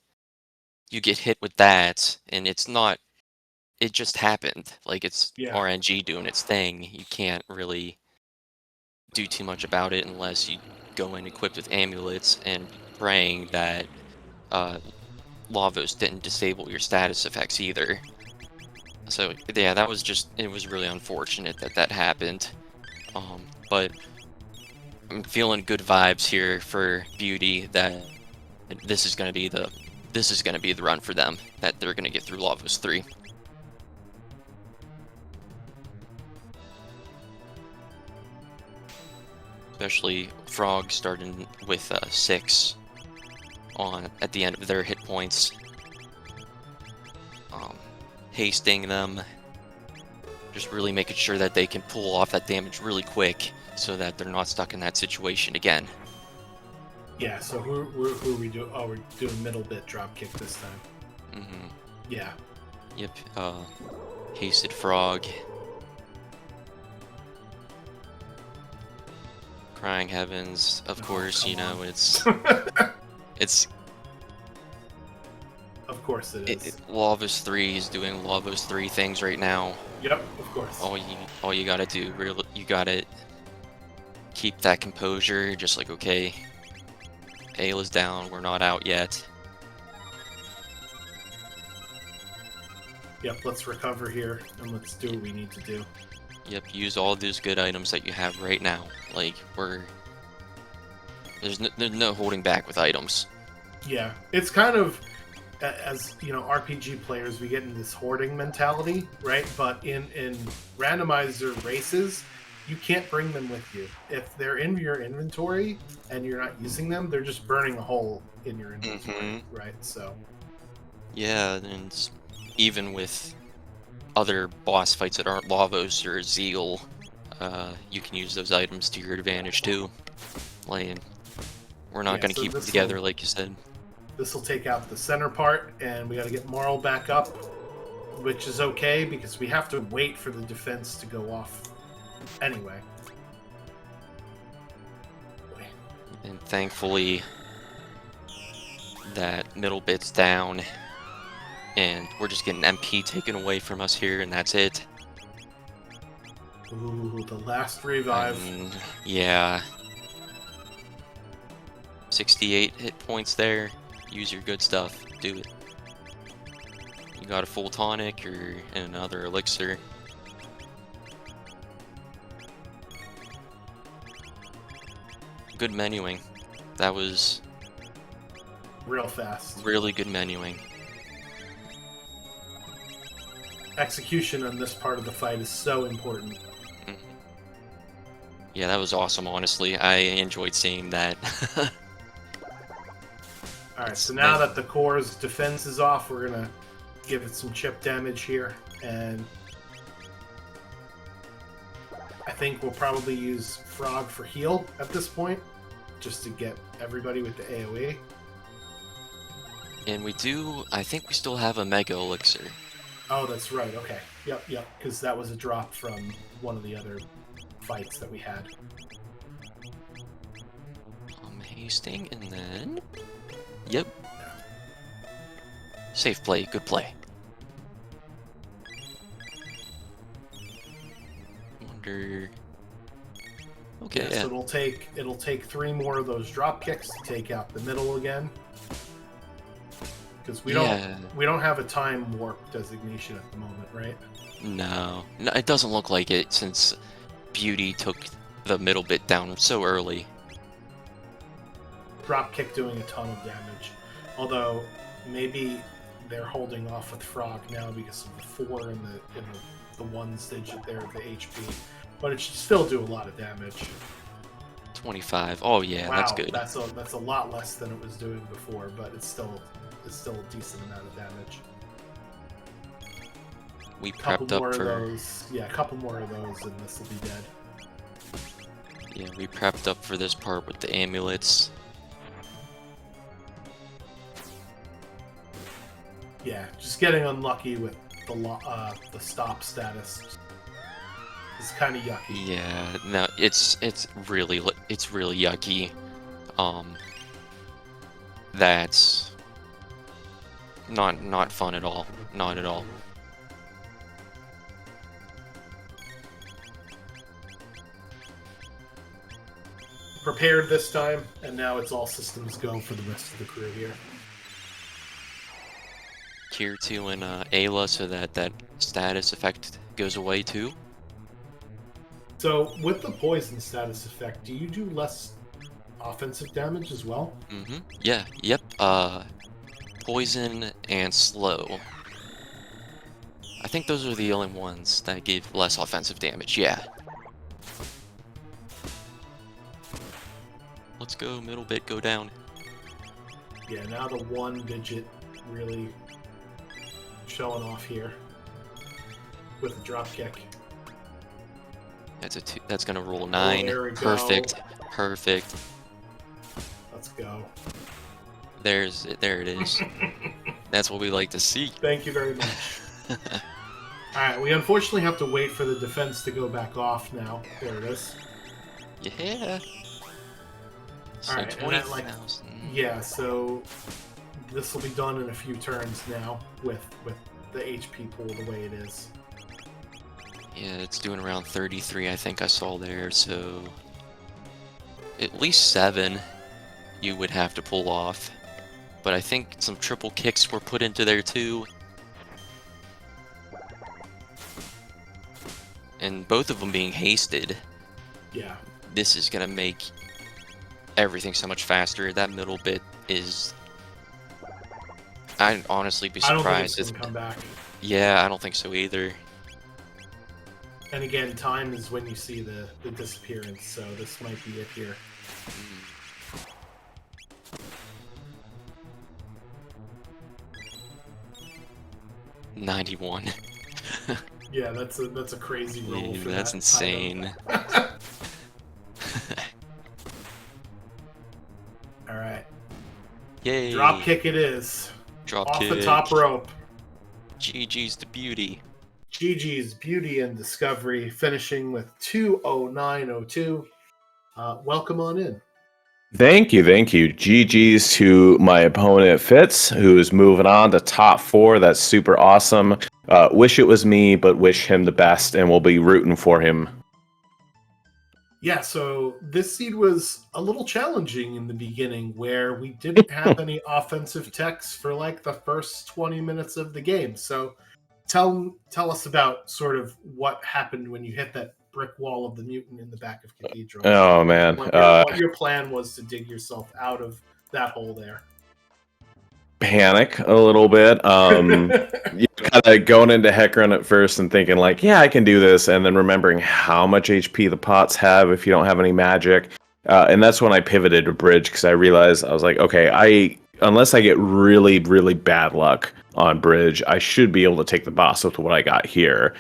you get hit with that, and it just happened. Like, it's RNG doing its thing. You can't really do too much about it unless you go in equipped with amulets and praying that Lavos didn't disable your status effects either. So yeah, that was just, it was really unfortunate that that happened. But I'm feeling good vibes here for Beauty that this is gonna be the run for them, that they're gonna get through Lavos 3. Especially Frog starting with 6 on at the end of their hit points. Hasting them, just really making sure that they can pull off that damage really quick so that they're not stuck in that situation again. Yeah, so who are we doing? Oh, we're doing middle bit drop kick this time. Mm-hmm. Yeah. Yep. Hasted Frog. Crying Heavens, of course, you know, it's Of course it is. Lavos 3 is doing Lavos 3 things right now. Yep, of course. All you gotta do, really, you gotta keep that composure, just like, okay, Ayla's down, we're not out yet. Yep, let's recover here, and let's do what we need to do. Yep, use all those good items that you have right now. Like, there's no holding back with items. Yeah, it's kind of, as you know, RPG players, we get in this hoarding mentality, right? But in randomizer races, you can't bring them with you. If they're in your inventory and you're not using them, they're just burning a hole in your inventory, right? So yeah, and even with other boss fights that aren't Lavos or Zeal, you can use those items to your advantage too. Like, we're not going to keep them together, like you said. This will take out the center part, and we got to get Moral back up, which is okay because we have to wait for the defense to go off anyway. And thankfully, that middle bit's down, and we're just getting MP taken away from us here, and that's it. Ooh, the last revive. Yeah. 68 hit points there. Use your good stuff. Do it. You got a full tonic or another elixir. Good menuing. That was real fast. Really good menuing. Execution on this part of the fight is so important. Yeah, that was awesome, honestly. I enjoyed seeing that. Alright, so now that the core's defense is off, we're gonna give it some chip damage here, and I think we'll probably use Frog for heal at this point, just to get everybody with the AoE. And I think we still have a Mega Elixir. Oh, that's right, okay. Yep, because that was a drop from one of the other fights that we had. Hasting, and then... Yep. Safe play, good play. Wonder... Okay, yeah. So it'll take 3 more of those drop kicks to take out the middle again. Because we don't have a time warp designation at the moment, right? No, it doesn't look like it since Beauty took the middle bit down so early. Drop kick doing a ton of damage. Although maybe they're holding off with Frog now because of the 4 and the 1's digit there of the HP. But it should still do a lot of damage. 25. Oh yeah, wow, that's good. That's a lot less than it was doing before, but it's still a decent amount of damage. We prepped up for those. Yeah, a couple more of those, and this will be dead. Yeah, we prepped up for this part with the amulets. Yeah, just getting unlucky with the stop status is kind of yucky. Yeah, no, it's really yucky. That's not fun at all. Not at all. Prepared this time, and now it's all systems go for the rest of the crew here. Cure 2 and Ayla so that that status effect goes away too. So with the poison status effect, do you do less offensive damage as well? Mm-hmm. Yeah, yep. Poison and slow. I think those are the only ones that give less offensive damage, yeah. Let's go, middle bit, go down. Yeah, now the 1 digit really showing off here with the drop kick. That's gonna roll 9. there we Perfect. go. Perfect. Let's go. There it is. That's what we like to see. Thank you very much. Alright, we unfortunately have to wait for the defense to go back off now. There it is. Yeah. So Alright, and that, 20,000. yeah, so this will be done in a few turns now with the HP pool the way it is. Yeah, it's doing around 33, I think I saw there, so at least 7 you would have to pull off. But I think some triple kicks were put into there too. And both of them being hasted. Yeah. This is gonna make everything so much faster. That middle bit is... I'd honestly be I don't think surprised it's if... gonna come back. Yeah, I don't think so either. And again, time is when you see the disappearance, so this might be it here. 91. Yeah, that's a crazy roll Yeah, for that's that insane. Alright. Yay! Drop kick it is. Drop Off kick. the top rope. GG's to Beauty. GG's Beauty and Discovery finishing with 209.02. Welcome on in. Thank you. GG's to my opponent Fitz, who's moving on to top 4. That's super awesome. Wish it was me, but wish him the best, and we'll be rooting for him. Yeah, so this seed was a little challenging in the beginning where we didn't have any offensive techs for like the first 20 minutes of the game. So tell us about sort of what happened when you hit that brick wall of the mutant in the back of Cathedral. Oh, man. What your plan was to dig yourself out of that hole there. Panic a little bit. You kind of going into Heck Run at first and thinking like, yeah, I can do this, and then remembering how much HP the pots have if you don't have any magic. And that's when I pivoted to Bridge, because I realized, I was like, okay, unless I get really, really bad luck on Bridge, I should be able to take the boss with what I got here.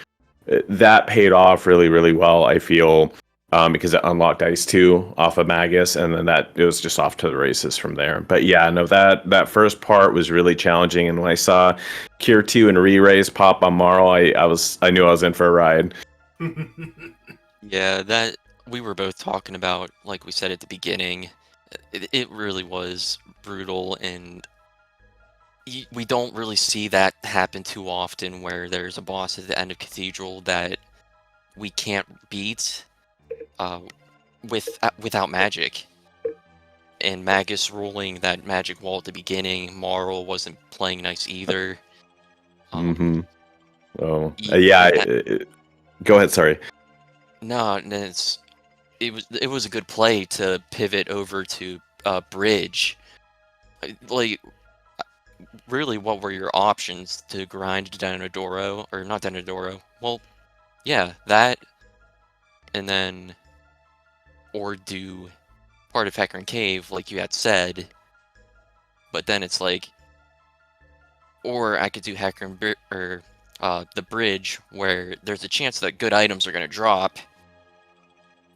That paid off really, really well, I feel, because it unlocked Ice 2 off of Magus, and then it was just off to the races from there. But yeah, no, that first part was really challenging, and when I saw Cure 2 and Re-Raise pop on Marl, I knew I was in for a ride. Yeah, that we were both talking about, like we said at the beginning, it really was brutal, and we don't really see that happen too often, where there's a boss at the end of Cathedral that we can't beat without magic. And Magus rolling that magic wall at the beginning, Marl wasn't playing nice either. Oh, yeah. Go ahead. Sorry. No, it was a good play to pivot over to Bridge. Like, really, what were your options to grind Denadoro, or not Denadoro? Well, yeah, that, and then, or do part of Hecarim Cave, like you had said. But then it's like, or I could do Hecarim or the Bridge, where there's a chance that good items are going to drop,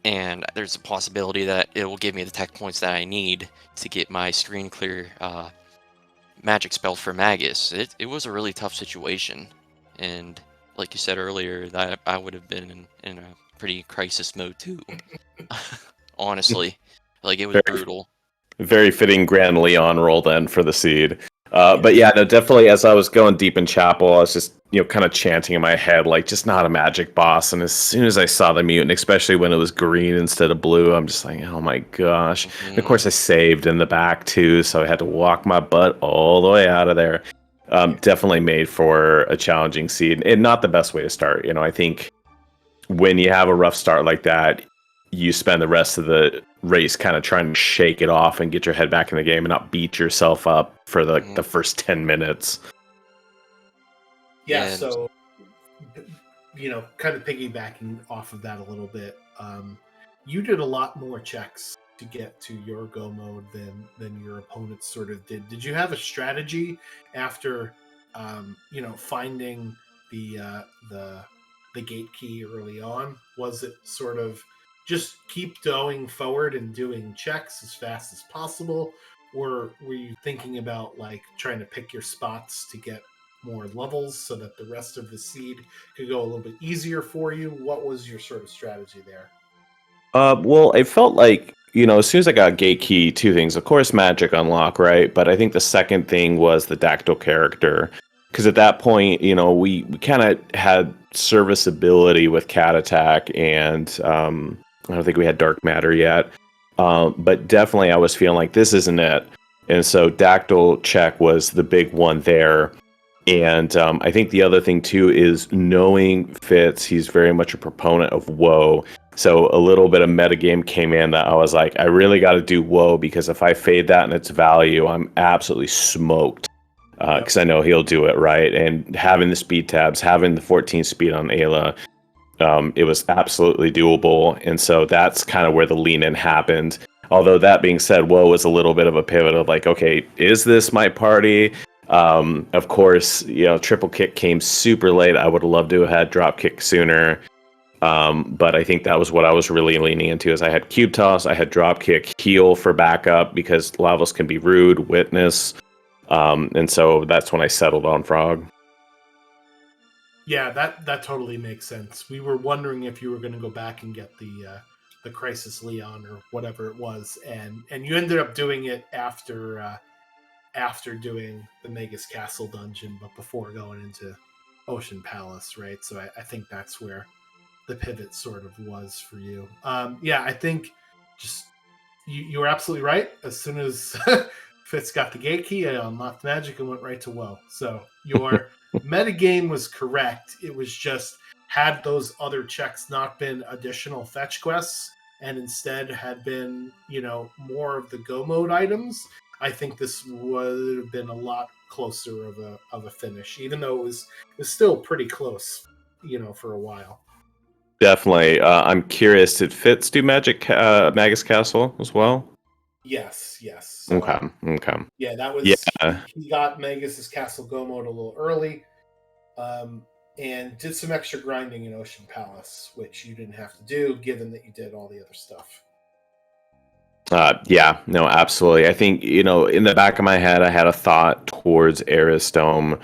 and there's a possibility that it will give me the tech points that I need to get my screen clear magic spell for Magus. It was a really tough situation, and like you said earlier, that I would have been in a pretty crisis mode too. Honestly, like, it was brutal. Very fitting Grand Leon roll then for the seed. But yeah, no, definitely as I was going deep in Chapel, I was just, kind of chanting in my head, like, just not a magic boss. And as soon as I saw the mutant, especially when it was green instead of blue, I'm just like, oh my gosh. And of course, I saved in the back too, so I had to walk my butt all the way out of there. Definitely made for a challenging seed, and not the best way to start. I think when you have a rough start like that, you spend the rest of the race kind of trying to shake it off and get your head back in the game and not beat yourself up for the first 10 minutes. Yeah, And- so, kind of piggybacking off of that a little bit, you did a lot more checks to get to your go mode than your opponents sort of did. Did you have a strategy after, finding the gate key early on? Was it sort of just keep going forward and doing checks as fast as possible, or were you thinking about like trying to pick your spots to get more levels so that the rest of the seed could go a little bit easier for you? What was your sort of strategy there? Well, it felt like, as soon as I got gate key, two things. Of course, magic unlock, right? But I think the second thing was the dactyl character. Because at that point, we kind of had serviceability with cat attack, and I don't think we had dark matter yet. But definitely I was feeling like this isn't it. And so dactyl check was the big one there. And I think the other thing too is knowing Fitz, he's very much a proponent of woe. So a little bit of metagame came in that I was like, I really got to do woe, because if I fade that in its value, I'm absolutely smoked. Because I know he'll do it, right? And having the speed tabs, having the 14 speed on Ayla, it was absolutely doable. And so that's kind of where the lean in happened. Although that being said, woe was a little bit of a pivot of like, okay, is this my party? Of course, triple kick came super late. I would have loved to have had drop kick sooner. But I think that was what I was really leaning into, is I had cube toss, I had drop kick, heal for backup, because Lavos can be rude, witness. And so that's when I settled on Frog. Yeah, that totally makes sense. We were wondering if you were going to go back and get the Crisis Leon or whatever it was, and you ended up doing it after doing the Magus Castle dungeon, but before going into Ocean Palace, right? So I think that's where the pivot sort of was for you. I think just you were absolutely right. As soon as Fitz got the gate key, I unlocked magic and went right to woe. So your metagame was correct. It was just, had those other checks not been additional fetch quests and instead had been, more of the go mode items, I think this would have been a lot closer of a finish, even though it was still pretty close, for a while. Definitely. I'm curious, did Fitz do Magus Castle as well? Yes. So, Okay. Yeah, that was. Yeah. He got Magus's Castle Go mode a little early, and did some extra grinding in Ocean Palace, which you didn't have to do, given that you did all the other stuff. Yeah, no, absolutely. I think, in the back of my head, I had a thought towards Aristome,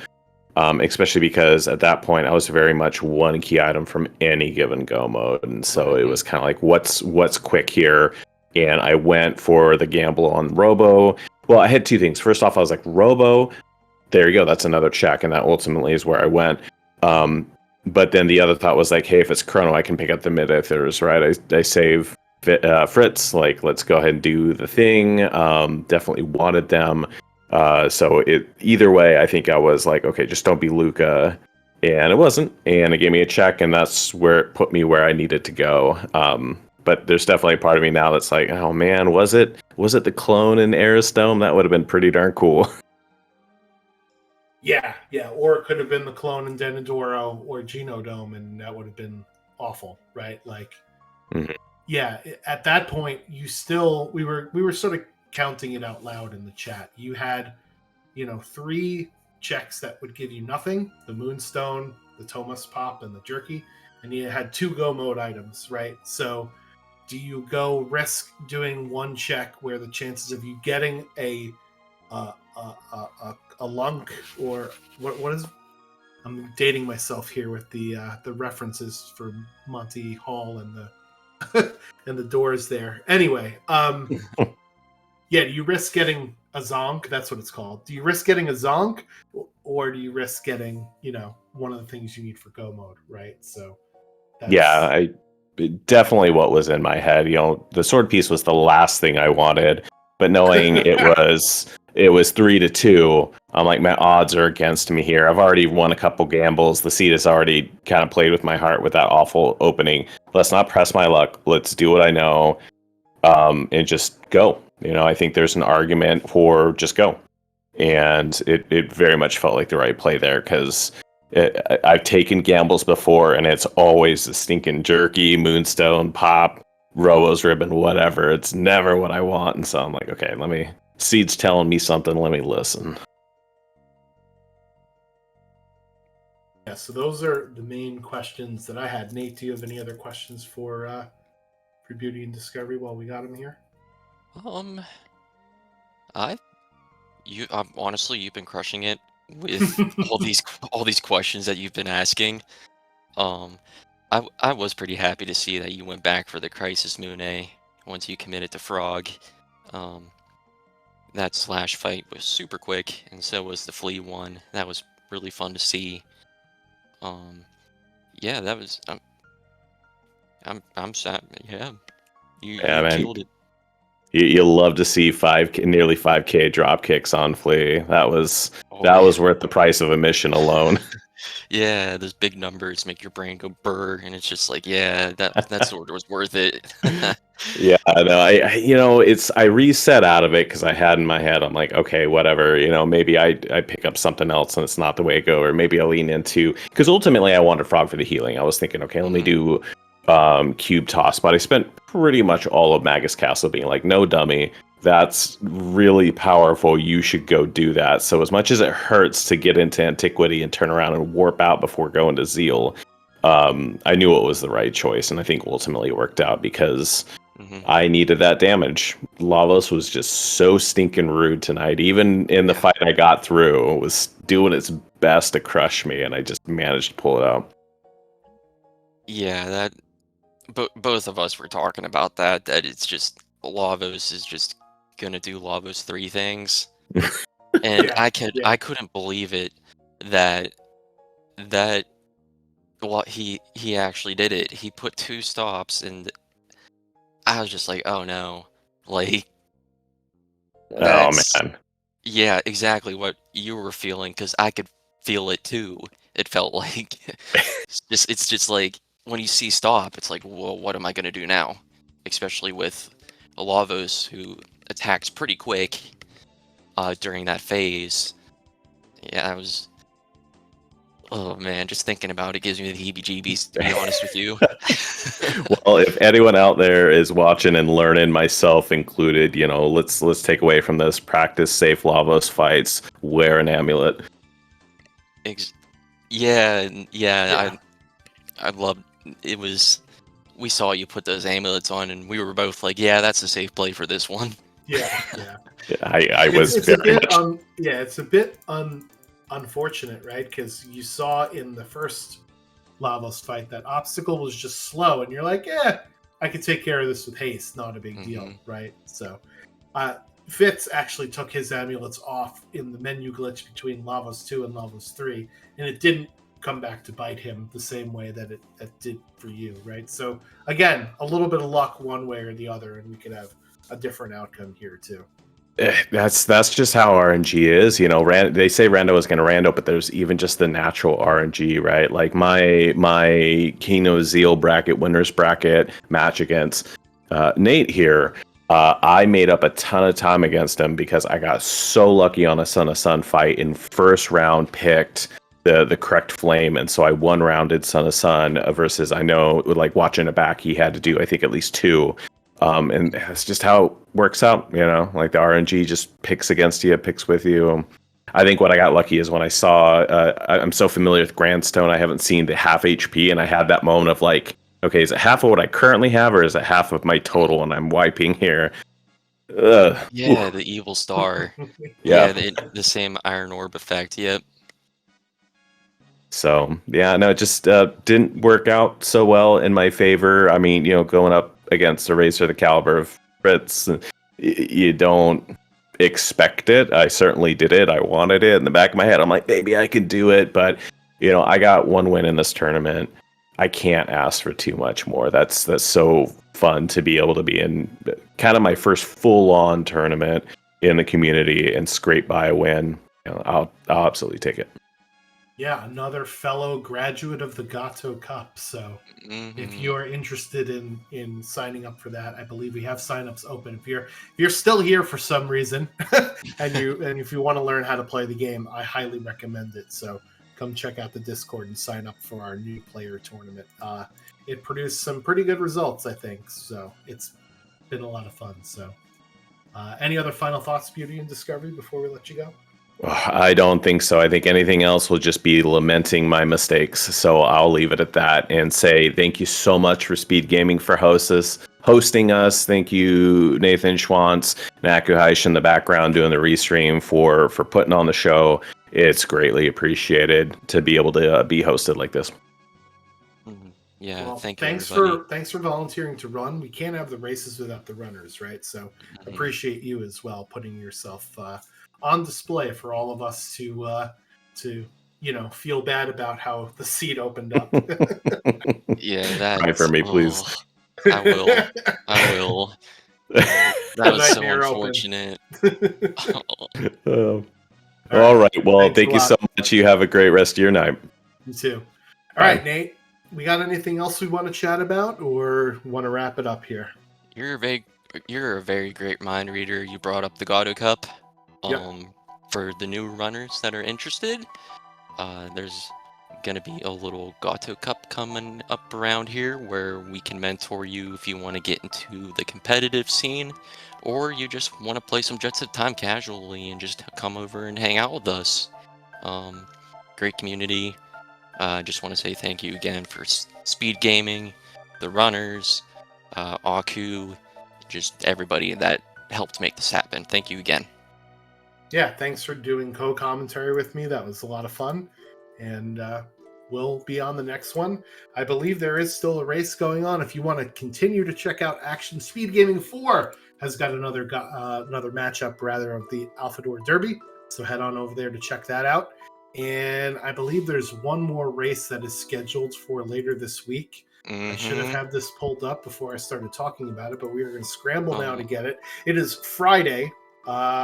especially because at that point I was very much one key item from any given go mode. And so it was kind of like, what's quick here? And I went for the gamble on Robo. Well, I had two things. First off, I was like, Robo, there you go. That's another check. And that ultimately is where I went. But then the other thought was like, hey, if it's Chrono, I can pick up the mid-ithers, right? I save Fritz, like, let's go ahead and do the thing. Definitely wanted them. So either way, I think I was like, okay, just don't be Luca. And it wasn't. And it gave me a check, and that's where it put me where I needed to go. But there's definitely a part of me now that's like, oh man, was it the clone in Aristome? That would have been pretty darn cool. Yeah. Or it could have been the clone in Denadoro or Genodome, and that would have been awful, right? Like, Yeah. At that point, we were sort of counting it out loud in the chat. You had, 3 checks that would give you nothing: the Moonstone, the Thomas Pop, and the Jerky, and you had 2 go mode items, right? So, do you go risk doing one check where the chances of you getting a lunk, or what is? I'm dating myself here with the references for Monty Hall and the and the doors there. Anyway, do you risk getting a zonk? That's what it's called. Do you risk getting a zonk, or do you risk getting one of the things you need for go mode, right? So definitely what was in my head. The sword piece was the last thing I wanted, but knowing it it was 3-2. I'm like, my odds are against me here. I've already won a couple gambles. The seed has already kind of played with my heart with that awful opening. Let's not press my luck. Let's do what I know, and just go. I think there's an argument for just go. And it very much felt like the right play there, because I've taken gambles before, and it's always the stinking jerky, moonstone, pop, Robo's ribbon, whatever. It's never what I want. And so I'm like, okay, seed's telling me something. Let me listen. Yeah, so those are the main questions that I had. Nate, do you have any other questions for Beauty and Discovery while we got him here? Honestly, you've been crushing it with all these questions that you've been asking. I was pretty happy to see that you went back for the Crisis Moon A once you committed to Frog. That slash fight was super quick, and so was the Flea one. That was really fun to see. Yeah, that was. I'm sad. Yeah, you killed it. You'll love to see nearly 5K drop kicks on Flea. That was worth the price of admission alone. Yeah, those big numbers make your brain go burr, and it's just like, yeah, that sort of was worth it. Yeah, no, I reset out of it because I had in my head, I'm like, okay, whatever, maybe I pick up something else and it's not the way to go, or maybe I lean into, because ultimately I wanted Frog for the healing. I was thinking, okay, let me do cube toss, but I spent pretty much all of Magus Castle being like, no dummy, that's really powerful, you should go do that. So as much as it hurts to get into Antiquity and turn around and warp out before going to Zeal, I knew it was the right choice, and I think ultimately it worked out because I needed that damage. Lavos was just so stinking rude tonight. Even in the fight I got through, it was doing its best to crush me, and I just managed to pull it out. Yeah, both of us were talking about that it's just Lavos is just gonna do Lavos 3 things. And I couldn't believe it that well, he actually did it. He put 2 stops, and I was just like, oh no, like, oh man, yeah, exactly what you were feeling, because I could feel it too. It felt like it's just like when you see stop, it's like, well, what am I gonna do now? Especially with Lavos, who attacks pretty quick during that phase. Yeah, I was. Oh man, just thinking about it gives me the heebie-jeebies, to be honest with you. Well, if anyone out there is watching and learning, myself included, let's take away from this: practice safe Lavos fights, wear an amulet. Yeah. I loved it. We saw you put those amulets on, and we were both like, yeah, that's a safe play for this one. Yeah. I was very much. It's a bit unfortunate, right? Because you saw in the first Lavos fight that obstacle was just slow, and you're like, yeah, I could take care of this with haste, not a big deal, right? So Fitz actually took his amulets off in the menu glitch between Lavos 2 and Lavos 3, and it didn't come back to bite him the same way that it did for you, right? So again, a little bit of luck one way or the other, and we could have a different outcome here too. That's just how RNG is, they say rando is going to rando, but there's even just the natural RNG, right? Like my Kino Zeal bracket, winners bracket match against Nate here, I made up a ton of time against him because I got so lucky on a Son of Sun fight in first round, picked the correct flame, and so I one-rounded Son of Sun versus, I know, like watching it back, he had to do, I think, at least 2. And that's just how it works out, like the RNG just picks against you, picks with you. I think what I got lucky is when I saw, I'm so familiar with Grandstone, I haven't seen the half HP, and I had that moment of like, okay, is it half of what I currently have, or is it half of my total, and I'm wiping here? Yeah, the evil star. Yeah, the same Iron Orb effect, yep. So, yeah, no, it just didn't work out so well in my favor. I mean, going up against a racer the caliber of Fritz, you don't expect it. I certainly did it. I wanted it. In the back of my head, I'm like, maybe I can do it. But, I got 1 win in this tournament. I can't ask for too much more. That's so fun to be able to be in kind of my first full-on tournament. in the community and scrape by a win, I'll absolutely take it. Yeah, another fellow graduate of the Gato Cup. So if you are interested in signing up for that, I believe we have signups open. If you're still here for some reason and if you want to learn how to play the game, I highly recommend it. So come check out the Discord and sign up for our new player tournament. It produced some pretty good results, I think. So it's been a lot of fun. So any other final thoughts, Beauty and Discovery, before we let you go? I don't think so. I think anything else will just be lamenting my mistakes. So I'll leave it at that and say thank you so much for Speedgaming for hosting us. Thank you, Nathan Schwantz and Akuhaish in the background doing the restream for putting on the show. It's greatly appreciated to be able to be hosted like this. Yeah, well, thank you. Thanks for volunteering to run. We can't have the races without the runners, right? So appreciate you as well, putting yourself on display for all of us to feel bad about how the seat opened up. Yeah, that's cry for me, please. I will. That was so unfortunate. All right. Well, thank you so much. You have a great rest of your night. You too. All right, Nate. We got anything else we want to chat about, or want to wrap it up here? You're a very great mind reader. You brought up the Gato Cup. For the new runners that are interested, there's gonna be a little Gato Cup coming up around here where we can mentor you if you want to get into the competitive scene, or you just want to play some Jets of Time casually and just come over and hang out with us. Great community. Just want to say thank you again for Speedgaming, the runners, Aku, just everybody that helped make this happen. Thank you again. Yeah, thanks for doing co-commentary with me. That was a lot of fun. And we'll be on the next one. I believe there is still a race going on. If you want to continue to check out Action, Speedgaming 4 has got another matchup, rather, of the Alphador Derby. So head on over there to check that out. And I believe there's one more race that is scheduled for later this week. I should have had this pulled up before I started talking about it, but we are going to scramble now to get it. It is Friday,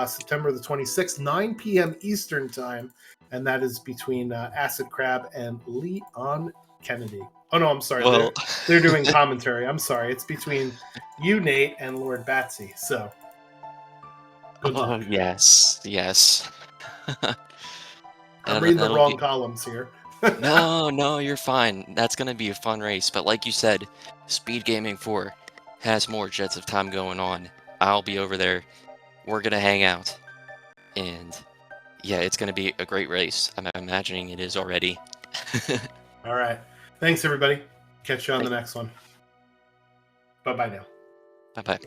September the 26th, 9 p.m. Eastern time, and that is between Acid Crab and Leon Kennedy. Oh, no, I'm sorry. Well... They're doing commentary. I'm sorry. It's between you, Nate, and Lord Batsy. So, good luck. Yes. I'm reading the wrong columns here. No, you're fine. That's going to be a fun race. But like you said, Speedgaming 4 has more Jets of Time going on. I'll be over there. We're going to hang out. And yeah, it's going to be a great race. I'm imagining it is already. All right. Thanks, everybody. Catch you on the next one. Bye-bye now. Bye-bye.